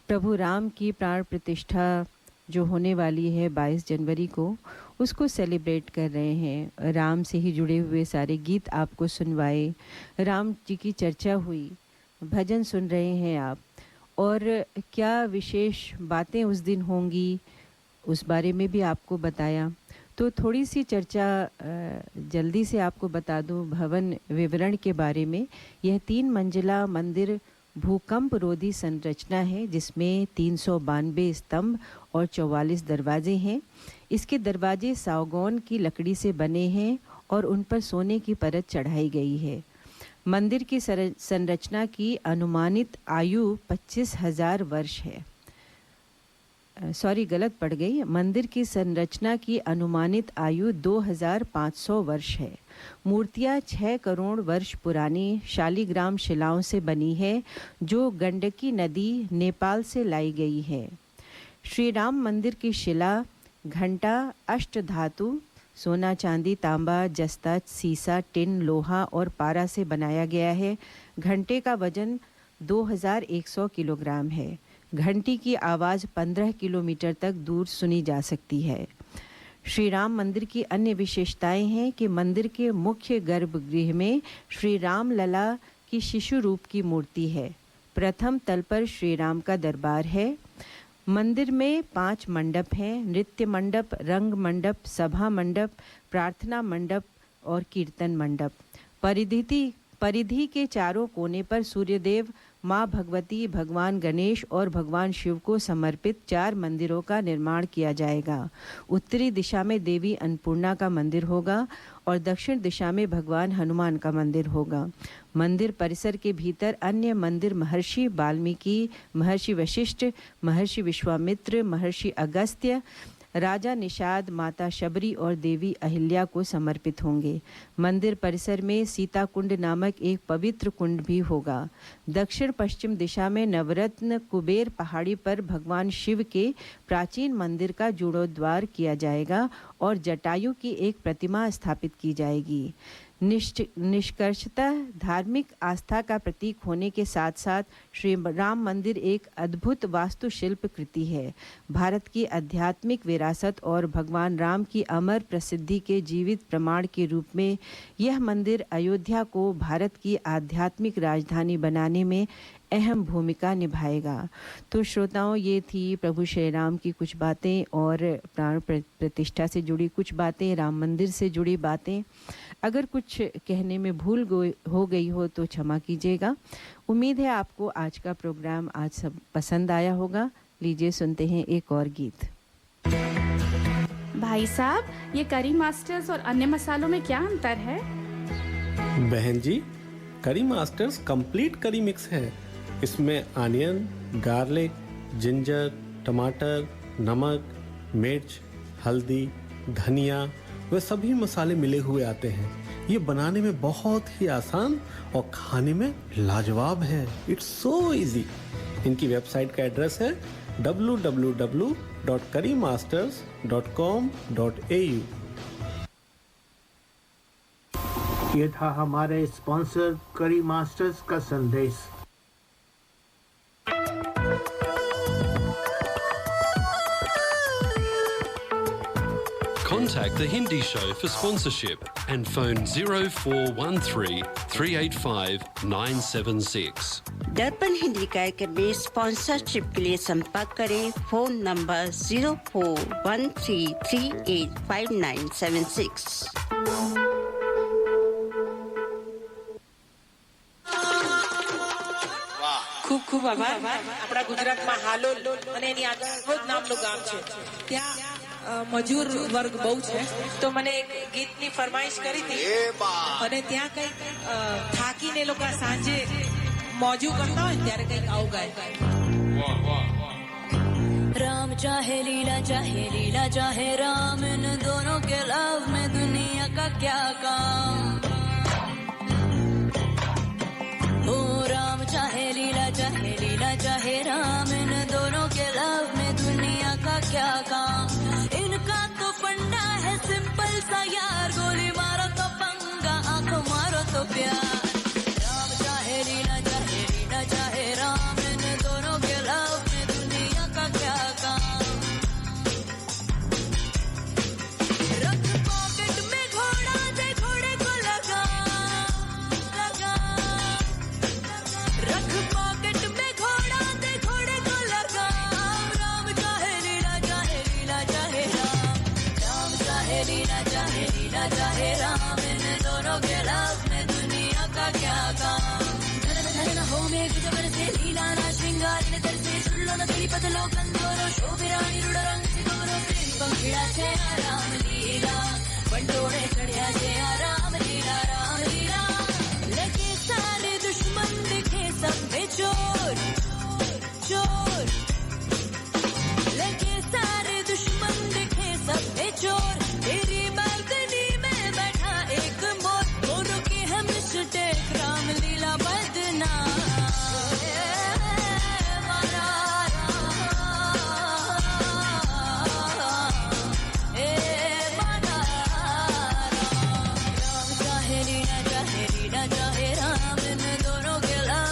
प्रभु राम की प्राण प्रतिष्ठा जो होने वाली है 22 जनवरी को, उसको सेलिब्रेट कर रहे हैं। राम से ही जुड़े हुए सारे गीत आपको सुनवाए, राम जी की चर्चा हुई, भजन सुन रहे हैं आप। और क्या विशेष बातें उस दिन होंगी उस बारे में भी आपको बताया। तो थोड़ी सी चर्चा जल्दी से आपको बता दूं भवन विवरण के बारे में। यह 3 मंजिला मंदिर भूकंप रोधी संरचना है, जिसमें 392 स्तंभ और 44 दरवाजे हैं। इसके दरवाजे सागौन की लकड़ी से बने हैं और उन पर सोने की परत चढ़ाई गई है। मंदिर की संरचना की अनुमानित आयु 25,000 वर्ष है। सॉरी, गलत पड़ गई। मंदिर की संरचना की अनुमानित आयु 2500 वर्ष है। मूर्तियाँ 6 करोड़ वर्ष पुरानी शालिग्राम शिलाओं से बनी है, जो गंडकी नदी नेपाल से लाई गई है। श्री राम मंदिर की शिला घंटा अष्ट धातु सोना, चांदी, तांबा, जस्ता, सीसा, टिन, लोहा और पारा से बनाया गया है। घंटे का वजन 2100 किलोग्राम है। घंटी की आवाज़ 15 किलोमीटर तक दूर सुनी जा सकती है। श्री राम मंदिर की अन्य विशेषताएं हैं कि मंदिर के मुख्य गर्भगृह में श्री राम लला की शिशु रूप की मूर्ति है। प्रथम तल पर श्री राम का दरबार है। मंदिर में 5 मंडप हैं: नृत्य मंडप, रंग मंडप, सभा मंडप, प्रार्थना मंडप और कीर्तन मंडप। परिधि के चारों कोने पर सूर्यदेव, माँ भगवती, भगवान गणेश और भगवान शिव को समर्पित 4 मंदिरों का निर्माण किया जाएगा। उत्तरी दिशा में देवी अन्नपूर्णा का मंदिर होगा और दक्षिण दिशा में भगवान हनुमान का मंदिर होगा। मंदिर परिसर के भीतर अन्य मंदिर महर्षि वाल्मीकि, महर्षि वशिष्ठ, महर्षि विश्वामित्र, महर्षि अगस्त्य, राजा निषाद, माता शबरी और देवी अहिल्या को समर्पित होंगे। मंदिर परिसर में सीता कुंड नामक एक पवित्र कुंड भी होगा। दक्षिण पश्चिम दिशा में नवरत्न कुबेर पहाड़ी पर भगवान शिव के प्राचीन मंदिर का जीर्णोद्धार किया जाएगा और जटायु की एक प्रतिमा स्थापित की जाएगी। निष्कर्षतः धार्मिक आस्था का प्रतीक होने के साथ साथ श्री राम मंदिर एक अद्भुत वास्तुशिल्प कृति है। भारत की आध्यात्मिक विरासत और भगवान राम की अमर प्रसिद्धि के जीवित प्रमाण के रूप में यह मंदिर अयोध्या को भारत की आध्यात्मिक राजधानी बनाने में अहम भूमिका निभाएगा। तो श्रोताओं, ये थी प्रभु श्री राम की कुछ बातें और प्राण प्रतिष्ठा से जुड़ी कुछ बातें, राम मंदिर से जुड़ी बातें। अगर कुछ कहने में भूल हो गई हो तो क्षमा कीजिएगा। उम्मीद है आपको आज का प्रोग्राम आज सब पसंद आया होगा। लीजिए सुनते हैं एक और गीत। भाई साहब, ये करी मास्टर्स और अन्य मसालों में क्या अंतर है? बहन जी, करी मास्टर्स कंप्लीट करी मिक्स है। इसमें अनियन, गार्लिक, जिंजर, टमाटर, नमक, मिर्च, हल्दी, धनिया वे सभी मसाले मिले हुए आते हैं। ये बनाने में बहुत ही आसान और खाने में लाजवाब है। It's so easy. इनकी वेबसाइट का एड्रेस है www.currymasters.com.au। ये था हमारे स्पॉन्सर करी मास्टर्स का संदेश। Contact The Hindi Show for sponsorship and phone 0413 385 976. दर्पण हिंदी कार्यक्रम में स्पॉन्सरशिप के लिए संपर्क करें। Phone number 0413385976। ખૂબ ખૂબ આભાર. આપણા ગુજરાતમાં હાલોલ અને એની આગળ નામનું ગામ છે. ત્યાં મજૂર વર્ગ બહુ છે, તો મને એક ગીતની ફરમાઈશ કરી હતી અને ત્યાં કંઈક થાકીને એ લોકો સાંજે મોજું કરતા હોય ત્યારે કંઈક આવું ગાય. राम चाहे लीला चाहे राम, इन दोनों के लव में दुनिया का क्या काम। ओ राम चाहे लीला चाहे राम, इन दोनों के लव में दुनिया का क्या काम। इनका तो फंडा है सिंपल सा यार, गोली मारो तो पंगा, आंख मारो तो प्यार। राम चाहे लीला चाहे राम, इन दोनों के लव में दुनिया का क्या काम। रख पॉकेट में घोड़ा, दे घोड़े को लगा। रख पॉकेट में घोड़ा, दे घोड़े को लगा। राम चाहे लीला चाहे राम, राम चाहे लीला चाहे राम, इन दोनों के लव में दुनिया का क्या काम। हो में जबर से लीला ना श्रृंगार ने दर से सुल्लो न तेरी पतलो कंदोरो शोभिरानी रुड़ रंग से गोरो प्रेम पंखिड़ा से राम लीला बंडोड़े चढ़िया से राम लीला लगे सारे दुश्मन दिखे सब में चोर चोर। लगे सारे दुश्मन दिखे सब में चोर। तेरी बालकनी में बैठा एक मोर, मोरों की हम मिस्टेक राम लीला बदनाम। चाहे राम, इन दोनों के लव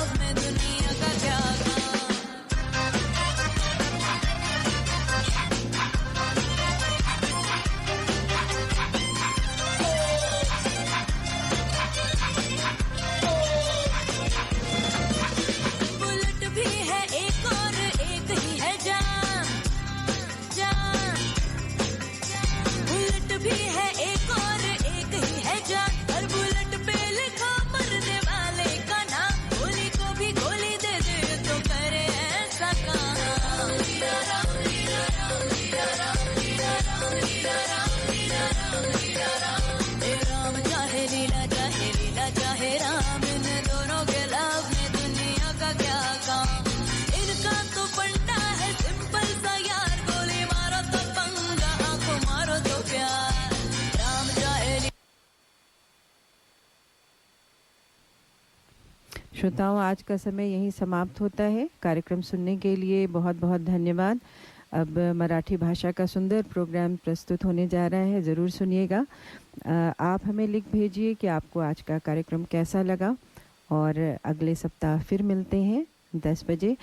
श्रोताओं, आज का समय यहीं समाप्त होता है। कार्यक्रम सुनने के लिए बहुत बहुत धन्यवाद। अब मराठी भाषा का सुंदर प्रोग्राम प्रस्तुत होने जा रहा है, ज़रूर सुनिएगा। आप हमें लिख भेजिए कि आपको आज का कार्यक्रम कैसा लगा, और अगले सप्ताह फिर मिलते हैं 10 बजे।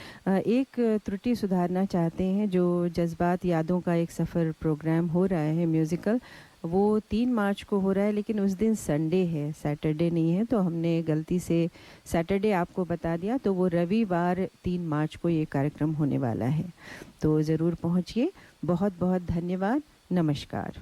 एक त्रुटि सुधारना चाहते हैं। जो जज्बात यादों का एक सफ़र प्रोग्राम हो रहा है म्यूज़िकल, वो 3 मार्च को हो रहा है, लेकिन उस दिन संडे है, सैटरडे नहीं है, तो हमने गलती से सैटरडे आपको बता दिया। तो वो रविवार 3 मार्च को ये कार्यक्रम होने वाला है, तो ज़रूर पहुँचिए। बहुत बहुत धन्यवाद। नमस्कार।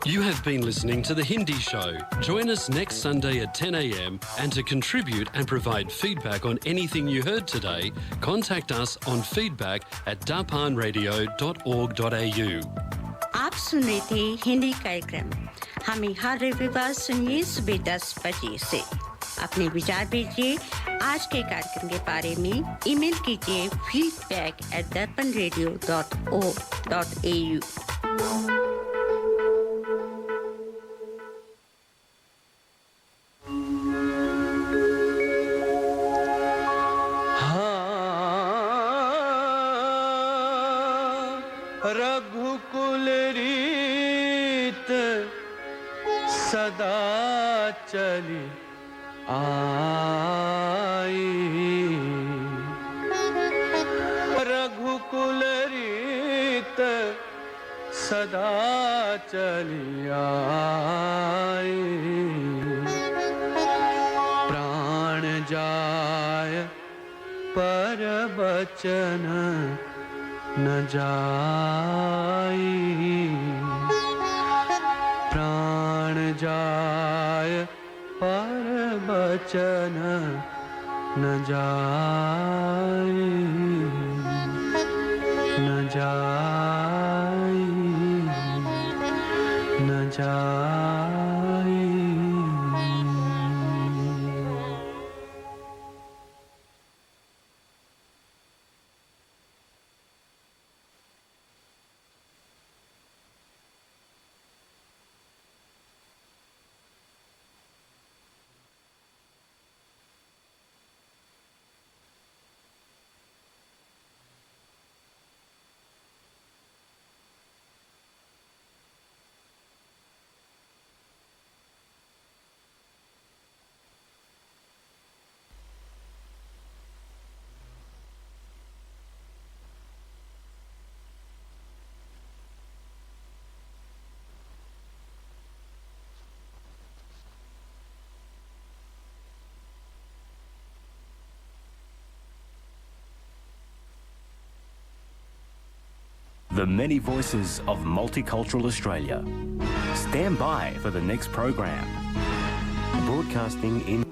You have been listening to The Hindi Show. Join us next Sunday at 10 a.m. and to contribute and provide feedback on anything you heard today, contact us on feedback@dapanradio.org.au. आप सुन रहे थे हिंदी कार्यक्रम। हमें हर रविवार सुनिए सुबह 10 बजे से। अपने विचार भेजिए आज के कार्यक्रम के बारे में। ईमेल कीजिए feedback@dapanradio.org.au। रघुकुल रीत सदा चली आई, रघुकुल रीत सदा चली आई। प्राण जाय पर बचन न जाई, प्राण जाय पर बचन न जाई, न जाई, न जाई। The many voices of multicultural Australia. Stand by for the next program. Broadcasting in